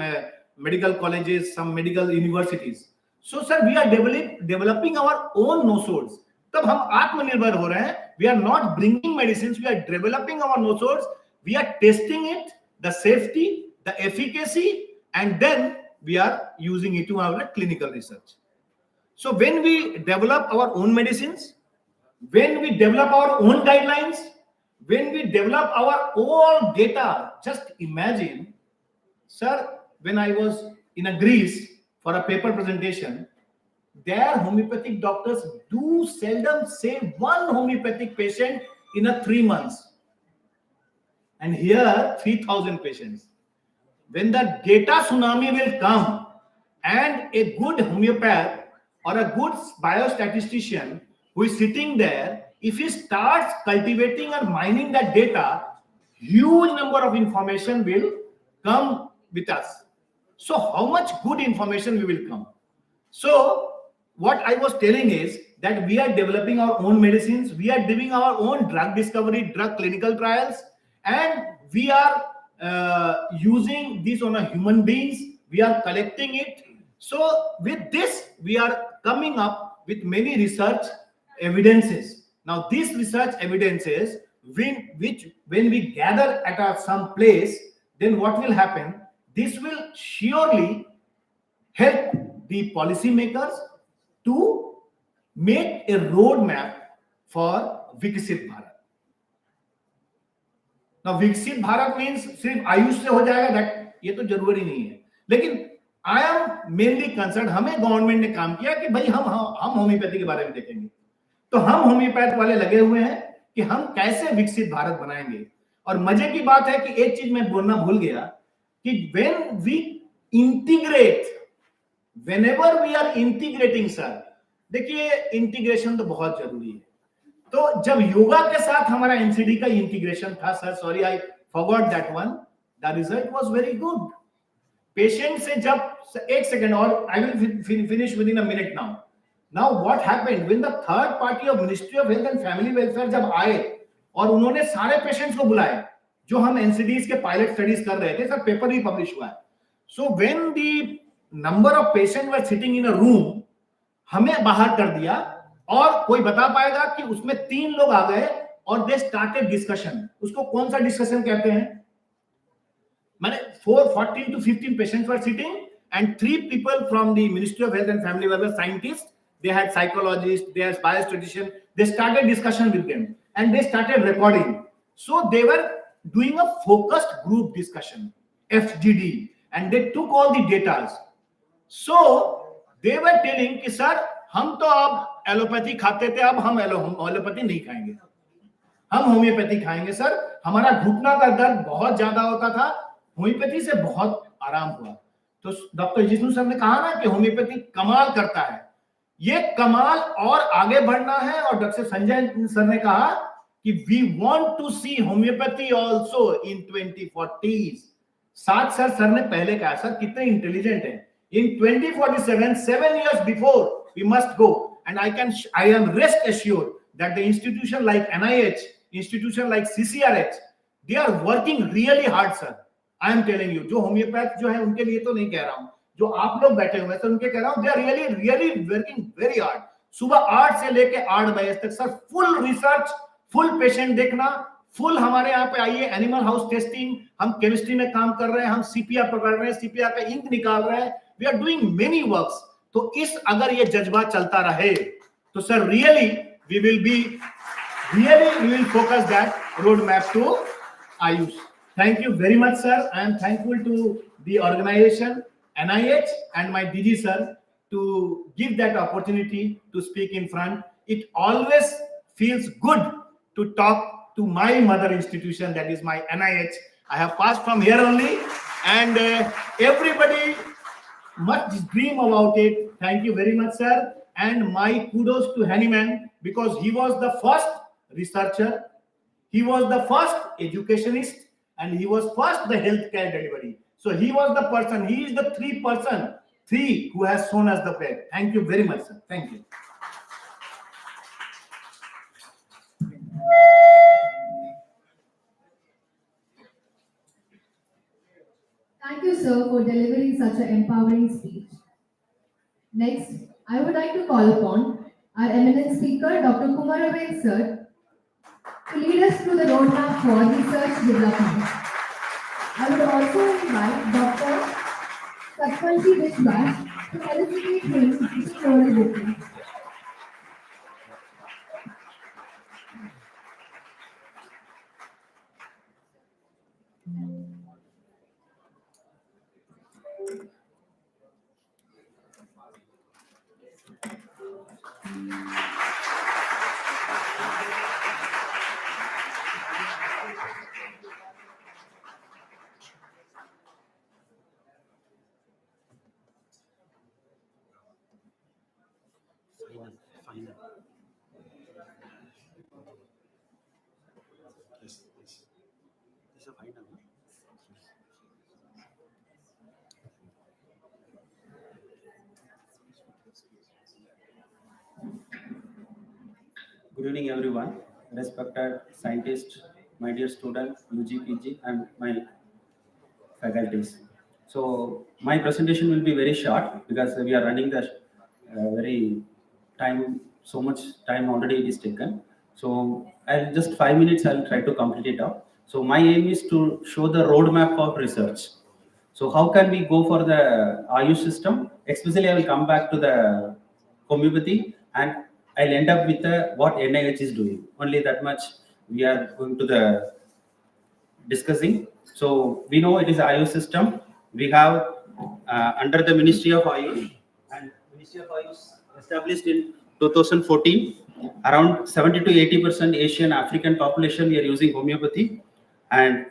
medical colleges, some medical universities. So sir, we are developing our own nosodes. तब हम आत्मनिर्भर हो रहे हैं. We are not bringing medicines, we are developing our nosodes. We are testing it, the safety, the efficacy, and then we are using it to our clinical research. So when we develop our own medicines, when we develop our own guidelines, when we develop our own data, just imagine, sir, when I was in Greece for a paper presentation, their homeopathic doctors do seldom save one homeopathic patient in 3 months. And here, 3,000 patients. When the data tsunami will come, and a good homeopath or a good biostatistician who is sitting there, if he starts cultivating or mining that data, huge number of information will come with us. So how much good information we will come? So what I was telling is that we are developing our own medicines, we are doing our own drug discovery, drug clinical trials, and we are using this on a human beings. We are collecting it. So with this, we are coming up with many research evidences. Now these research evidences, when we gather at some place, then what will happen? This will surely help the policymakers to make a roadmap for Viksit Bharat. Now Viksit Bharat means सिर्फ आयुष से हो जाएगा, that ये तो जरूरी नहीं है. लेकिन I am mainly concerned, हमें गवर्नमेंट ने काम किया कि भाई हम होम्योपैथी के बारे में देखेंगे. तो हम होम्योपैथ वाले लगे हुए हैं कि हम कैसे विकसित भारत बनाएंगे. और मजे की बात है कि एक चीज मैं बोलना भूल गया कि when we integrate, whenever we are integrating sir, देखिए इंटीग्रेशन तो बहुत जरूरी है. तो जब योगा के साथ हमारा एनसीडी का इंटीग्रेशन था sir, sorry I forgot that one, the result was very good. Patient से जब एक सेकंड, और I will finish with in a minute now. Now what happened when the third party of ministry of health and family welfare जब आए और उन्होंने सारे patients को बुलाए जो हम एनसीडीज के पायलट स्टडीज कर रहे थे सर, पेपर भी पब्लिश हुआ है. So when the number of patient were sitting in a room, हमें बाहर कर दिया और कोई बता पाएगा कि उसमें 3 लोग आ गए और दे स्टार्टेड डिस्कशन. उसको कौन सा डिस्कशन कहते हैं? मैंने 14 to 15 patients were sitting and 3 people from the Ministry of Health and Family Welfare, scientists, they had psychologists, they had biostatisticians, they started discussion with them and they started recording. So they were doing a focused group discussion, FGD, and they took all the data. So they were telling कि sir हम तो अब allopathy खाते थे, अब हम allopathy नहीं खाएंगे, हम होम्योपैथी खाएंगे सर. हमारा घुटना का दर्द बहुत ज्यादा होता था, होम्योपैथी से बहुत आराम हुआ. तो डॉक्टर जिष्णु सर ने कहा ना कि होम्योपैथी कमाल करता है. ये कमाल और आगे बढ़ना है. और डॉक्टर संजय सर ने कहा कि we want to see homeopathy also in 2040s. साथ सर ने पहले कहा, सर कितने इंटेलिजेंट हैं, इन 2047, 7 years before we must go. And I am rest assured that the institution like NIH, institution like CCRH, they are working really hard sir. I am telling you, जो homeopath जो है उनके लिए तो नहीं कह रहा हूं, जो आप लोग बैठे हुए हैं सर उनके कह रहा हूं, they are really working very hard. सुबह 8 से लेके 8 बजे तक sir full research, full patient देखना, फुल हमारे यहाँ पे आइए, एनिमल हाउस टेस्टिंग, हम केमिस्ट्री में काम कर रहे हैं, हम सीपीआर पकड़ रहे हैं, सीपीआर पे इंक निकाल रहे हैं, we are doing many works. तो इस अगर ये जज्बा चलता रहे तो sir really we will focus that road map to AYUSH. Thank you very much, sir. I am thankful to the organization, NIH, and my DG, sir, to give that opportunity to speak in front. It always feels good to talk to my mother institution, that is my NIH. I have passed from here only, and everybody must dream about it. Thank you very much, sir. And my kudos to Hanneman, because he was the first researcher, he was the first educationist, and he was first the healthcare delivery. So he was the person, he is the 3 who has shown us the way. Thank you very much, sir. Thank you. Thank you, sir, for delivering such an empowering speech. Next, I would like to call upon our eminent speaker, Dr. Kumaravel, sir, to lead us through the roadmap for research development. I would also invite Dr. Satpanji Vishwas to felicitate him to show the victory. Good evening, everyone. Respected scientists, my dear students, UG, PG, and my faculties. So my presentation will be very short because we are running the very time. So much time already is taken. So I'll just 5 minutes. I'll try to complete it up. So my aim is to show the roadmap of research. So how can we go for the Ayush system? Especially, I will come back to the homeopathy, and I'll end up with what NIH is doing. Only that much we are going to the discussing. So we know it is Ayush system. We have under the Ministry of Ayush, and Ministry of Ayush established in 2014. Around 70 to 80% Asian African population we are using homeopathy, and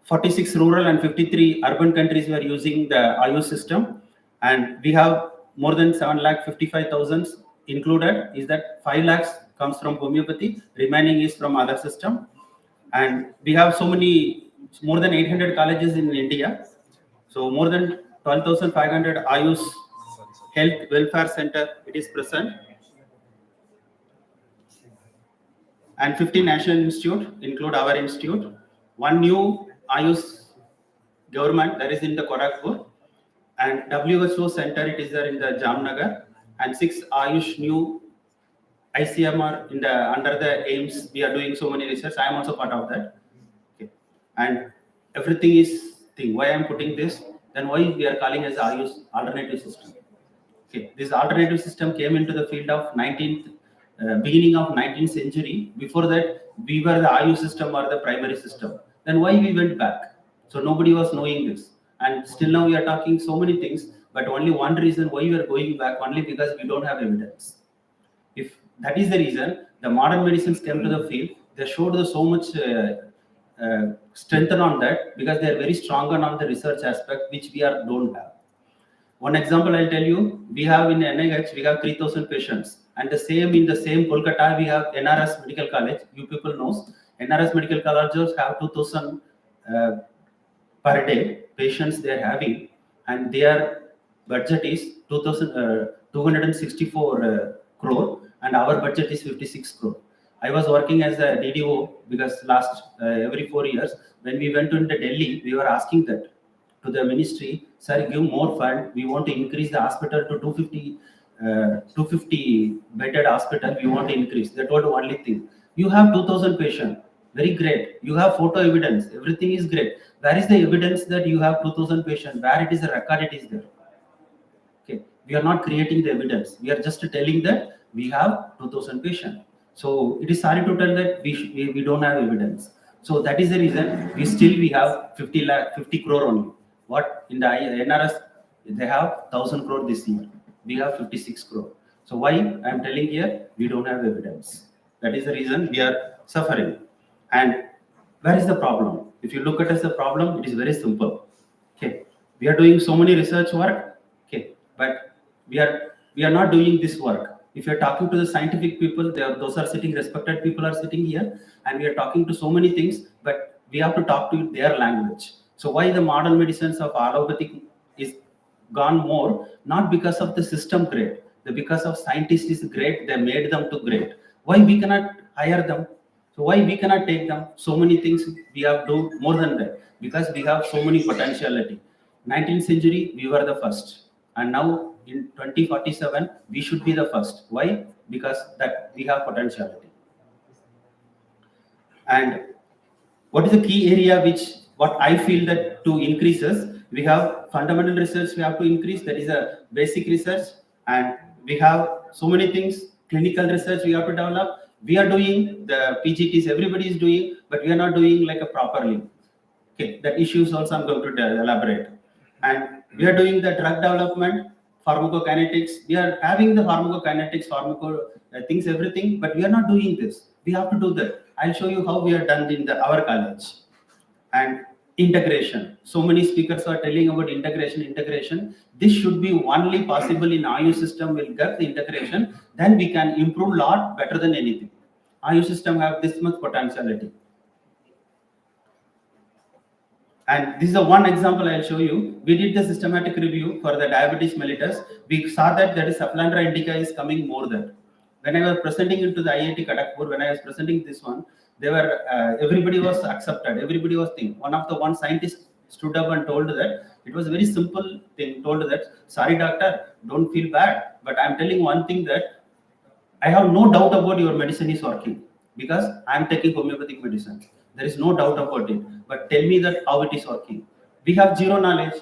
46 rural and 53 urban countries were using the Ayush system, and we have more than 7,55,000 included. Is that 5 lakhs comes from homeopathy, remaining is from other system, and we have so many, more than 800 colleges in India, so more than 12,500 Ayush health welfare center it is present, and 50 national institute include our institute. One new Ayush government that is in the Kharagpur, and WHO center it is there in the Jamnagar, and 6 Ayush new ICMR in the under the AIMS. We are doing so many research. I am also part of that. Okay. And everything is thing. Why I am putting this? Then why we are calling as Ayush alternative system? Okay. This alternative system came into the field of beginning of 19th century. Before that, we were the Ayush system or the primary system. Then why we went back? So nobody was knowing this. And still now we are talking so many things, but only one reason why we are going back, only because we don't have evidence. If that is the reason, the modern medicines came to the field, they showed so much strength on that, because they are very strong on the research aspect, which we don't have. One example I'll tell you, we have in NIH, we have 3,000 patients, and in the same Kolkata, we have NRS Medical College. You people knows, NRS Medical Colleges have 2,000 per day patients they are having, and their budget is 264 crore, and our budget is 56 crore. I was working as a DDO because last every 4 years, when we went into Delhi, we were asking that to the ministry, sir, give more fund. We want to increase the hospital to 250 bedded hospital. We want to increase. That was the only thing. You have 2,000 patients. Very great. You have photo evidence. Everything is great. Where is the evidence that you have 2,000 patients? Where it is a record, it is there. Okay. We are not creating the evidence. We are just telling that we have 2,000 patients. So it is sorry to tell that we don't have evidence. So that is the reason we have 50 crore only. What in the NRS they have 1,000 crore this year. We have 56 crore. So why I am telling here we don't have evidence. That is the reason we are suffering. And where is the problem? If you look at as the problem, it is very simple. Okay, we are doing so many research work. Okay, but we are not doing this work. If you are talking to the scientific people, those are sitting, respected people are sitting here, and we are talking to so many things, but we have to talk to their language. So why the modern medicines of allopathic is gone more? Not because of the system great, because of scientists is great, they made them to great. Why we cannot hire them? So why we cannot take them? So many things we have to do more than that, because we have so many potentiality. 19th century, we were the first, and now in 2047, we should be the first. Why? Because that we have potentiality. And what is the key area what I feel that to increases? We have fundamental research we have to increase. That is a basic research, and we have so many things. Clinical research we have to develop. We are doing the PGTs. Everybody is doing, but we are not doing like a properly. Okay, that issues also I'm going to elaborate. And we are doing the drug development, pharmacokinetics. We are having the pharmacokinetics, things, everything, but we are not doing this. We have to do that. I'll show you how we are done in our college. And integration. So many speakers are telling about integration. This should be only possible in Ayush system. Will get the integration, then we can improve lot better than anything. Ayush system have this much potentiality. And this is the one example I'll show you. We did the systematic review for the diabetes mellitus. We saw that there is Safflandra indica is coming more there. When I was presenting into the IIT Kharagpur, when I was presenting this one, they were everybody was accepted. Everybody was thinking. One scientist stood up and told that it was a very simple thing. Told that, sorry doctor, don't feel bad, but I'm telling one thing that I have no doubt about your medicine is working, because I'm taking homeopathic medicine. There is no doubt about it. But tell me that how it is working. We have zero knowledge.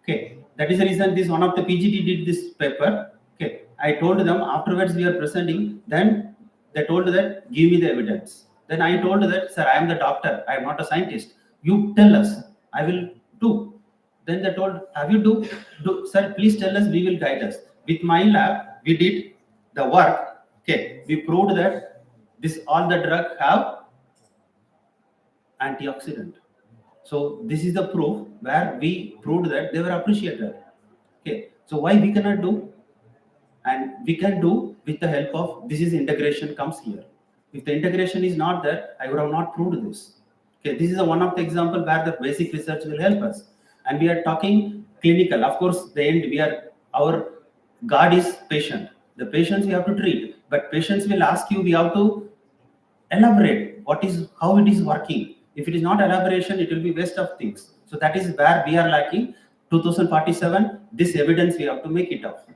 Okay, that is the reason this one of the PGT did this paper. Okay, I told them afterwards we are presenting. Then they told that give me the evidence. Then I told that, sir, I am the doctor. I am not a scientist. You tell us. I will do. Then they told, have you do? Sir, please tell us. We will guide us. With my lab, we did the work. Okay, we proved that all the drug have antioxidant. So this is the proof where we proved that they were appreciated. Okay, so why we cannot do? And we can do with the help of this is integration comes here. If the integration is not there, I would have not proved this. Okay, this is one of the example where the basic research will help us. And we are talking clinical. Of course, the end our God is patient. The patients we have to treat, but patients will ask you, we have to elaborate how it is working. If it is not elaboration, it will be waste of things. So that is where we are lacking. 2047, this evidence we have to make it up.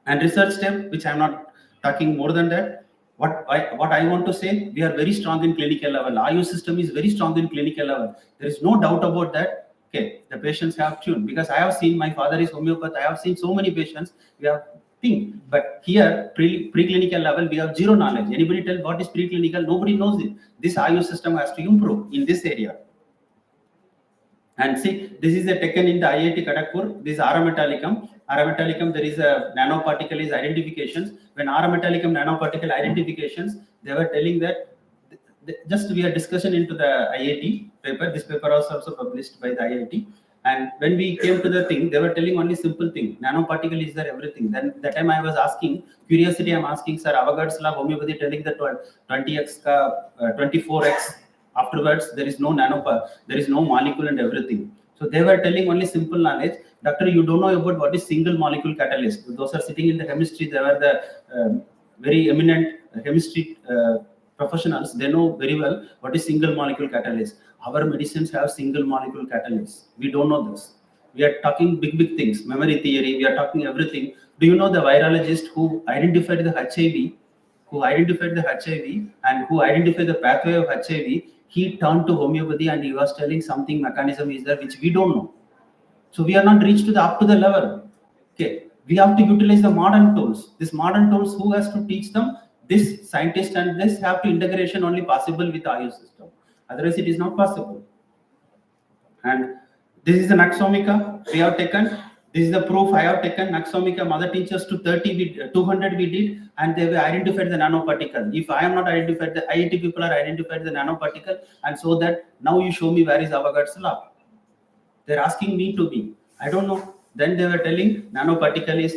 And research step, which I'm not talking more than that. What I want to say, we are very strong in clinical level. Ayush system is very strong in clinical level. There is no doubt about that. Okay, the patients have tuned, because I have seen, my father is homeopath. I have seen so many patients. We have thing, but here preclinical level we have zero knowledge. Anybody tell what is preclinical? Nobody knows it. This Ayush system has to improve in this area. And see, this is taken in the IIT Kharagpur. This Arametallicum. Arametallicum, there is a nanoparticle is identifications. When Arametallicum nanoparticle identifications, they were telling that just we are discussion into the IIT paper. This paper was also published by the IIT. And when we came to the thing, they were telling only simple thing. Nanoparticle is there, everything. Then that time I was asking, curiosity, I'm asking, sir, Avogadro's law, homeopathy telling that 20x, 24x. Afterwards, there is no there is no molecule and everything. So they were telling only simple knowledge. Doctor, you don't know about what is single molecule catalyst. Those are sitting in the chemistry. They were the very eminent chemistry professionals. They know very well what is single molecule catalyst. Our medicines have single molecule catalyst. We don't know this. We are talking big things, memory theory. We are talking everything. Do you know the virologist who identified the HIV? Who identified the HIV and who identified the pathway of HIV? He turned to homeopathy and he was telling something mechanism is there which we don't know. So we are not reached to the up to the level. Okay, we have to utilize the modern tools. These modern tools, who has to teach them? This scientist and this have to integration only possible with Ayush system. Otherwise, it is not possible. And this is the Naxomica we have taken. This is the proof I have taken. Naxomica, mother teachers to 200 we did, and they identified the nanoparticle. If I am not identified, the IIT people are identified the nanoparticle, and so that now you show me where is Avogadro's law. They're asking me to be. I don't know. Then they were telling nanoparticle is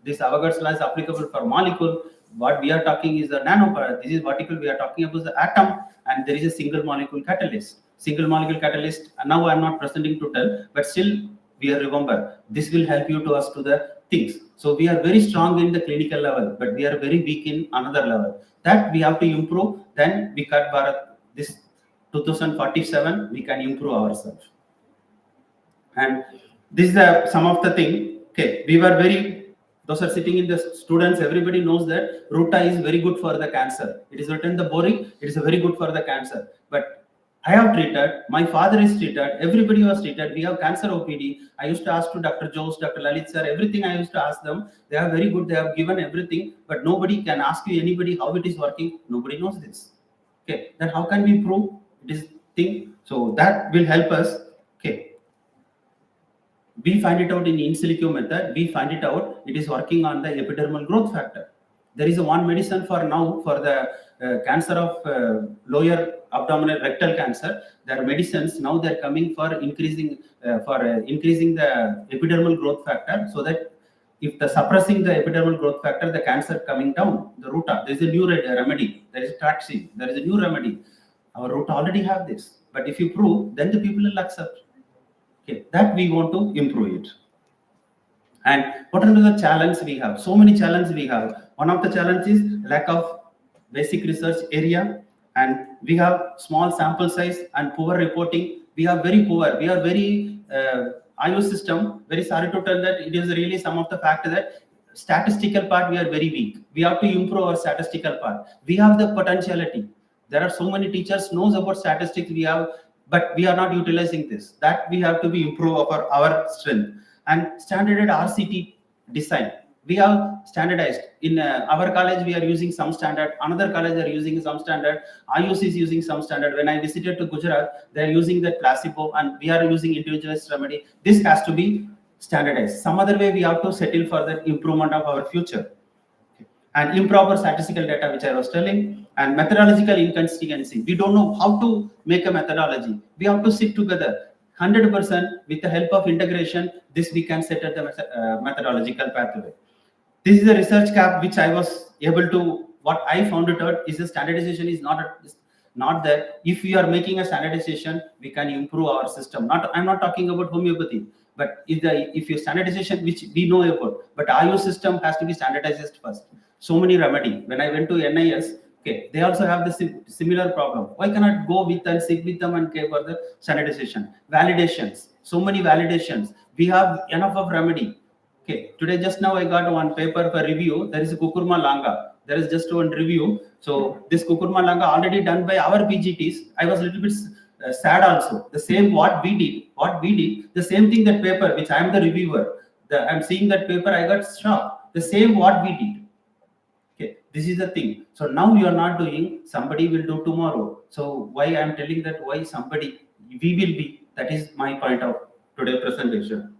this Avogadro's law is applicable for molecule. What we are talking is the nanoparticle. This is particle we are talking about the atom, and there is a single molecule catalyst. Single molecule catalyst. Now I am not presenting to tell, but still we are remember. This will help you to us to the things. So we are very strong in the clinical level, but we are very weak in another level. That we have to improve. Then Viksit Bharat, this 2047, we can improve ourselves. And this is some of the thing. Okay, we were those are sitting in the students. Everybody knows that Ruta is very good for the cancer. It is written the boric. It is very good for the cancer. But I have treated, my father is treated, everybody was treated. We have cancer OPD. I used to ask to Dr. Jose, Dr. Lalit sir, everything I used to ask them. They are very good. They have given everything, but nobody can ask you anybody how it is working. Nobody knows this. Okay, then how can we prove this thing? So that will help us. Okay. We find it out in silico method. We find it out. It is working on the epidermal growth factor. There is one medicine for now for the cancer of lower abdominal rectal cancer. There are medicines now. They are coming for increasing the epidermal growth factor, so that if the suppressing the epidermal growth factor, the cancer coming down. The Ruta, there is a new remedy. There is Traxine. There is a new remedy. Our Ruta already have this. But if you prove, then the people will accept. Okay, that we want to improve it. And what are the challenges we have? So many challenges we have. One of the challenges is lack of basic research area, and we have small sample size and poor reporting. We are very poor. We are very Ayush system. Very sorry to tell that it is really some of the fact that statistical part we are very weak. We have to improve our statistical part. We have the potentiality. There are so many teachers knows about statistics we have, but we are not utilizing this. That we have to be improve our strength. And standardized RCT design. We have standardized. In our college, we are using some standard. Another college are using some standard. Ayush is using some standard. When I visited to Gujarat, they are using that placebo, and we are using individualized remedy. This has to be standardized. Some other way we have to settle for the improvement of our future. and improper statistical data, which I was telling, and methodological inconsistency. We don't know how to make a methodology. We have to sit together 100% with the help of integration. This we can set at the methodological pathway. This is a research gap which I was able to, what I found it out is the standardization is not there. If we are making a standardization, we can improve our system. I'm not talking about homeopathy, but if your standardization, which we know about, but Ayush system has to be standardized first. So many remedy. When I went to NIS, okay, they also have the similar problem. Why cannot go with and sit with them and care for the standardization? Validations, so many validations. We have enough of remedy. Okay, today just now I got one paper for review. There is a Kukurma Langa. There is just one review. So this Kukurma Langa already done by our PGTs. I was a little bit sad also. The same what we did, the same thing, that paper which I am the reviewer. I'm seeing that paper, I got shocked. The same what we did. Okay, this is the thing. So now you are not doing, somebody will do tomorrow. So why I am telling that, why somebody, we will be, that is my point of today presentation.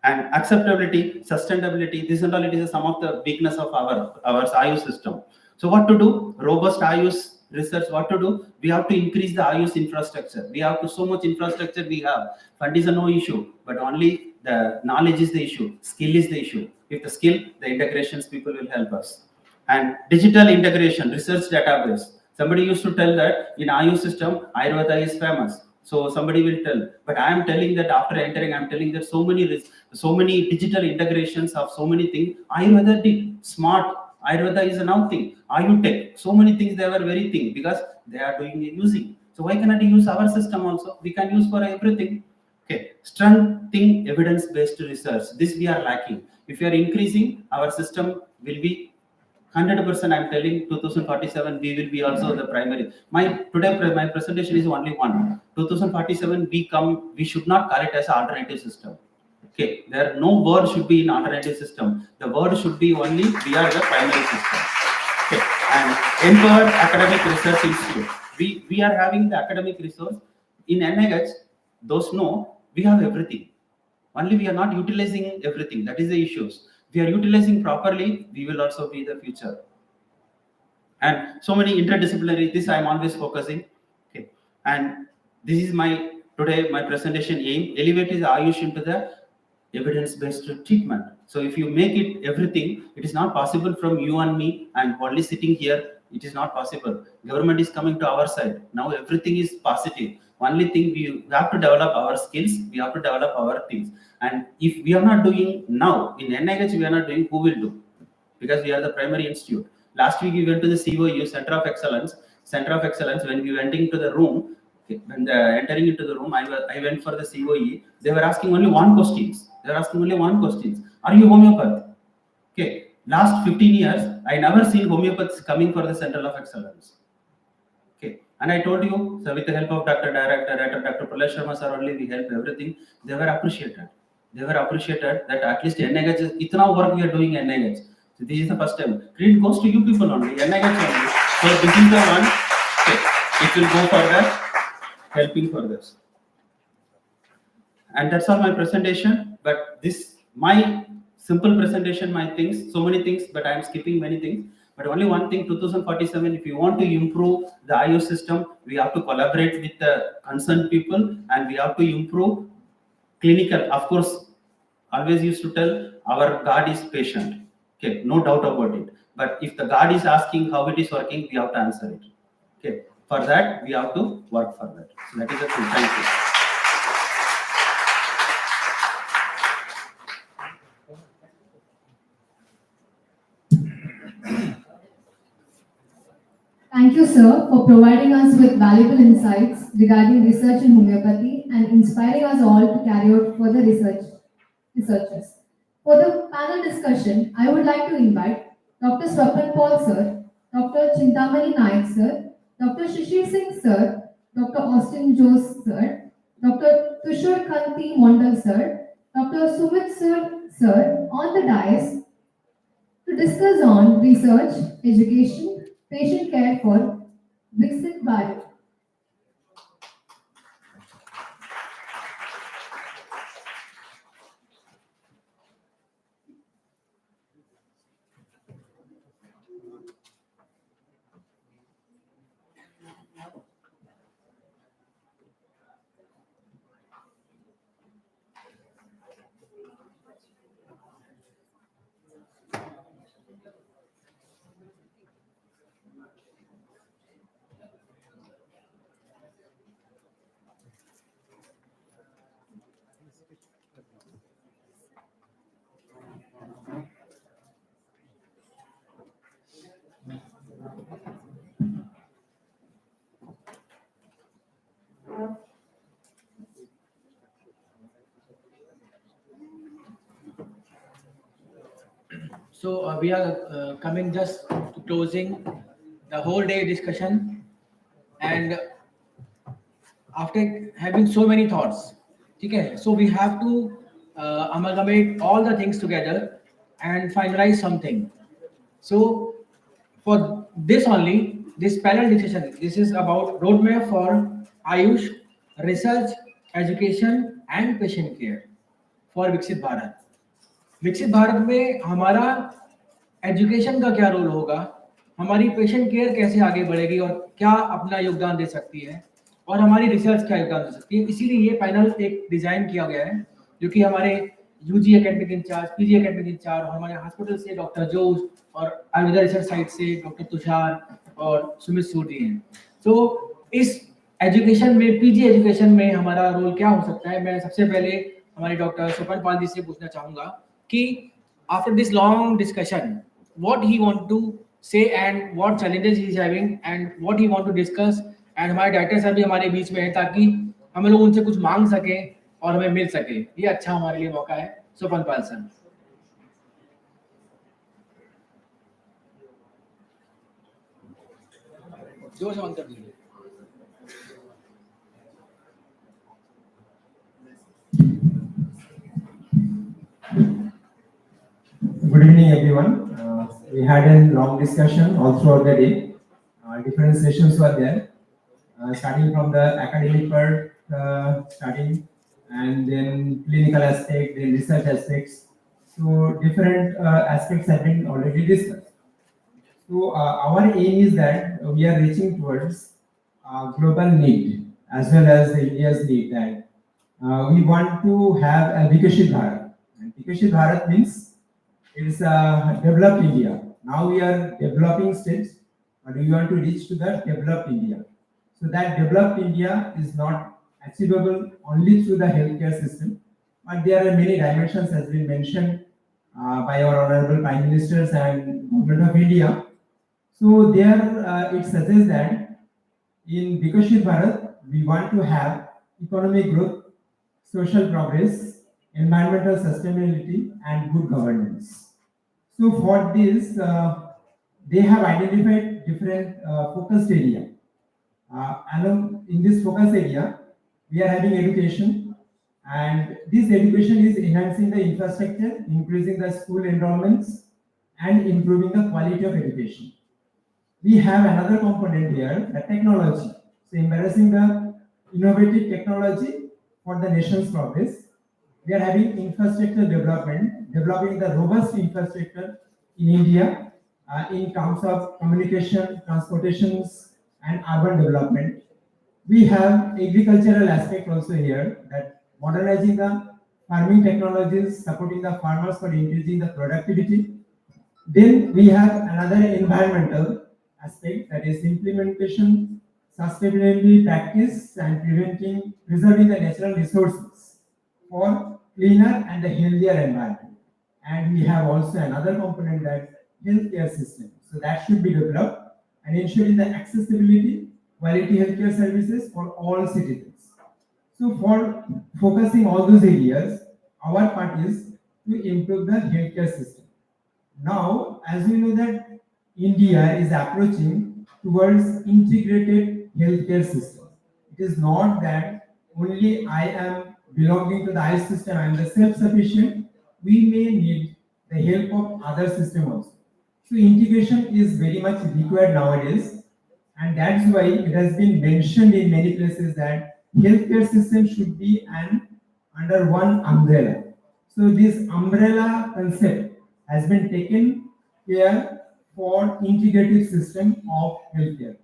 And acceptability, sustainability, this and all, it is some of the weakness of our Ayush system. So what to do? Robust Ayush research, what to do? We have to increase the Ayush infrastructure. We have to, so much infrastructure we have. Fund is a no issue, but only the knowledge is the issue. Skill is the issue. With the skill, the integrations people will help us. And digital integration, research database. Somebody used to tell that in Ayush system, Ayurveda is famous. So somebody will tell, but I am telling that after entering, I am telling that so many digital integrations of so many things. Ayurveda did smart. Ayurveda is a now thing. Ayutech, so many things, they were very thing because they are doing and using. So why cannot you use our system also? We can use for everything. Okay, strengthening evidence-based research. This we are lacking. If we are increasing, our system will be 100%. I'm telling 2047 we will be also the primary. My presentation is only one. 2047 we should not call it as alternative system. Okay, there no word should be in alternative system. The word should be only we are the primary system. Okay, and empowered academic research institute. We are having the academic resource in NIH. Those know we have everything. Only we are not utilizing everything. That is the issues. We are utilizing properly, we will also be the future. And so many interdisciplinary, this I am always focusing. Okay, and this is my presentation aim. Elevate is Ayush into the evidence-based treatment. So if you make it everything, it is not possible from you and me and only sitting here. It is not possible. Government is coming to our side. Now everything is positive. Only thing, we have to develop our skills. We have to develop our things. And if we are not doing now in NIH, we are not doing, who will do? Because we are the primary institute. Last week we went to the COU, Center of Excellence. Center of Excellence. When we went into the room, entering into the room, I went for the COE. They were asking only one question. They were asking only one question. Are you homeopath? Okay. Last 15 years, I never seen homeopaths coming for the Center of Excellence. Okay. And I told you, so with the help of Dr. Dr. Prahlad Sharma sir only, we helped everything. They were appreciated. They were appreciated that at least NIH, itna work we are doing NIH. So this is the first time. Credit goes to you people only, NIH only. So this is the one. Okay. It will go for that, helping for this. And that's all my presentation. But this, my simple presentation, my things, so many things, but I am skipping many things. But only one thing, 2047, if you want to improve the Ayush system, we have to collaborate with the concerned people and we have to improve clinical. Of course, always used to tell our God is patient. Okay, no doubt about it. But if the God is asking how it is working, we have to answer it. Okay, for that, we have to work for that. So that is the thing. Thank you. Thank you, sir, for providing us with valuable insights regarding research in homeopathy and inspiring us all to carry out further researches. For the panel discussion, I would like to invite Dr. Swapan Paul, sir, Dr. Chintamani Naik, sir, Dr. Shishir Singh, sir, Dr. Austin Jose, sir, Dr. Tushar Kanti Mondal, sir, Dr. Sumit, sir, on the dais to discuss on research, education, patient care for Viksit Bharat. So we are coming just to closing the whole day discussion, and after having so many thoughts, okay, so we have to amalgamate all the things together and finalize something. So for this only, this panel discussion, this is about roadmap for Ayush, research, education and patient care for Viksit Bharat. विकसित भारत में हमारा education का क्या role होगा, हमारी patient care कैसे आगे बढ़ेगी और क्या अपना योगदान दे सकती है, और हमारी रिसर्च क्या योगदान दे सकती है। इसीलिए ये पैनल एक डिजाइन किया गया है, जो कि हमारे UG academic incharge, PG academic incharge और हमारे हॉस्पिटल से डॉक्टर जोश और आयुर्वेदा रिसर्च साइट से डॉक्टर तुषार और सुमित सूद जी हैं। तो इस एजुकेशन में, पीजी एजुकेशन में हमारा रोल क्या हो सकता है, मैं सबसे पहले हमारे डॉक्टर स्वपन पाल जी से पूछना चाहूँगा कि after this long discussion what he want to say and what challenges he is having and what he want to discuss, and हमारे डायरेक्टर सर भी हमारे बीच में है ताकि हम लोग उनसे कुछ मांग सके और हमें मिल सके। ये अच्छा हमारे लिए मौका है। स्वपन पाल सर। जोर से कर दीजिए। Good evening, everyone. We had a long discussion all throughout the day. Different sessions were there, starting from the academic part, and then clinical aspect, then research aspects. So different aspects have been already discussed. So our aim is that we are reaching towards global need as well as India's need. That we want to have a Viksit Bharat. And Viksit Bharat means it's developed India. Now we are developing states, but we want to reach to the developed India. So that developed India is not achievable only through the healthcare system, but there are many dimensions as been mentioned by our honorable Prime Ministers and Government of India. So there it suggests that in Viksit Bharat, we want to have economic growth, social progress, environmental sustainability, and good governance. So for this, they have identified different focused area. Along in this focus area, we are having education, and this education is enhancing the infrastructure, increasing the school enrollments, and improving the quality of education. We have another component here, the technology. So embracing the innovative technology for the nation's progress. We are having infrastructure development, developing the robust infrastructure in India in terms of communication, transportations, and urban development. We have agricultural aspect also here, that modernizing the farming technologies, supporting the farmers for increasing the productivity. Then we have another environmental aspect, that is implementation, sustainability practice, and preserving the natural resources for cleaner and a healthier environment. And we have also another component, that healthcare system. So that should be developed and ensuring the accessibility, quality healthcare services for all citizens. So for focusing all those areas, our part is to improve the healthcare system. Now, as we know that India is approaching towards integrated healthcare system. It is not that only I am belonging to the ICE system, I am the self-sufficient. We may need the help of other system also. So integration is very much required nowadays, and that's why it has been mentioned in many places that healthcare system should be under one umbrella. So this umbrella concept has been taken here for integrative system of healthcare.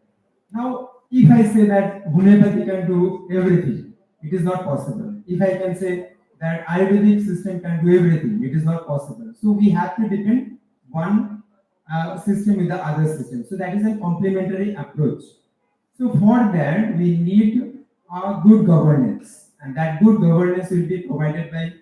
Now, if I say that homeopathy can do everything, it is not possible. If I can say that Ayurvedic system can do everything, it is not possible. So we have to depend one system with the other system. So that is a complementary approach. So for that, we need good governance, and that good governance will be provided by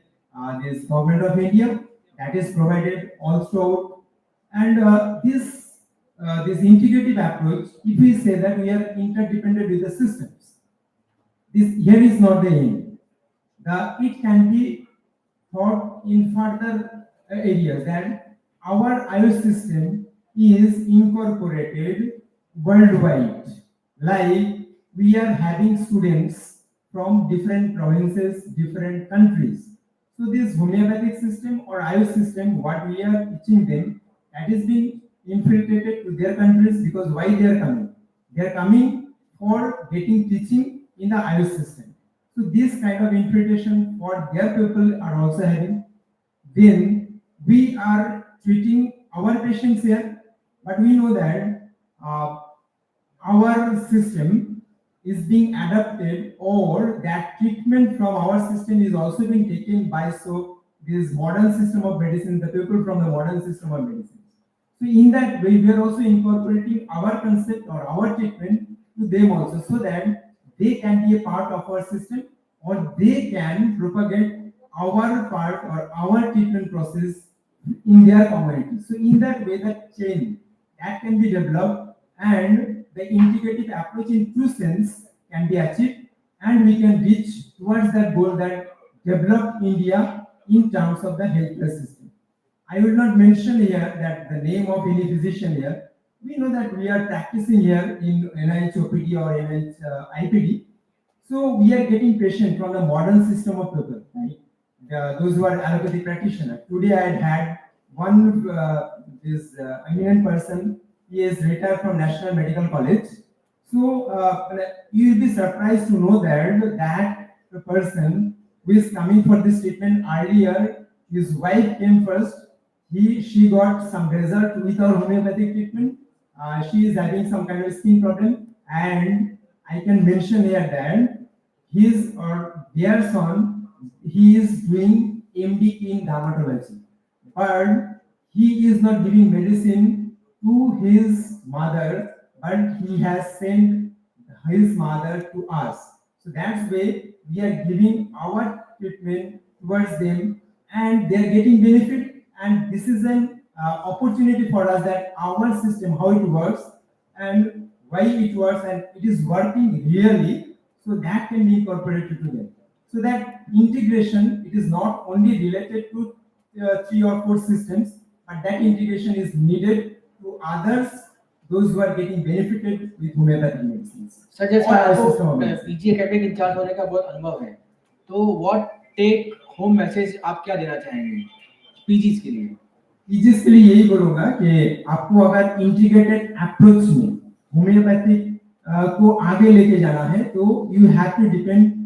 this Government of India. That is provided also, and this integrative approach. If we say that we are interdependent with the systems, this here is not the aim. It can be thought in further areas, that our Ayush system is incorporated worldwide. Like we are having students from different provinces, different countries. So this homeopathic system or Ayush system, what we are teaching them, that is being infiltrated to their countries because why they are coming? They are coming for getting teaching in the Ayush system. So this kind of infiltration for their people are also having. Then we are treating our patients here, but we know that our system is being adapted, or that treatment from our system is also being taken by this modern system of medicine, the people from the modern system of medicine. So in that way, we are also incorporating our concept or our treatment to them also, so that they can be a part of our system, or they can propagate our part or our treatment process in their community. So in that way, that chain that can be developed, and the integrative approach in true sense can be achieved, and we can reach towards that goal, that develop India in terms of the healthcare system. I will not mention here that the name of any physician here. We know that we are practicing here in NIH or NIH IPD. So we are getting patients from the modern system of people, right? Those who are allopathy practitioners. Today I had one eminent person. He is retired from National Medical College. So you will be surprised to know that the person who is coming for this treatment earlier, his wife came first. She got some result with our homeopathic treatment. She is having some kind of skin problem, and I can mention here that his or their son, he is doing MD in dermatology, but he is not giving medicine to his mother, but he has sent his mother to us. So that's way we are giving our treatment towards them, and they are getting benefit. And this is an opportunity for us, that our system, how it works and why it works, and it is working really. So that can be incorporated to them. So that integration, it is not only related to 3 or 4 systems, but that integration is needed to others, those who are getting benefited with homeopathic medicines. Sir जैसे Or our आपको system of medicine. PG academic incharge होने का बहुत अनुभव है, तो what take home message आप क्या देना चाहेंगे पीजीज के लिए? पीजीज के लिए यही बोलूंगा कि आपको अगर इंटीग्रेटेड अप्रोच में होम्योपैथिक को आगे लेके जाना है, तो you have to depend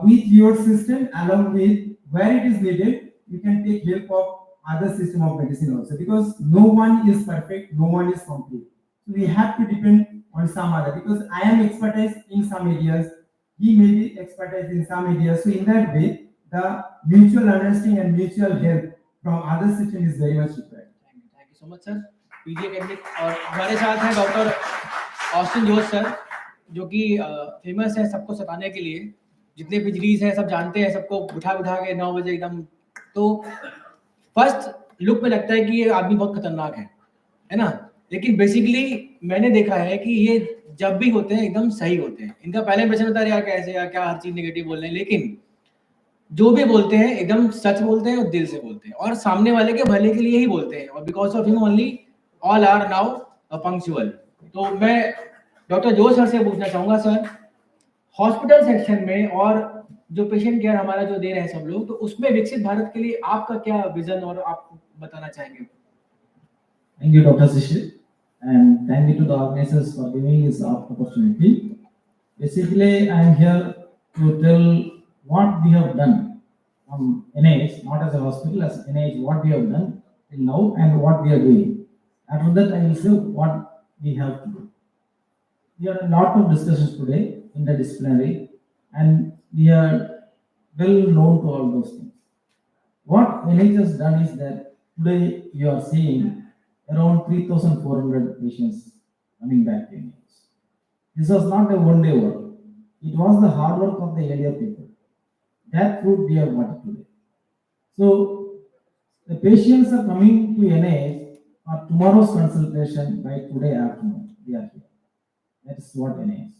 with your system, along with where it is needed, you can take help of other system of medicine also, because no one is perfect, no one is complete. So we have to depend on some other, because I am expertise in some areas, he may be expertise in some areas. So in that way, the mutual understanding and mutual help from other system is very much required. Thank you so much sir. PG academic और हमारे साथ हैं doctor Austin जोश sir, जो कि famous है सबको सताने के लिए, जितने पिजरीज हैं सब जानते हैं, सबको उठा के 9 बजे एकदम। तो फर्स्ट लुक में लगता है कि ये आदमी बहुत खतरनाक है ना, लेकिन बेसिकली मैंने देखा है कि ये जब भी होते हैं एकदम सही होते हैं। इनका पहले इंप्रेशन होता है यार कैसे, यार क्या हर चीज नेगेटिव बोल रहे हैं, लेकिन जो भी बोलते हैं एकदम सच बोलते हैं और दिल से बोलते हैं, और सामने वाले के भले के लिए ही बोलते हैं, और because of him only all are now punctual. तो मैं डॉक्टर जोश सर से पूछना चाहूंगा सर, हॉस्पिटल सेक्शन में और जो पेशेंट केयर हमारा जो दे रहे हैं सब लोग, तो उसमें विकसित भारत के लिए आपका क्या विजन और आप बताना चाहेंगे? Thank you, Dr. Shishir, and thank you to the organizers for giving this opportunity. Basically, I am here to tell what we have done from NIH, not as a hospital, as NIH, what we have done till now and what we are doing. After that, I will say what we have to do. We had a lot of discussions today interdisciplinary, and we are well known to all those things. What NIH has done is that today you are seeing around 3,400 patients coming back to NIH. This was not a one-day work. It was the hard work of the earlier people. That fruit we have got today. So the patients are coming to NIH for tomorrow's consultation by today afternoon. They are here. That is what NIH.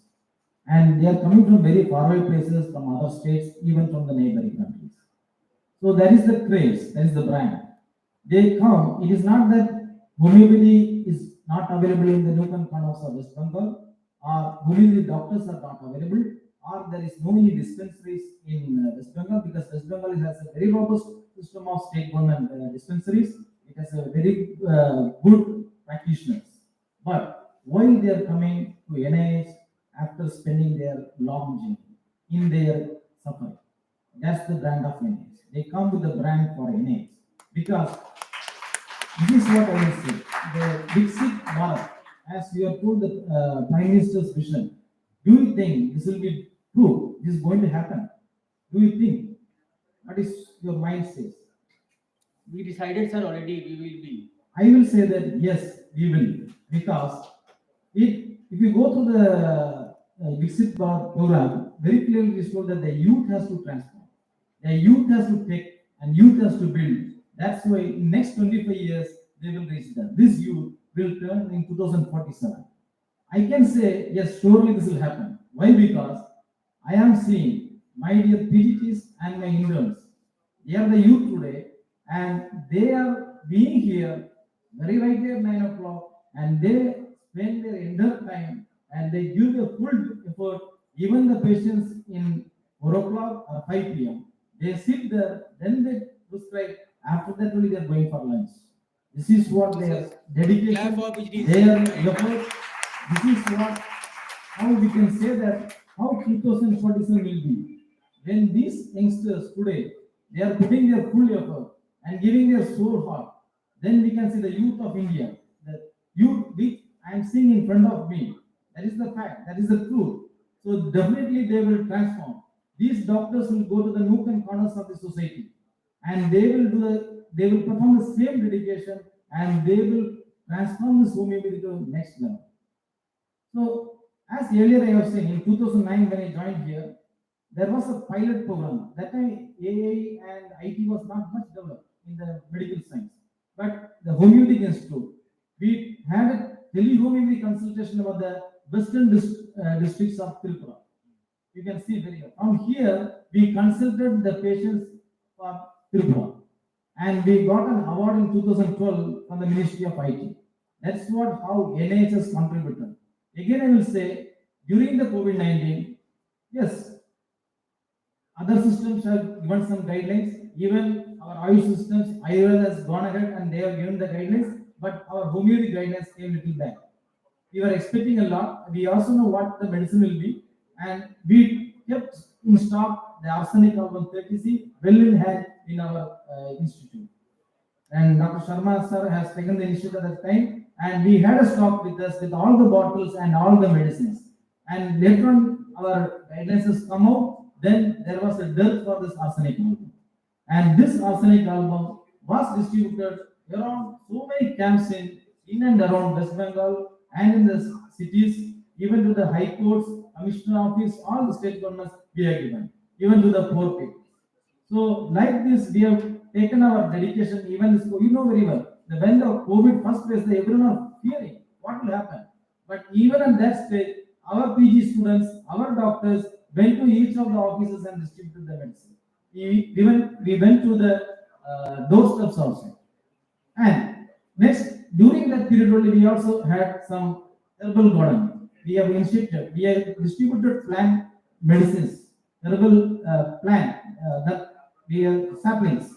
And they are coming from very faraway places, from other states, even from the neighboring countries. So that is the craze, that is the brand. they come. It is not that homeopathy is not available in the nook and corners of West Bengal, or homeopathy doctors are not available, or there is no any dispensaries in West Bengal, because West Bengal has a very robust system of state government dispensaries. It has a very good practitioners. But why they are coming to NIH after spending their long journey in their suffering? That's the brand of NIH. They come with the brand for NIH because this is what I will say. The Viksit Bharat, as you have told the Prime Minister's vision, do you think this will be true? This is going to happen? Do you think? What is your mind says? We decided, sir, already we will be. I will say that yes, we will, because if you go through the Viksit Bharat program, very clearly it is told that the youth has to transform, the youth has to take, and youth has to build. That's why in next 25 years they will reach that. This youth will turn in 2047. I can say yes, surely this will happen. Why? Because I am seeing my dear PGTs and my interns. They are the youth today, and they are being here very rightly at 9 o'clock, and they spend their entire time and they give their full effort. Even the patients in 4 o'clock or 5 p.m. They sit there, then they prescribe. After that, only they are going for lunch. This is what their dedication, their effort. This is what how we can say that how 2047 will be. When these youngsters today they are putting their full effort and giving their soul heart, then we can see the youth of India, the youth which I am seeing in front of me. That is the fact, that is the truth. So definitely they will transform. These doctors will go to the nook and corners of the society, and they will perform the same dedication, and they will transform this homeopathy to the next level. So as earlier I was saying, in 2009 when I joined here, there was a pilot program. That time AI and IT was not much developed in the medical science. But the Homeopathic Institute, we had a tele-homeopathy consultation about the western districts of Tripura. You can see very well. From here, we consulted the patients for Tripura. And we got an award in 2012 from the Ministry of IT. That's how NIH has contributed. Again, I will say, during the COVID-19, yes, other systems have given some guidelines. Even our Ayush systems, Ayush has gone ahead and they have given the guidelines, but our homeopathy guidelines came little back. We were expecting a lot. We also know what the medicine will be, and we kept in stock the arsenic album 30C well in hand in our institute. And Dr. Sharma sir has taken the initiative at that time, and we had a stock with us with all the bottles and all the medicines. And later on, our guidelines has come out. Then there was a dearth for this arsenic album, and this arsenic album was distributed around so many camps in and around West Bengal and in the cities, even to the high courts, commissioner office, all the state governments we have given, even to the poor people. So like this, we have taken our dedication. Even this, you know very well, that when the COVID first phase, everyone was fearing what will happen. But even at that stage, our PG students, our doctors went to each of the offices and distributed the medicine. We went to the doorsteps also. And next, during that period only, we also had some herbal garden. We have distributed plant medicines, herbal plant that we have saplings.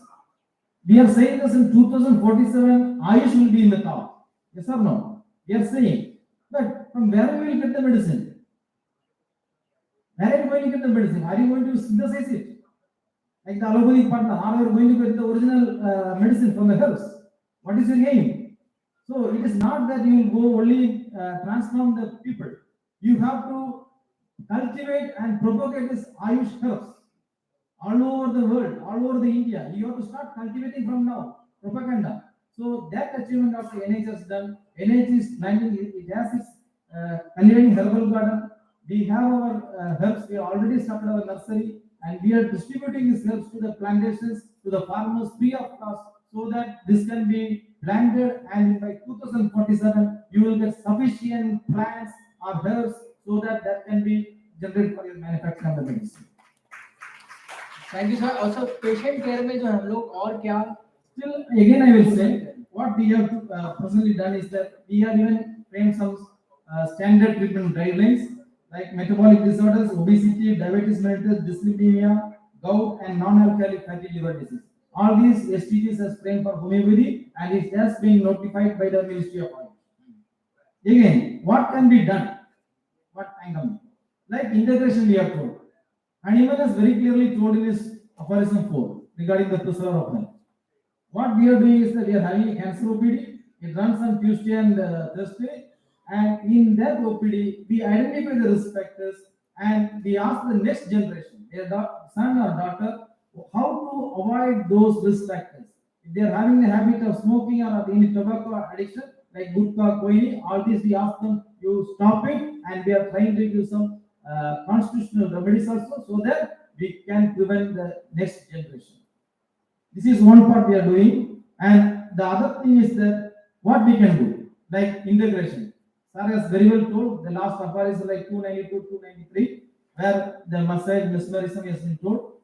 We are saying this in 2047, Ayush will be in the top. Yes or no? We are saying, but from where we will get the medicine? Where are you going to get the medicine? Are you going to synthesize it? Like the allopathic partner, are you going to get the original medicine from the herbs? What is your aim? So it is not that you will go only transform the people. You have to cultivate and propagate this Ayush herbs all over the world, all over the India. You have to start cultivating from now, propaganda. So that achievement of the NIH has done. NIH is planning, it has its cultivating herbal garden. We have our herbs, we already started our nursery, and we are distributing these herbs to the plantations, to the farmers free of cost, so that this can be planted, and by 2047, you will get sufficient plants or herbs so that can be generated for your manufacturing of the medicine. Thank you sir. Also patient care में जो हम लोग और क्या Still, again, I will say what we have presently done is that we have even framed some standard treatment guidelines like metabolic disorders, obesity, diabetes mellitus, dyslipidemia, gout, and non-alcoholic fatty liver disease. All these STDs are framed for homeopathy and is just being notified by the Ministry of Health. Again, what can be done? What kind of like integration we have told, and even as very clearly told in his aphorism 4 regarding the preserver of health. What we are doing is that we are having a cancer OPD. It runs on Tuesday and Thursday, and in that OPD we identify the risk factors and we ask the next generation, their son or daughter, how to avoid those risk factors. If they are having the habit of smoking or any tobacco addiction like gutka, koini, all these we ask them you stop it, and we are trying to give some constitutional remedies also so that we can prevent the next generation. This is one part we are doing, and the other thing is that what we can do, like integration. Sir has very well told the last affair is like 292, 293, where the massage mesmerism has been told.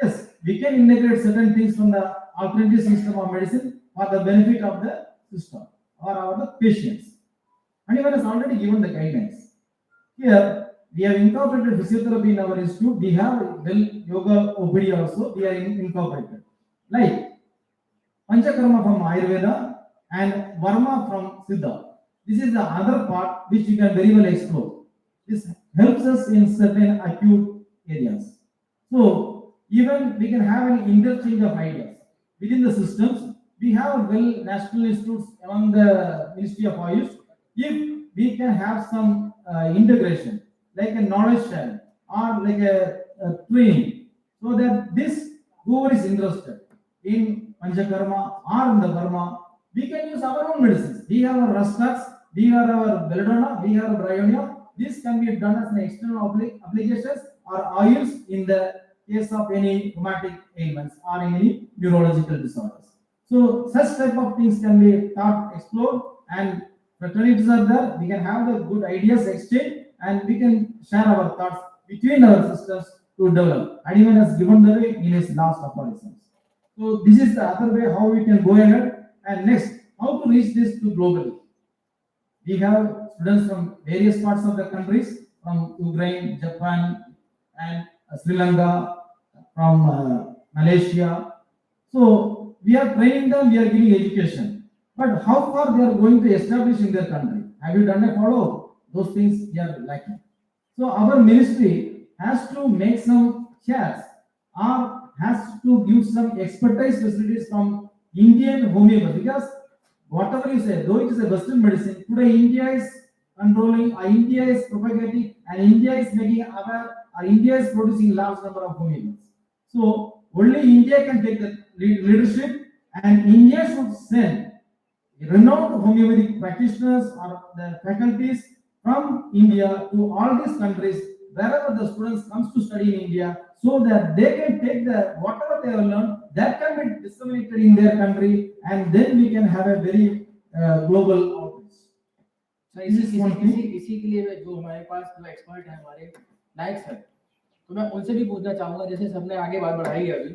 Yes, we can integrate certain things from the alternative system of medicine for the benefit of the system or our patients. And even has already given the guidelines. Here, we have incorporated physiotherapy in our institute. We have yoga OPD also. We are incorporated. Like Panchakarma from Ayurveda and Varma from Siddha. This is the other part which you can very well explore. This helps us in certain acute areas. So even we can have an interchange of ideas within the systems. We have national institutes among the Ministry of Ayush. If we can have some integration, like a knowledge share or like a training, so that this whoever is interested in Panchakarma or in the Karma, we can use our own medicines. We have our Rastax, we have our Belladonna, we have Bryonia. This can be done as an external applications or oils in the case of any rheumatic ailments or any neurological disorders. So such type of things can be taught, explored, and fraternities are there. We can have the good ideas exchange, and we can share our thoughts between our systems to develop. And even as given the way in his last aphorisms. So this is the other way how we can go ahead. And next, how to reach this to globally. We have students from various parts of the countries, from Ukraine, Japan, and Sri Lanka, from Malaysia. So we are training them, we are giving education. But how far they are going to establish in their country? Have you done a follow-up? Those things we are lacking. So our ministry has to make some shares or has to give some expertise facilities from Indian homeopathy, because whatever you say, though it is a Western medicine, today India is controlling, India is propagating, and India is making aware, or India is producing large number of homeopaths. So only India can take the leadership, and India should send renowned homeopathic practitioners or the faculties from India to all these countries wherever the students comes to study in India, so that they can take the whatever they have learned that can be disseminated in their country, and then we can have a very global outreach. Sir इसी के लिए जो हमारे पास जो expert है हमारे नायक sir, तो मैं उनसे भी पूछना चाहूँगा, जैसे सबने आगे बात बढ़ाई है अभी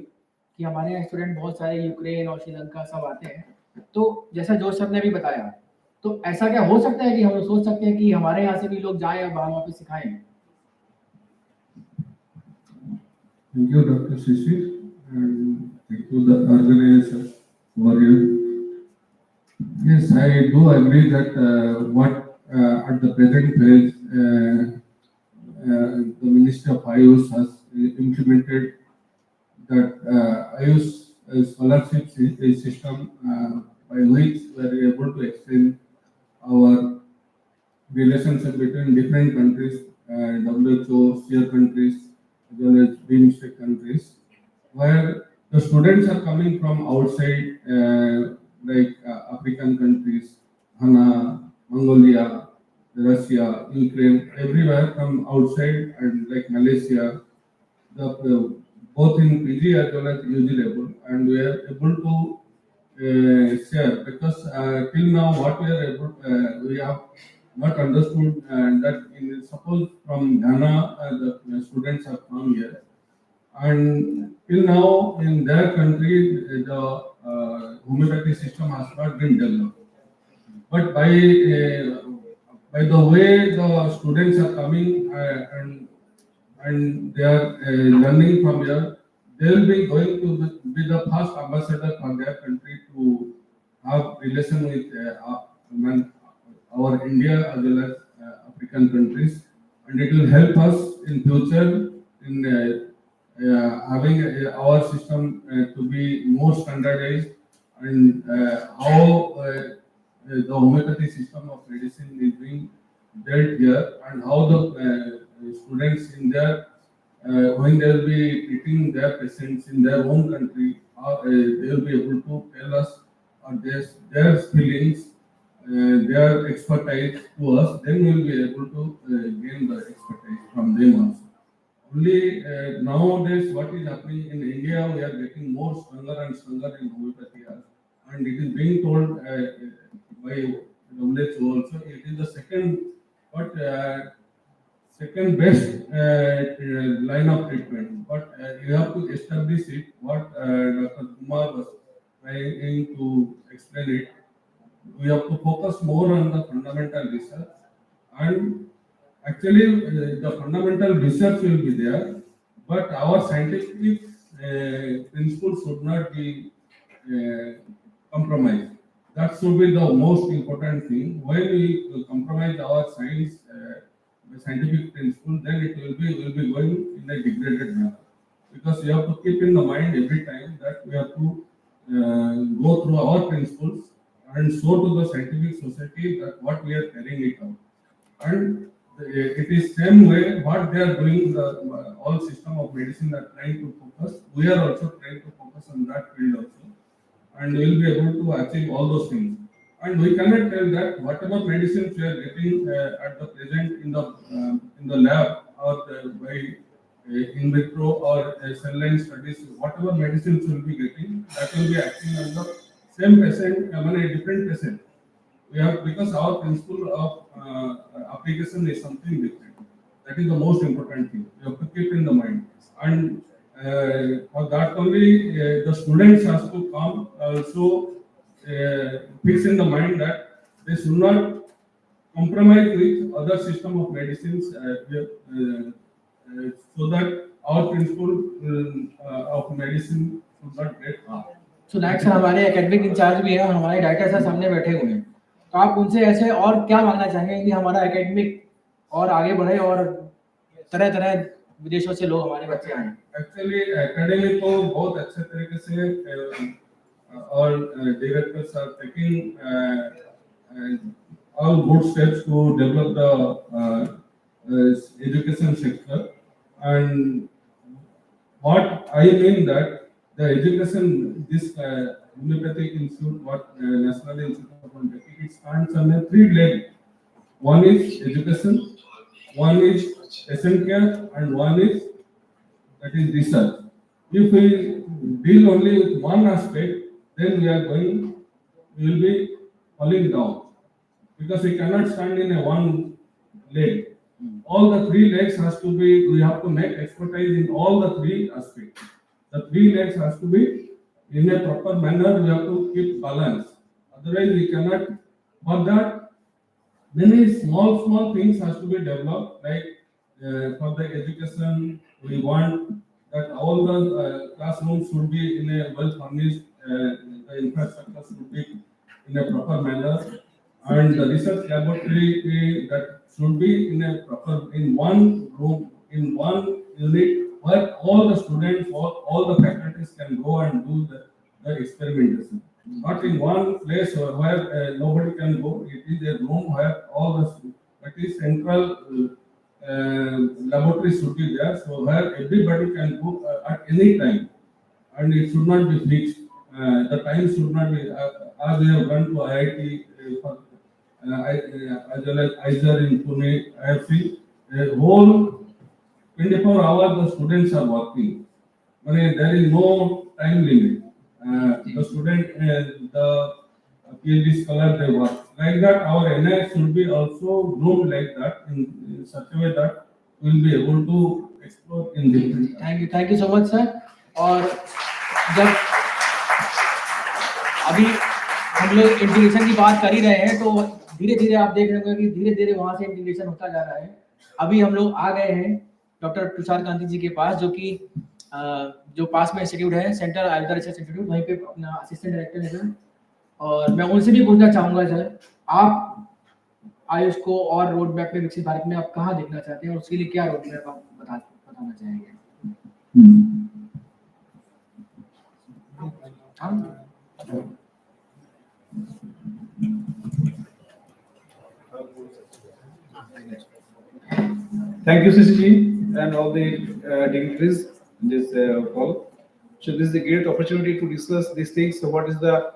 कि हमारे यहाँ स्टूडेंट बहुत सारे यूक्रेन और श्रीलंका सब आते हैं, तो जैसा जोश सर ने भी बताया, तो ऐसा क्या हो सकता है कि हम सोच सकते हैं कि हमारे यहाँ से भी लोग जाएं और वहाँ पे सिखाएं? Thank you, Dr. Shishir, and thank you, the organizer, for you. Yes, I do agree that what at the present phase the Ministry of Ayush has implemented that Ayush scholarship system by which we are able to extend our relationship between different countries, WHO, share countries, as well as BIMSTEC countries, where the students are coming from outside, like African countries, Ghana, Mongolia, Russia, Ukraine, everywhere from outside, and like Malaysia, both in PG as well as UG level, and we are able to share, because till now what we are able, we have not understood that suppose from Ghana the students have come here, and till now in their country the homeopathy system has not been developed. But by the way the students are coming and they are learning from here, they will be going to be the first ambassador for their country to have relation with our India as well as African countries, and it will help us in future in having our system to be more standardized, and how the homeopathy system of medicine is being dealt here, and how the students in their when they will be treating their patients in their own country, they will be able to tell us their feelings, their expertise to us. Then we will be able to gain the expertise from them also. Only nowadays, what is happening in India, we are getting more stronger and stronger in homeopathy, and it is being told by WHO also. It is the second best line of treatment, but you have to establish it. What Dr. Kumar was trying to explain it, we have to focus more on the fundamental research, and actually the fundamental research will be there, but our scientific principles should not be compromised. That should be the most important thing. When we compromise our scientific principle, then it will be going in a degraded manner. Because you have to keep in the mind every time that we have to go through our principles and show to the scientific society that what we are carrying it out. And it is same way what they are doing, the all system of medicine are trying to focus. We are also trying to focus on that field also, and we will be able to achieve all those things. And we cannot tell that whatever medicines we are getting at the present in the lab or by in vitro or cell line studies, whatever medicines we will be getting, that will be acting on the same patient, a different patient. We have, because our principle of application is something different. That is the most important thing. You have to keep in the mind. And for that only, the students has to come also fix in the mind that they should not compromise with other system of medicines, so that our principle of medicine should not get harmed. So next हमारे academic in charge भी हैं और हमारे director sir सामने बैठे हुए हैं, तो आप उनसे ऐसे और क्या मांगना चाहेंगे कि हमारा एकेडमिक और आगे बढ़े और तरह तरह विदेशों से लोग हमारे बच्चे आए? एक्चुअली एकेडमी तो बहुत अच्छे तरीके से और directors are taking all good steps to develop the education sector. And what I mean that the education, this homeopathic institute, what National Institute of Homeopathy, it stands on a three leg. One is education, one is patient care, and one is that is research. If we deal only with one aspect, then we will be falling down, because we cannot stand in a one leg. All the three legs has to be, we have to make expertise in all the three aspects. The three legs has to be in a proper manner, we have to keep balance. Otherwise we cannot. For that, many small things has to be developed, like for the education, we want that all the classrooms should be in a well furnished, the infrastructure should be in a proper manner, and the research laboratory that should be in one room, in one unit, where all the students or all the faculties can go and do the experimentation. Not in one place where nobody can go. It is a room where all the, that is central laboratory should be there, so where everybody can go at any time, and it should not be fixed. The time should not be, as we have gone to IIT, as well as AIHSAYA in Pune, I have seen a whole 24 hours the students are working. There is no time limit. The student, the PhD scholar, they work. Like that, our NIH should be also groomed like that, in such a way that we will be able to explore in different. Thank you so much, sir. और जब अभी हम लोग integration की बात कर ही रहे हैं, तो धीरे धीरे आप देख रहे होंगे कि धीरे धीरे वहाँ से इंटीग्रेशन होता जा रहा है। अभी हम लोग आ गए हैं डॉक्टर तुषार कांति जी के पास, जो कि जो पास में इंस्टीट्यूट है सेंट्रल आयुर्वेदा रिसर्च इंस्टीट्यूट, वहीं पे अपना असिस्टेंट डायरेक्टर है सर। और मैं उनसे भी पूछना चाहूँगा सर, आप आयुष को और रोड मैप में विकसित भारत में आप कहाँ देखना चाहते हैं और उसके लिए क्या रोड मैप आप बताना चाहेंगे? Thank you, Sisi, and all the dignitaries in this call. So this is a great opportunity to discuss these things. So what is the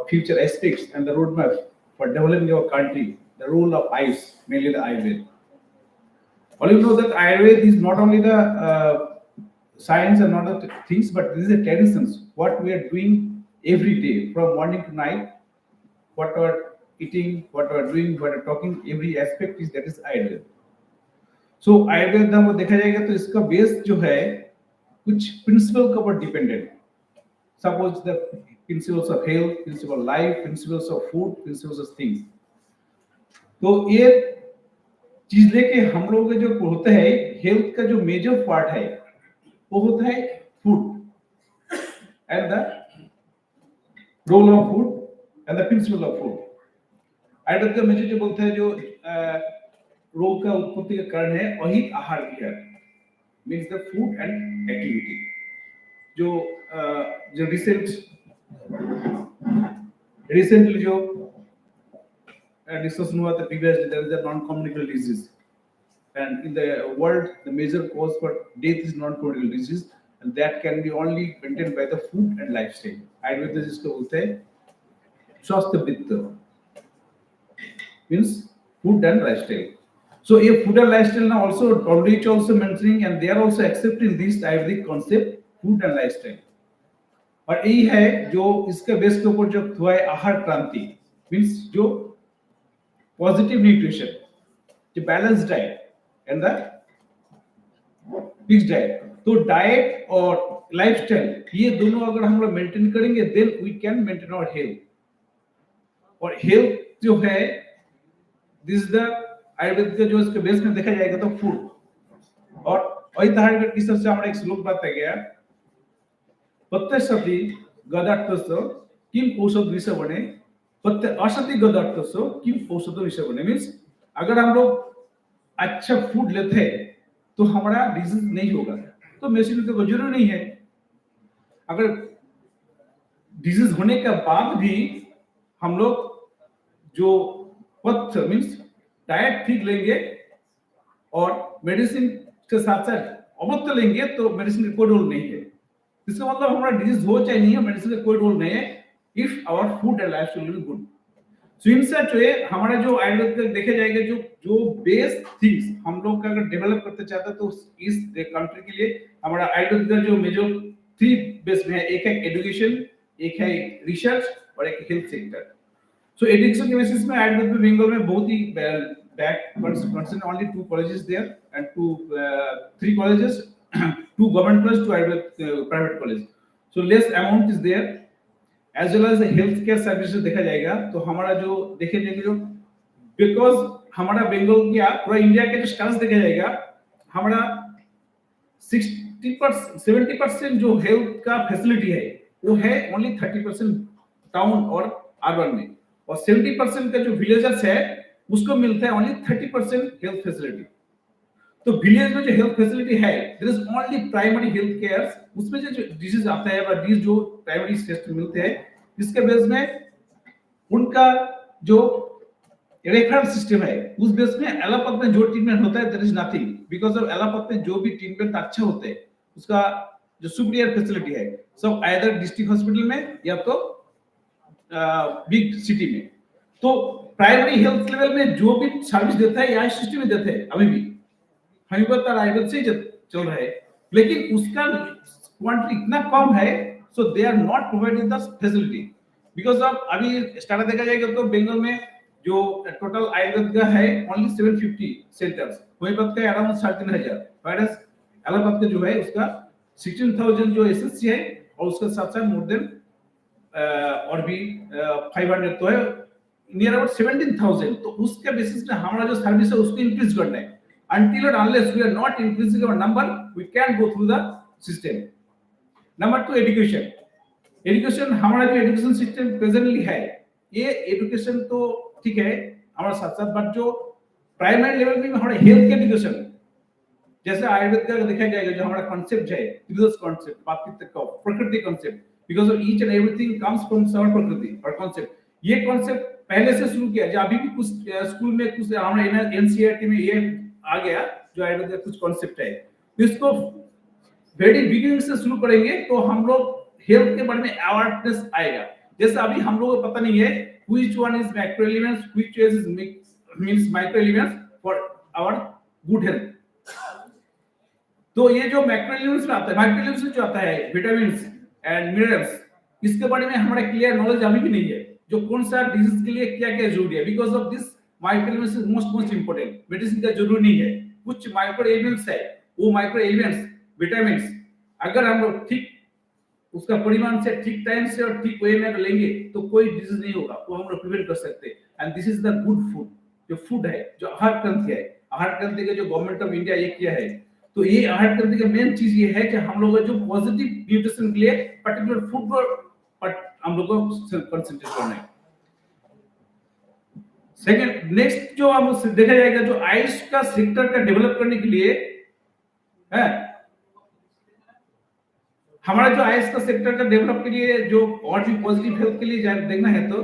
future aspects and the roadmap for developing our country, the role of Ayush, mainly the Ayurveda. All you know that Ayurveda is not only the science and not the things, but this is a traditions, what we are doing every day, from morning to night, what we are eating, what we are doing, what we are talking, every aspect is that is Ayurveda. सो आयुर्वेद में देखा जाएगा तो इसका base जो है कुछ principle के ऊपर dependent, suppose the principles of health, principle life, principles of food, principles of things. तो ये चीज लेके हम लोगों के जो होता है हेल्थ का जो मेजर पार्ट है वो होता है food and the role of food and the principle of food. Ayurveda का मेजर जो बोलते हैं जो रोग का उत्पत्ति का कारण है वही आहार विहार, means the food and activity. जो रिसेंटली जो डिस्कशन हुआ था previous, there is a non communicable disease and in the world the major cause for death is non communicable disease and that can be only maintained by the food and lifestyle. Ayurveda जिसको बोलते हैं स्वास्थ्य वृत्त, means food and lifestyle. So if food and lifestyle now also WHO also mentioning and they are also accepting this Ayurvedic concept food and lifestyle। और यही है जो इसके बेस के ऊपर जो हुआ है आहार क्रांति, मीन्स जो पॉजिटिव न्यूट्रिशन, जो balance diet and the fixed diet. तो डाइट और लाइफस्टाइल ये दोनों अगर हम लोग मेंटेन करेंगे then we can maintain our health. और हेल्थ जो है दिस द आयुर्वेद के जो इसके बेस में देखा जाएगा तो फूड और वही ताहार की सबसे हमारा एक श्लोक बताया गया, प्रत्यक्षति गदार्थस्व किम औषध विषय बने, प्रत्यक्षति गदार्थस्व किम औषध विषय बने। मींस अगर हम लोग अच्छा फूड लेते हैं तो हमारा डिजीज नहीं होगा, तो मेडिसिन की जरूरत नहीं है। अगर डिजीज होने के बाद भी हम लोग जो पथ्य मींस डाइट ठीक लेंगे और मेडिसिन के साथ साथ अमृत लेंगे तो मेडिसिन का कोई रोल नहीं है। इसका मतलब हमारा डिजीज हो चाहे नहीं हो मेडिसिन का कोई रोल नहीं है if our food and lifestyle will be good. So in such way हमारा जो आयुर्वेद का देखा जाएगा जो बेस थिंग्स हम लोग का अगर डेवलप करते चाहते हैं तो इस कंट्री के लिए हमारा आयुर्वेद का जो मेजर 3 बेस में है, एक है एजुकेशन, एक है रिसर्च और एक हेल्थ सेक्टर। So education के बेसिस में आयुर्वेद में बंगाल में बहुत ही back concern only 2 colleges there and 3 colleges 2 government plus 2 Ayurved private college, so less amount is there as well as the healthcare services देखा जाएगा। तो हमारा जो देखे जाएंगे जो बिकॉज हमारा बंगाल क्या पूरा इंडिया के जो स्टांस देखा जाएगा हमारा 70% जो हेल्थ का फैसिलिटी है वो है ओनली 30% टाउन और अर्बन में और 70% का जो विलेजर्स है उसको मिलता है ओनली 30% हेल्थ फैसिलिटी। तो विलेज में जो हेल्थ फैसिलिटी है there is only primary health care, उसमें जो डिजीज आता है और डिजीज जो प्राइमरी टेस्ट मिलते हैं इसके बेस में उनका जो रेफरल सिस्टम है उस बेस में एलोपैथ में जो ट्रीटमेंट होता है there is nothing because of allopath में जो भी ट्रीटमेंट अच्छा होता है उसका जो सुपीरियर फैसिलिटी है सब आइदर डिस्ट्रिक्ट हॉस्पिटल में या तो बिग सिटी में। तो प्राइमरी हेल्थ लेवल में जो भी सर्विस देता है यहाँ सिस्टम में देते हैं अभी भी होम्योपैथ और आयुर्वेद से चल रहा है, लेकिन उसका क्वांटिटी इतना कम है so they are not providing the facility because of अभी स्टार्ट देखा जाएगा तो बंगाल में जो टोटल आयुर्वेद का है ओनली 750 सेंटर्स, होम्योपैथ का अराउंड 3500, वायरस एलोपैथ का जो है उसका 16000 जो एसएससी है और उसके साथ साथ मोर देन और भी 500 तो है, नियर अबाउट 17,000। तो उसके बेसिस पे हमारा जो सर्विस है उसको इंक्रीज करना है। Until and unless we are not increasing our number, we can go through the system. Number 2, education. Education, हमारा जो एजुकेशन सिस्टम प्रेजेंटली है, ये एजुकेशन तो ठीक है हमारा साथ साथ, बट जो प्राइमरी लेवल में हमारा हेल्थ के एजुकेशन, जैसे आयुर्वेद का देखा जाएगा जो हमारा कॉन्सेप्ट है, रिवर्स कॉन्सेप्ट, प्राकृतिक का प्रकृति concept, because of each and everything comes from our प्रकृति और कॉन्सेप्ट। ये कॉन्सेप्ट पहले से शुरू किया, जो अभी भी कुछ स्कूल में कुछ हमारा एनसीईआरटी में ये आ गया जो आयुर्वेद का कुछ कॉन्सेप्ट है, इसको वेरी बिगिनिंग से शुरू करेंगे तो हम लोग हेल्थ के बारे में अवेयरनेस आएगा। जैसे अभी हम लोगों को पता नहीं है which one is macro elements, which is means micro elements for our good health। तो ये जो मैक्रो एलिमेंट्स में आता है, माइक्रो एलिमेंट्स में जो आता है विटामिन्स एंड मिनरल्स, इसके बारे में हमारा क्लियर नॉलेज अभी भी नहीं है, जो कौन सा डिजीज के लिए क्या क्या जरूरी है। Because of this micro elements is most important, medicine का जरूरी नहीं है। कुछ माइक्रो एलिमेंट्स है, वो माइक्रो एलिमेंट्स विटामिन्स अगर हम लोग ठीक उसका परिमाण से ठीक टाइम से और ठीक वे में लेंगे तो कोई डिजीज नहीं होगा, वो हम लोग प्रिवेंट कर सकते हैं। And this is the good food, जो फूड है, जो आहार क्रांति है, आहार क्रांति का जो गवर्नमेंट ऑफ इंडिया ये किया है, तो ये आहार क्रांति का मेन चीज ये है कि हम लोग जो पॉजिटिव न्यूट्रिशन के लिए पर्टिकुलर फूड पर हम लोग को कंसंट्रेट करना है। सेकंड, नेक्स्ट जो हम देखा जाएगा जो आयुष का सेक्टर का डेवलप करने के लिए है, हमारा जो आयुष का सेक्टर का डेवलप के लिए जो और भी पॉजिटिव हेल्थ के लिए देखना है तो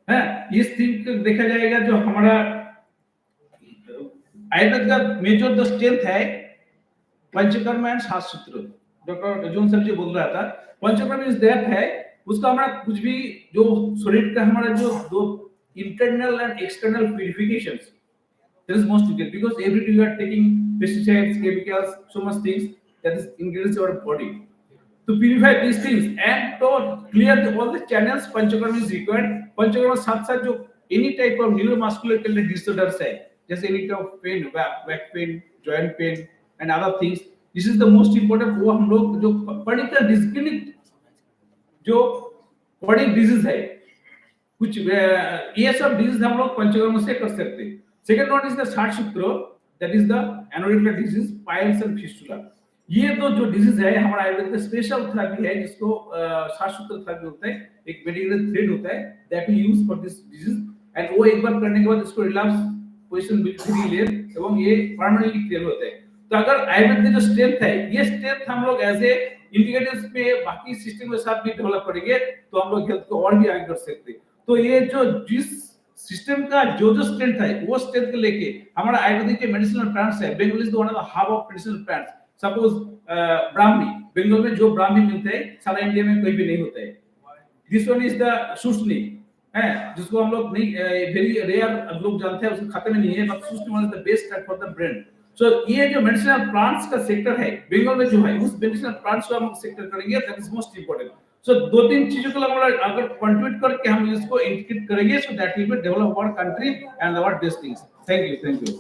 है इस थिंग देखा जाएगा जो हमारा आयुर्वेद का मेजर द स्ट्रेंथ है पंचकर्म एंड सात सूत्र। डॉक्टर जोन सर जी बोल रहा था पंचकर्म इज दैट है, उसका हमारा कुछ भी जो शरीर का हमारा जो दो internal and external purifications, that is most important because every day you are taking pesticides, chemicals, so much things that is ingredients in our body to purify these things and to clear all the channels panchakarma is required। panchakarma साथ साथ जो any type of neuromuscular disorders है, जैसे any type of pain, back pain, joint pain and other things, this is the most important। वो हम लोग जो particular discrete जो body disease है कुछ ये सब डिजीज हम लोग पंचकर्म से कर सकते हैं। सेकंड वन इज द साठ सूत्र, that is the anorectal disease, piles and fistula. ये तो जो डिजीज है हमारा आयुर्वेद का स्पेशल थेरेपी है जिसको साठ सूत्र थेरेपी होता है, एक मेडिकल थ्रेड होता है that we use for this disease and वो एक बार करने के बाद इसको रिलैप्स पोजीशन बिल्कुल क्लियर एवं ये परमानेंटली क्लियर होता है। तो अगर आयुर्वेद में जो स्ट्रेंथ है, ये स्ट्रेंथ हम लोग एज ए इंटीग्रेटेड में बाकी सिस्टम के साथ भी डेवलप करेंगे तो हम लोग हेल्थ को और भी आगे कर सकते हैं। तो ये जो जिस सिस्टम का जो स्ट्रेंथ है वो स्ट्रेंथ को लेके हमारा आयुर्वेदिक के मेडिसिनल प्लांट्स है, Bengal is one of the hub of medicinal plants. Suppose brahmi, Bengal में जो ब्राह्मी मिलते हैं सारा इंडिया में कोई भी नहीं होता है। दिस वन इज द सुसनी है जिसको हम लोग नहीं वेरी रेयर लोग जानते हैं, उसको खाते में नहीं है, but sushni one is the best for the brain. So ये जो मेडिसिनल प्लांट्स का सेक्टर है बंगाल में जो है, उस मेडिसिनल प्लांट्स को हम सेक्टर करेंगे, दैट इज मोस्ट इंपोर्टेंट। सो दो तीन चीजों को अगर कंट्रीब्यूट करके हम इसको इंटीग्रेट करेंगे so that will develop our country and our best things. Thank you, thank you,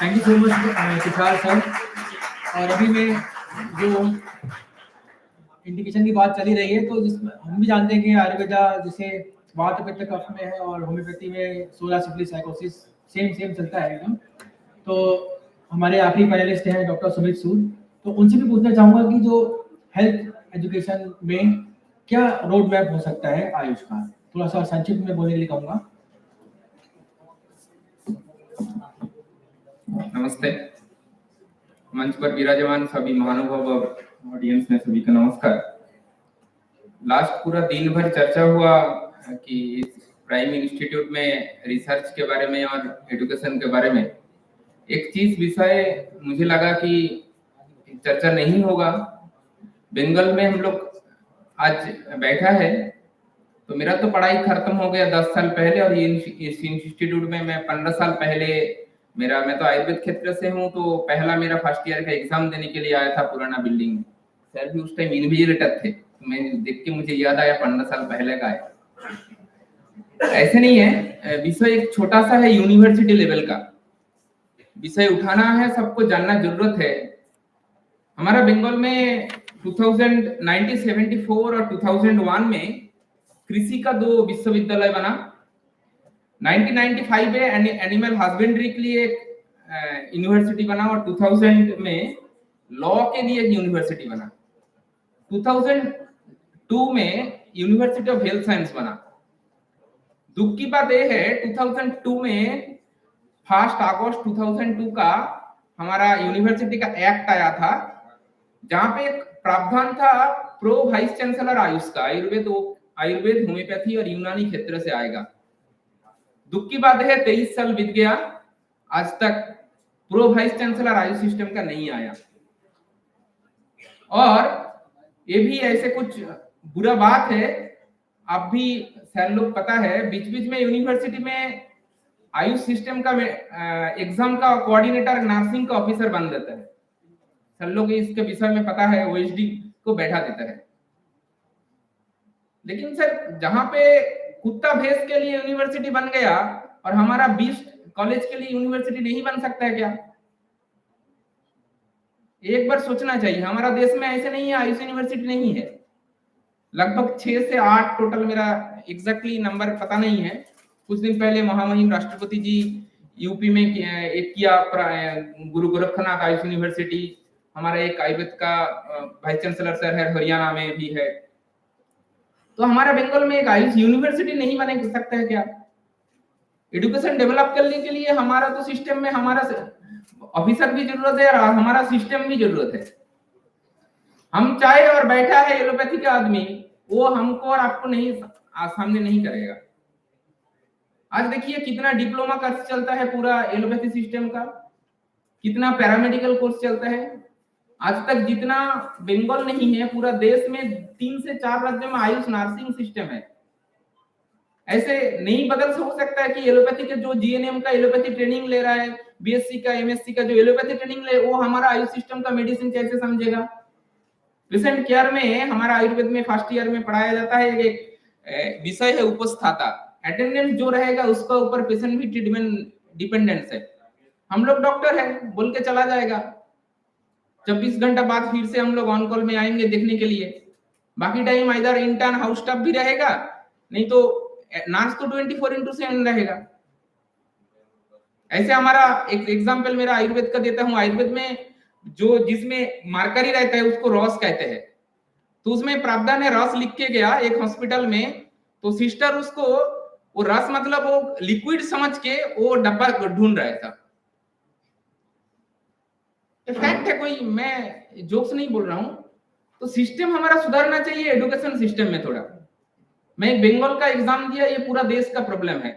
thank you so much Tushar sir. और अभी में जो इंडिकेशन की बात चली रही है तो जिसमें हम भी जानते हैं कि आयुर्वेदा जैसे वात पित्त कफ में है और होम्योपैथी में सोलह सिफिलिस साइकोसिस सेम चलता है एकदम। तो हमारे आखिरी पैनलिस्ट हैं डॉक्टर सुमित सूद, तो उनसे भी पूछना चाहूंगा कि जो हेल्थ एजुकेशन में क्या रोड मैप हो सकता है आयुष का, थोड़ा सा संक्षिप्त में बोलने के लिए कहूंगा। नमस्ते, मंच पर विराजमान सभी महानुभाव और ऑडियंस में सभी का नमस्कार। लास्ट पूरा दिन भर चर्चा हुआ कि प्राइम इंस्टीट्यूट में रिसर्च के बारे में और एजुकेशन के बारे में एक चीज विषय मुझे लगा कि चर्चा नहीं होगा। बंगाल में हम लोग आज बैठा है तो मेरा तो पढ़ाई खत्म हो गया 10 साल पहले और इस इंस्टीट्यूट में मैं 15 साल पहले मैं तो आयुर्वेद क्षेत्र से हूँ, तो पहला मेरा फर्स्ट ईयर का एग्जाम देने के लिए आया था पुराना बिल्डिंग में। सर भी उस टाइम इन्विजिलेटर थे, तो मैं देख के मुझे याद आया 15 साल पहले का है। ऐसे नहीं है, विषय एक छोटा सा है, यूनिवर्सिटी लेवल का विषय उठाना है, सबको जानना जरूरत है। हमारा बंगाल में 1974 और 2001 में कृषि का 2 विश्वविद्यालय बना। 1995 में एनिमल हस्बेंड्री के लिए एक यूनिवर्सिटी बना और 2000 में लॉ के लिए एक यूनिवर्सिटी बना। 2002 में यूनिवर्सिटी ऑफ हेल्थ साइंस बना। दुख की बात यह है 2002 में 1 अगस्त 2002 का हमारा यूनिवर्सिटी का एक्ट आया था, जहां पे एक प्रावधान था प्रो वाइस चांसलर आयुष का, आयुर्वेद होम्योपैथी और यूनानी क्षेत्र से आएगा। दुख की बात है 23 साल बीत गया, आज तक pro vice chancellor Ayush system का नहीं आया। और ये भी ऐसे कुछ बुरा बात है, आप भी सर लोग पता है बीच बीच में यूनिवर्सिटी में आयुष सिस्टम का एग्जाम का कोऑर्डिनेटर नर्सिंग का ऑफिसर बन देता है। सर लोग इसके विषय में पता है, ओएचडी को बैठा देता है। लेकिन सर जहां पे कुत्ता भैंस के लिए यूनिवर्सिटी बन गया और हमारा 20 कॉलेज के लिए यूनिवर्सिटी नहीं बन सकता है क्या? एक बार सोचना चाहिए। हमारा देश में ऐसे नहीं है, आयुष यूनिवर्सिटी नहीं है। लगभग 6 से 8 टोटल, मेरा एग्जैक्टली नंबर पता नहीं है। कुछ दिन पहले महामहिम राष्ट्रपति जी यूपी में एक किया, गुरु गोरखनाथ आयुष यूनिवर्सिटी। हमारा एक आयुर्वेद का वाइस चांसलर सर है, हरियाणा में भी है। तो हमारा बंगाल में एक आयुष यूनिवर्सिटी नहीं बने सकता है क्या? एजुकेशन डेवलप करने के लिए हमारा तो सिस्टम में हमारा ऑफिसर भी जरूरत है और हमारा सिस्टम भी जरूरत है। हम चाहे और बैठा है एलोपैथी का आदमी, वो हमको और आपको नहीं सामने नहीं करेगा। आज देखिए कितना डिप्लोमा कोर्स चलता है पूरा एलोपैथी सिस्टम का, कितना पैरामेडिकल कोर्स चलता है। आज तक जितना बंगाल नहीं है, पूरा देश में 3 से 4 राज्यों में आयुष नर्सिंग सिस्टम है। ऐसे नहीं बदल हो सकता है कि एलोपैथी के जो जीएनएम का एलोपैथी ट्रेनिंग ले रहा है, बीएससी का एमएससी का जो एलोपैथी ट्रेनिंग ले, वो हमारा आयुष सिस्टम का मेडिसिन कैसे समझेगा? पेशेंट केयर में हमारा आयुर्वेद में फर्स्ट ईयर में पढ़ाया जाता है, एक विषय है उपस्थाता। अटेंडेंस जो रहेगा उसका ऊपर पेशेंट भी ट्रीटमेंट डिपेंडेंस है। हम लोग डॉक्टर है बोल के चला जाएगा, 24 घंटा बाद फिर से हम लोग ऑन कॉल में आएंगे देखने के लिए। बाकी टाइम इधर इंटर्न हाउस स्टाफ भी रहेगा, नहीं तो नर्स तो 24/7 रहेगा। ऐसे हमारा एक एग्जांपल मेरा आयुर्वेद का देता हूं। आयुर्वेद में जो जिसमें मार्करी रहता है उसको रस कहते हैं। तो उसमें प्रावधान है, रस लिख के गया एक हॉस्पिटल में, तो सिस्टर उसको वो रस मतलब वो लिक्विड समझ के वो डब्बा ढूंढ रहा था। फैक्ट है, कोई मैं जोक्स नहीं बोल रहा हूं। तो सिस्टम हमारा सुधारना चाहिए एजुकेशन सिस्टम में थोड़ा। मैं बंगाल का एग्जाम दिया, ये पूरा देश का प्रॉब्लम है।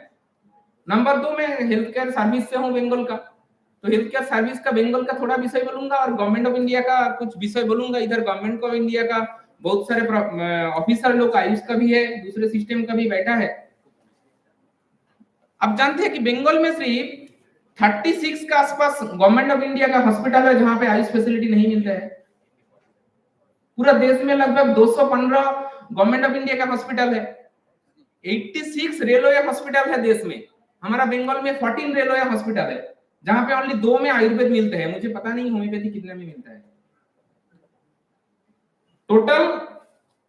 नंबर 2 मैं हेल्थ केयर सर्विस से हूं बंगाल का, तो हेल्थ केयर सर्विस का बंगाल का थोड़ा विषय बोलूंगा और गवर्नमेंट ऑफ इंडिया का कुछ विषय बोलूंगा। इधर गवर्नमेंट ऑफ इंडिया का बहुत सारे ऑफिसर लोग आयुष का भी है, दूसरे सिस्टम का भी बैठा है। अब जानते हैं कि बंगाल में सिर्फ 36 के आसपास गवर्नमेंट ऑफ इंडिया का हॉस्पिटल है जहां पे आयुष फैसिलिटी नहीं मिलता है। पूरा देश में लगभग 215 गवर्नमेंट ऑफ इंडिया का हॉस्पिटल है। 86 रेलवे हॉस्पिटल है देश में। हमारा बंगाल में 14 रेलवे हॉस्पिटल है जहां पे ओनली 2 में आयुर्वेद मिलते हैं। मुझे पता नहीं होम्योपैथी कितने में मिलता है। टोटल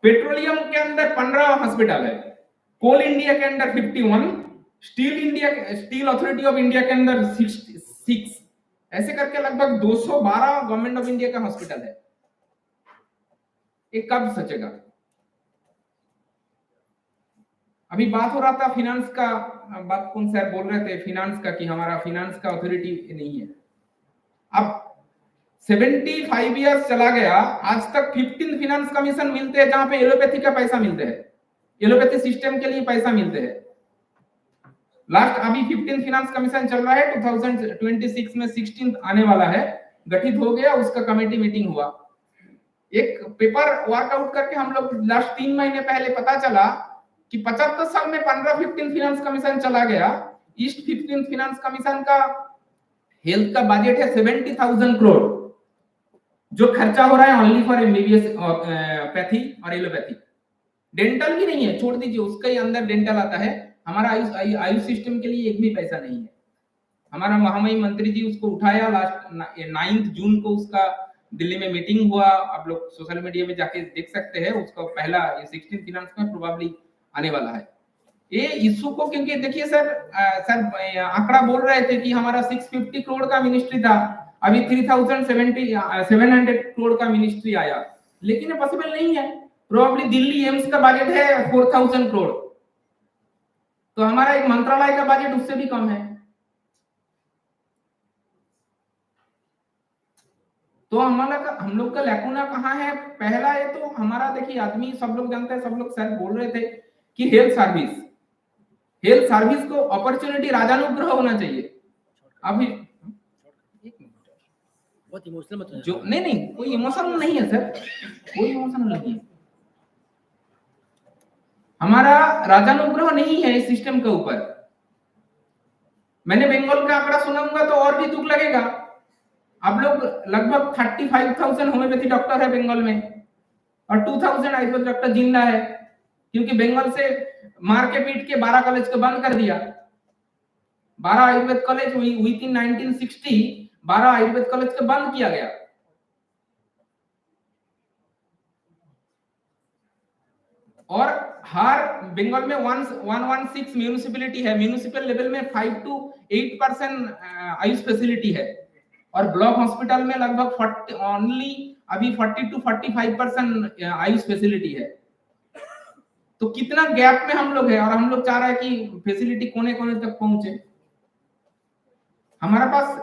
पेट्रोलियम के अंदर 15 हॉस्पिटल है, कोल इंडिया के अंदर 51, स्टील अथॉरिटी ऑफ इंडिया के अंदर 66, ऐसे करके लगभग 212 गवर्नमेंट ऑफ इंडिया का हॉस्पिटल है। ये कब सचेगा? अभी बात हो रहा था फिनांस का, बात कौन सर बोल रहे थे फिनांस का, कि हमारा फिनांस का अथॉरिटी नहीं है। अब 75 इयर्स चला गया, आज तक 15 फिनांस कमीशन मिलते हैं जहां पे एलोपैथी का पैसा मिलते हैं, एलोपैथी सिस्टम के लिए पैसा मिलते हैं। लास्ट अभी 15 फिनांस कमीशन चल रहा है, 2026 में 16th आने वाला है, गठित हो गया, उसका कमेटी मीटिंग हुआ। एक पेपर वर्कआउट करके हम लोग लास्ट 3 महीने पहले पता चला कि 75 साल में 15-15 फिनांस कमीशन चला गया। ईस्ट 15 फिनांस कमीशन का हेल्थ का बजट है 70,000 करोड़, जो खर्चा हो रहा है ओनली फॉर एमबीबीएस पैथी और एलोपैथी। डेंटल भी नहीं है, छोड़ दीजिए, उसके ही अंदर डेंटल आता है। हमारा आयुष सिस्टम के लिए एक भी पैसा नहीं है। हमारा महामहिम मंत्री जी उसको उठाया, लास्ट 9 जून को उसका दिल्ली में मीटिंग हुआ, आप लोग सोशल मीडिया में जाके देख सकते हैं, उसका पहला 16 फिनांस में प्रोबेबली आने वाला है। ये इशू को, क्योंकि देखिए सर, आंकड़ा बोल रहे थे कि हमारा 650 करोड़ का मिनिस्ट्री था, अभी 700 करोड़ का मिनिस्ट्री आया, लेकिन ये पॉसिबल नहीं है। प्रोबेबली दिल्ली एम्स का बजट है 4000 करोड़, तो हमारा एक मंत्रालय का बजट उससे भी कम है। तो हम लोग का लैकुना कहाँ है? पहला है तो हमारा, देखिए आदमी सब लोग जानते हैं, सब लोग सर बोल रहे थे कि हेल्थ सर्विस को अपॉर्चुनिटी राजानुग्रह होना चाहिए। अभी बहुत इमोशनल मत हो जो नहीं कोई इमोशनल नहीं है सर, कोई इमोशनल नहीं है। हमारा राजानुग्रह नहीं है इस सिस्टम के ऊपर। मैंने बंगाल का आंकड़ा सुनाऊंगा तो और भी दुख लगेगा। आप लोग लगभग 35,000 होम्योपैथी डॉक्टर है बंगाल में, और 2000 आयुर्वेद डॉक्टर जिंदा है, क्योंकि बंगाल से मार के पीट के 12 कॉलेज को बंद कर दिया। 12 Ayurveda college with in 1960 12 Ayurveda college को बंद किया गया। और हर बंगाल में 116 म्यूनिसिपैलिटी है, म्यूनिसिपल लेवल में 5 to 8% आयुष फैसिलिटी है, और ब्लॉक हॉस्पिटल में लगभग अभी 40 to 45% आयुष फैसिलिटी है। तो कितना गैप में हम लोग है, और हम लोग चाह रहे हैं कि फैसिलिटी कोने कोने तक पहुंचे। हमारा पास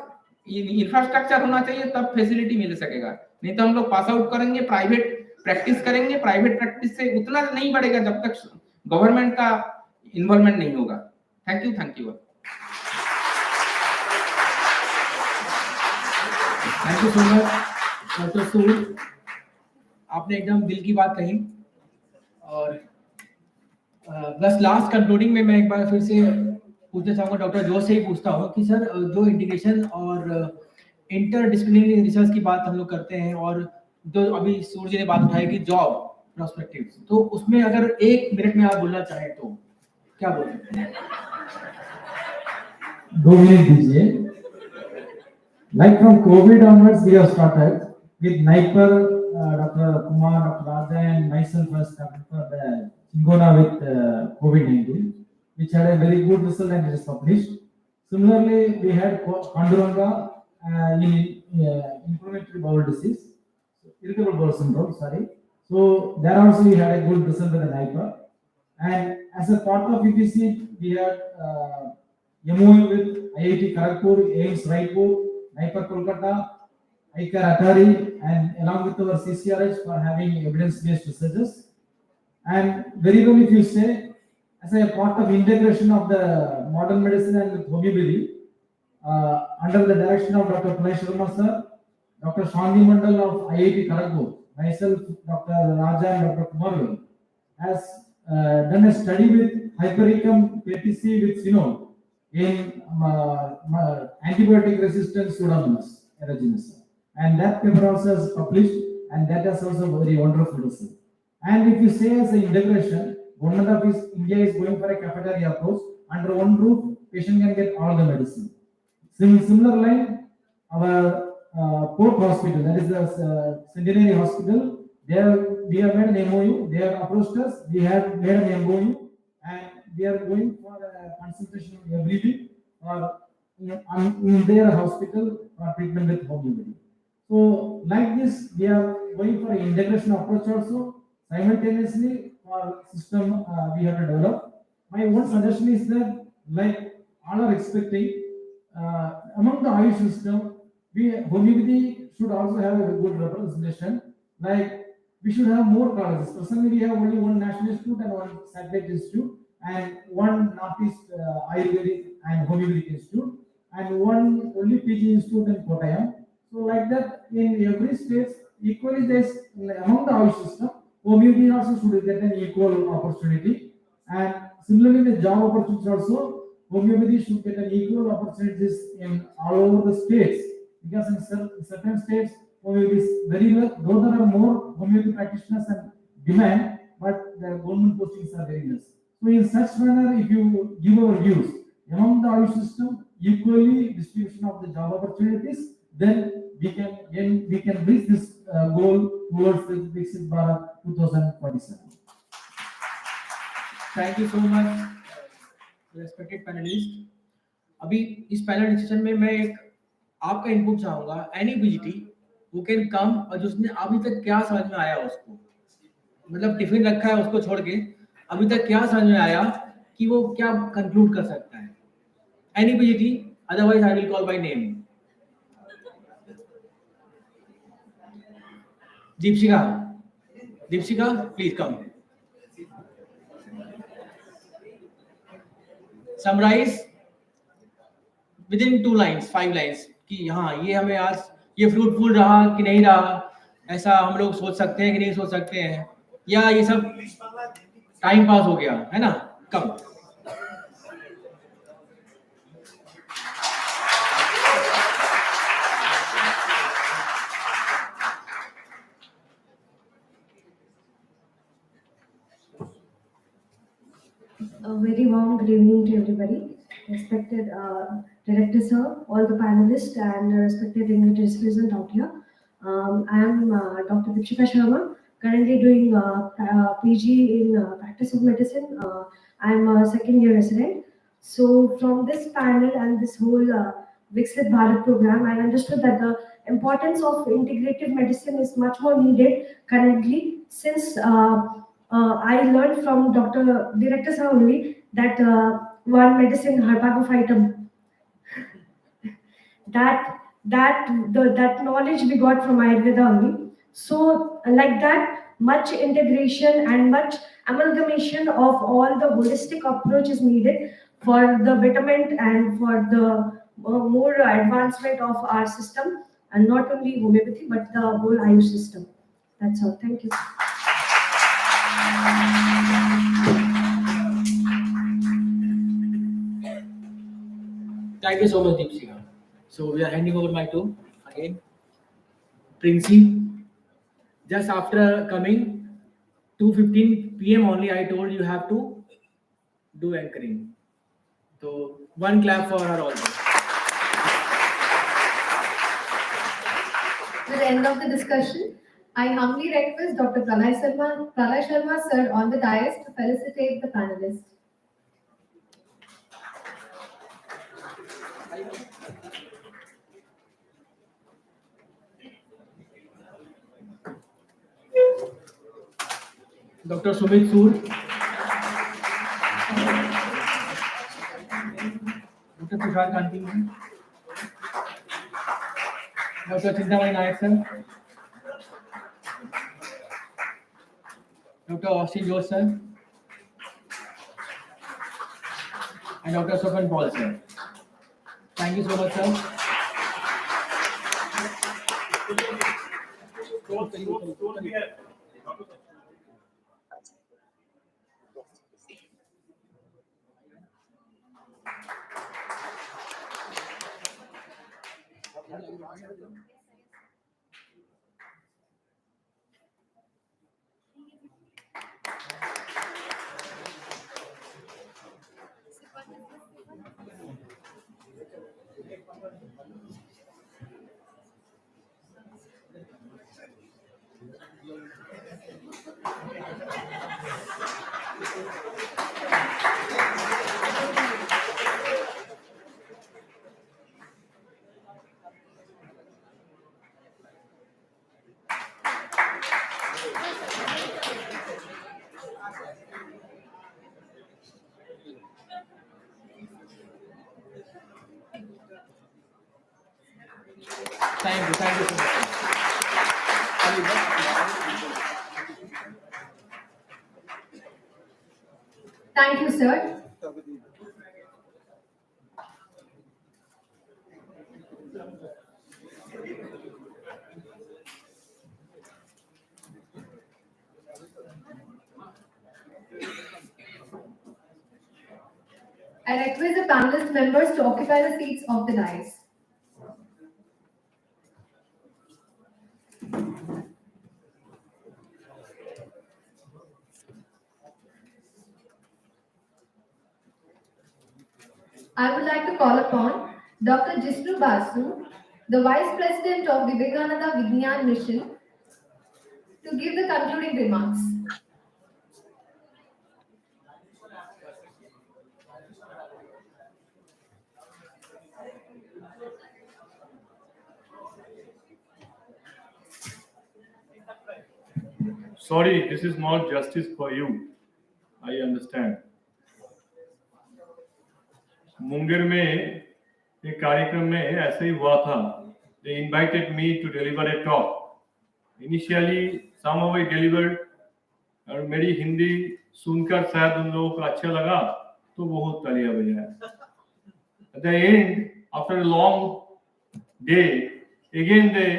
इंफ्रास्ट्रक्चर होना चाहिए, तब फैसिलिटी मिल सकेगा, नहीं तो हम लोग पास आउट करेंगे, प्राइवेट प्रैक्टिस करेंगे, प्राइवेट प्रैक्टिस से उतना नहीं बढ़ेगा जब तक गवर्नमेंट का इन्वॉल्वमेंट नहीं होगा। Thank you. Thank you so much doctor Sood, आपने एकदम दिल की बात कही। और बस लास्ट कंक्लूडिंग में मैं एक बार फिर से पूछना चाहूंगा, डॉक्टर जोश से ही पूछता हूँ कि सर, जो इंटीग्रेशन और इंटरडिसिप्लिनरी रिसर्च की बात हम लोग करते हैं, और जो अभी सूर्य ने बात उठाई कि जॉब प्रोस्पेक्टिव, तो उसमें अगर 1 मिनट में आप बोलना चाहें तो क्या बोलेंगे? 2 minutes दीजिए। Like from COVID onwards, we have started with Naipur, Dr. Kumar, Dr. Raja, and myself as for the Chingona with COVID-19, which had a very good result and it is published. Similarly, we had Panduranga in inflammatory bowel disease, irritable bowel syndrome, sorry. So there also we had a good result with the Naipur. And as a part of EPC, we had MOU with IIT Kharagpur, AIMS Raipur, Naipur Kolkata, ICAR Atari, and along with our CCRH for having evidence-based researches. And very well, if you say, as a part of integration of the modern medicine and with homeopathy, under the direction of Dr. Pranay Sharma sir, Dr. Shandi Mandal of IIT Kharagpur, myself, Dr. Raja, and Dr. Kumar has done a study with Hypericum KTC with Keynote in antibiotic resistant Pseudomonas aerogenes, and that paper also is published, and that is also very wonderful result. And if you say as an integration, one of is India is going for a cafeteria approach. Under one roof, patient can get all the medicine. Similar line, our Port Hospital, that is the Centenary Hospital, there we have made an MOU. They have approached us. We have made an MOU, and we are going for a consultation every week or in their hospital for treatment with homeopathy. So like this, we are going for an integration approach also. Simultaneously, for system we have to develop. My one suggestion is that, like all are expecting, among the Ayush system, homeopathy should also have a good representation. Like we should have more colleges. Personally, we have only one national institute and one satellite institute, and one Northeast Ayurvedic and Homeopathic institute, and one only PG institute in Kottayam. So like that, in every state, equally there's among the Ayush system, homeopathy also should get an equal opportunity. And similarly, the job opportunities also, homeopathy should get an equal opportunities in all over the states. Because in certain states, homeopathy is very low, though there are more homeopathy practitioners and demand, but the government postings are very less. So in such manner, if you give our views among the Ayush system, equally distribution of the job opportunities, then we can reach this goal towards the Viksit Bharat 2047. Thank you so much respected panelist. अभी इस panel discussion में मैं एक आपका input चाहूंगा। Any विजिटी who can come और जिसने अभी तक क्या समझ में आया उसको, मतलब टिफिन रखा है उसको छोड़ के अभी तक क्या समझ में आया कि वो क्या कंक्लूड कर सकता है। एनी विजिटी, otherwise I will call by name. Deepshikha please come. Summarise within 2 lines 5 lines कि हाँ ये हमें आज ये फ्रूटफुल रहा कि नहीं रहा, ऐसा हम लोग सोच सकते हैं कि नहीं सोच सकते हैं, या ये सब टाइम पास हो गया है ना। कम A very warm good evening to everybody. Respected Director Sir, all the panelists and respected dignitaries present out here. I am Dr. Viksit Bharat, currently doing PG in Practice of Medicine. I am a second year resident. So from this panel and this whole Viksit Bharat program, I understood that the importance of integrative medicine is much more needed currently, since I learned from Director Sir only that one medicine, Harpagophytum, that knowledge we got from Ayurveda only. So like that, much integration and much amalgamation of all the holistic approach is needed for the betterment and for the more advancement of our system, and not only homeopathy but the whole Ayush system. That's all. Thank you. Thank you so much, Deepshika. So we are handing over my to again Princey. Just after coming 2:15 PM only, I told you have to do anchoring. So one clap for her also. At the end of the discussion, I humbly request Dr. Pranay Sharma sir on the dais to felicitate the panelists. Dr. Sumit Sood, Dr. Tushar Kanti, Dr. Chintamani Nayak sir, Dr. Austin Jose sir, and Dr. Sopan Paul sir. Thank you so much, sir. Thank you so much. Thank you, sir. I request the panelist members to occupy the seats of the dais. I would like to call upon Dr. Jisnu Basu, the Vice President of Vivekananda Vigyan Mission, to give the concluding remarks. Sorry, this is not justice for you. I understand. Munger में एक कार्यक्रम में ऐसे ही हुआ था. They invited me to deliver a talk. Initially, somehow I delivered, और मेरी हिंदी सुनकर शायद उन लोगों को अच्छा लगा, तो बहुत तालियां बजाया. At the end, after a long day, again they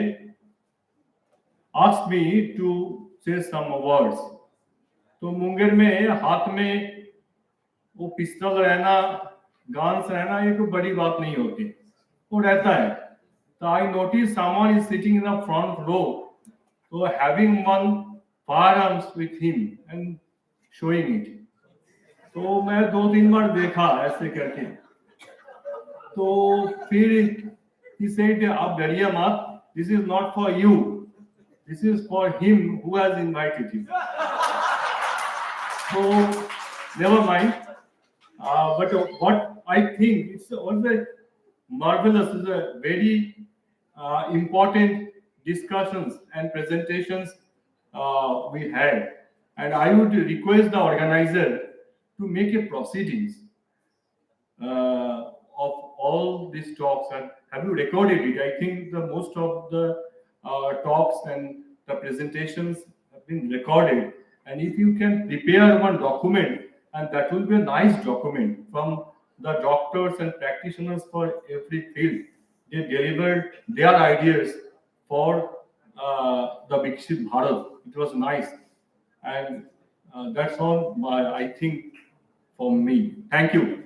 asked me to say some words. तो मुंगेर में हाथ में वो पिस्तौल रहना, गान्स रहना, ये कोई बड़ी बात नहीं होती. वो रहता है. So I noticed someone is sitting in the front row, so having one firearms with him and showing it. तो मैं 2-3 बार देखा ऐसे करके. तो फिर he said, आप डरिए मत. This is not for you. This is for him who has invited you. So never mind. But what I think it's also marvelous, is a very important discussions and presentations we had, and I would request the organizer to make a proceedings of all these talks. And have you recorded it? I think the most of the talks and the presentations have been recorded, and if you can prepare one document, and that will be a nice document from the doctors and practitioners for every field. They delivered their ideas for the Viksit Bharat. It was nice, and that's all I think for me. Thank you.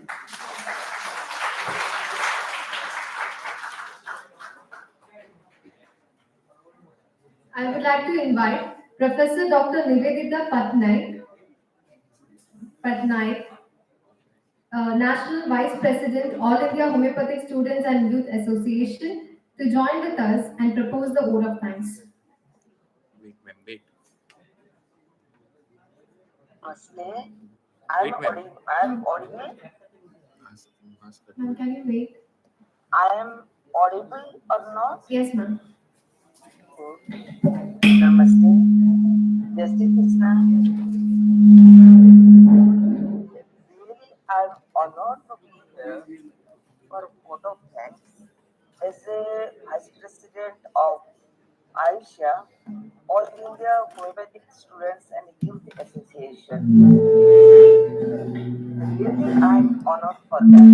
I would like to invite Professor Dr. Nivedita Patnaik, National Vice President, All India Homeopathic Students and Youth Association, to join with us and propose the vote of thanks. Wait. Namaste. I'm audible. Ma'am, can you wait? I am audible or not? Yes, ma'am. Namaste. Justice Krishna. Really, I'm honored to be here for a vote of thanks as a Vice President of AIHSAYA, All India Homeopathic Students and Youth Association. Really, I'm honored for that.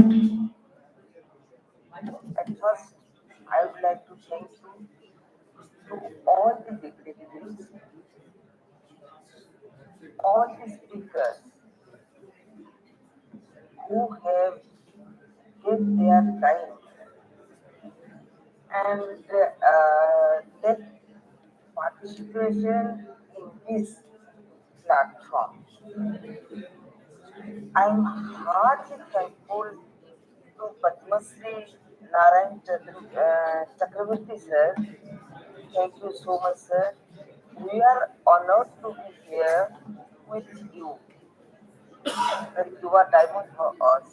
At first, I would like to thank you to all the dignitaries, all the speakers who have given their time and their participation in this platform. I'm heartily thankful to Padma Shri Narayan Chakravarti sir. Thank you so much, sir. We are honored to be here with you. That you are diamond for us.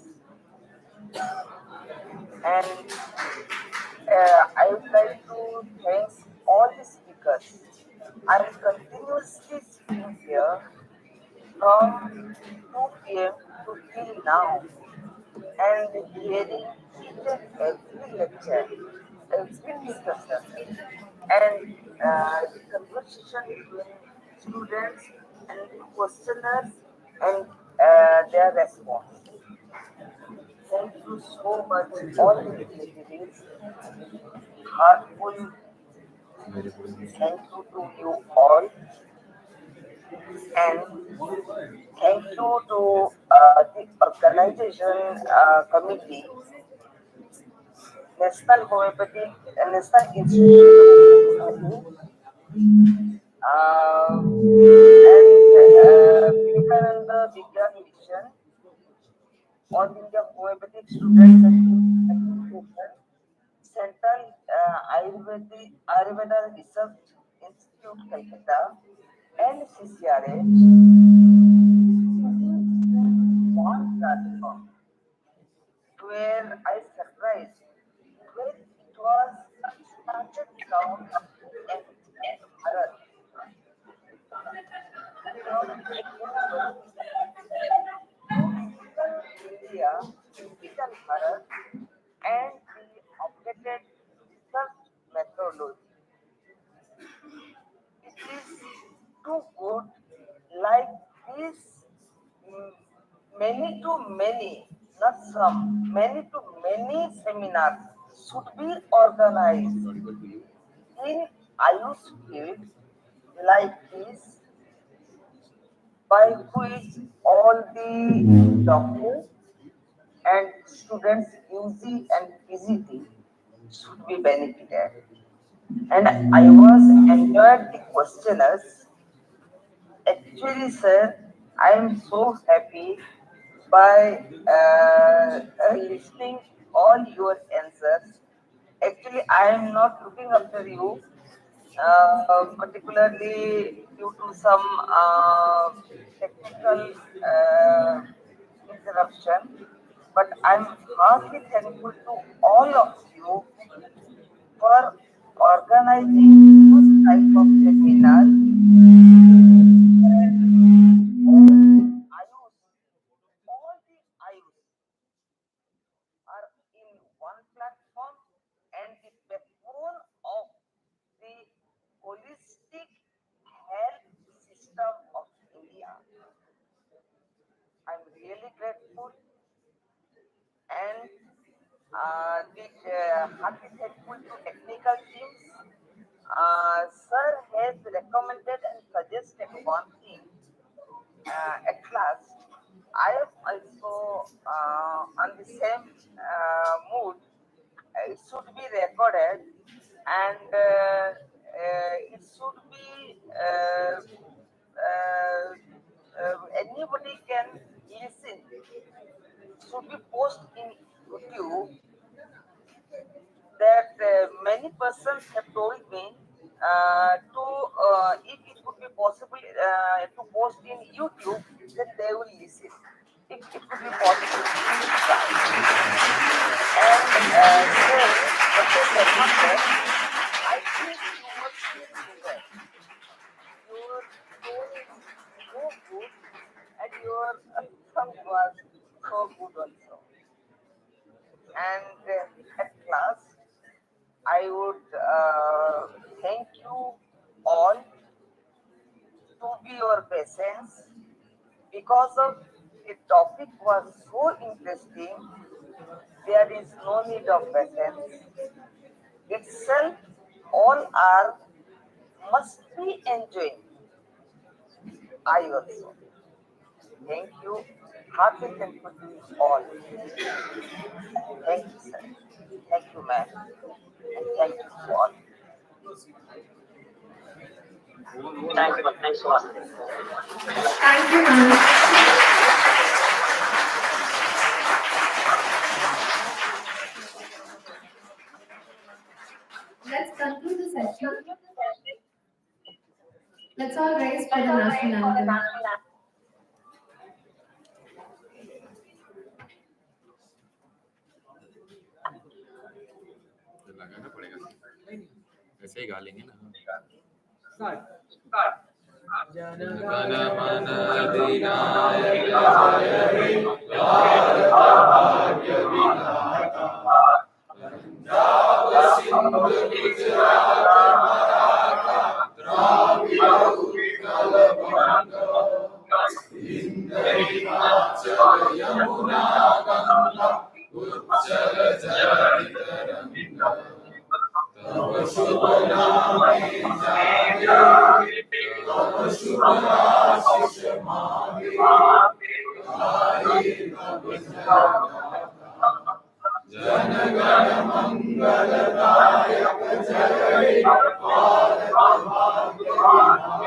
And I would like to thank all the speakers. I am continuously speaking here from 2 p.m. to till now, and hearing each and every lecture, every discussion, and the conversation between students and questioners and their response. Thank you so much, all the dignitaries. Heartful thank you to you all, and thank you to the organization committee, National Homeopathy and National Institute of Homeopathy, and Vivekananda Vigyan Mission, All India Homeopathic Students and Youth Association, Central Ayurveda Research Institute, Calcutta, and CCRA, one platform where I surprised when it was started down in Bharat. India, Digital Bharat, and the updated research methodology. It is too good, like this, mm, many to many, not some, many to many seminars should be organized in Ayush field like this, by which all the doctors and students UG and PGT should be benefited. And I was enjoyed the questioners. Actually, sir, I am so happy by listening all your answers. Actually, I am not looking after you, particularly due to some technical interruption. But I'm heartily thankful to all of you for organizing this type of seminar. All the Ayush are in one platform and the backbone of the holistic health system of India. I'm really grateful and heartily thankful to technical teams. Sir has recommended and suggested one thing. At last, I am also on the same mood. It should be recorded and it should be anybody can listen. Should be posted in YouTube. That many persons have told me to if it would be possible to post in YouTube, then they will listen. If it could be possible, please try. And then, Dr. Sharma said, I think you must do that. Your tone is so good, and your song was so good also. And at last, I would thank you all to be your patience because of the topic was so interesting. There is no need of patience. Itself, all are must be enjoying. I also thank you. Heartily thankful to you all. Thank you, sir. Thank you, ma'am. And thank you to all. Thanks for listening. Thank you, ma'am. Let's conclude the session. Let's all rise for the national anthem. लगाना पड़ेगा, ऐसे ही गा लेंगे ना। जन गण मन अधिनायक जय हे भारत भाग्य विधाता, पंजाब सिंधु गुजरात मराठा द्राविड़ उत्कल बंग, हिमाचल यमुना गंगा उच्चल जलधि तरंगा, तव शुभ नामे जागे, तव शुभ आशीष मांगे, गाये तव जयगाथा। जन गण मंगलदायक जय हे भारत भाग्य विधाता।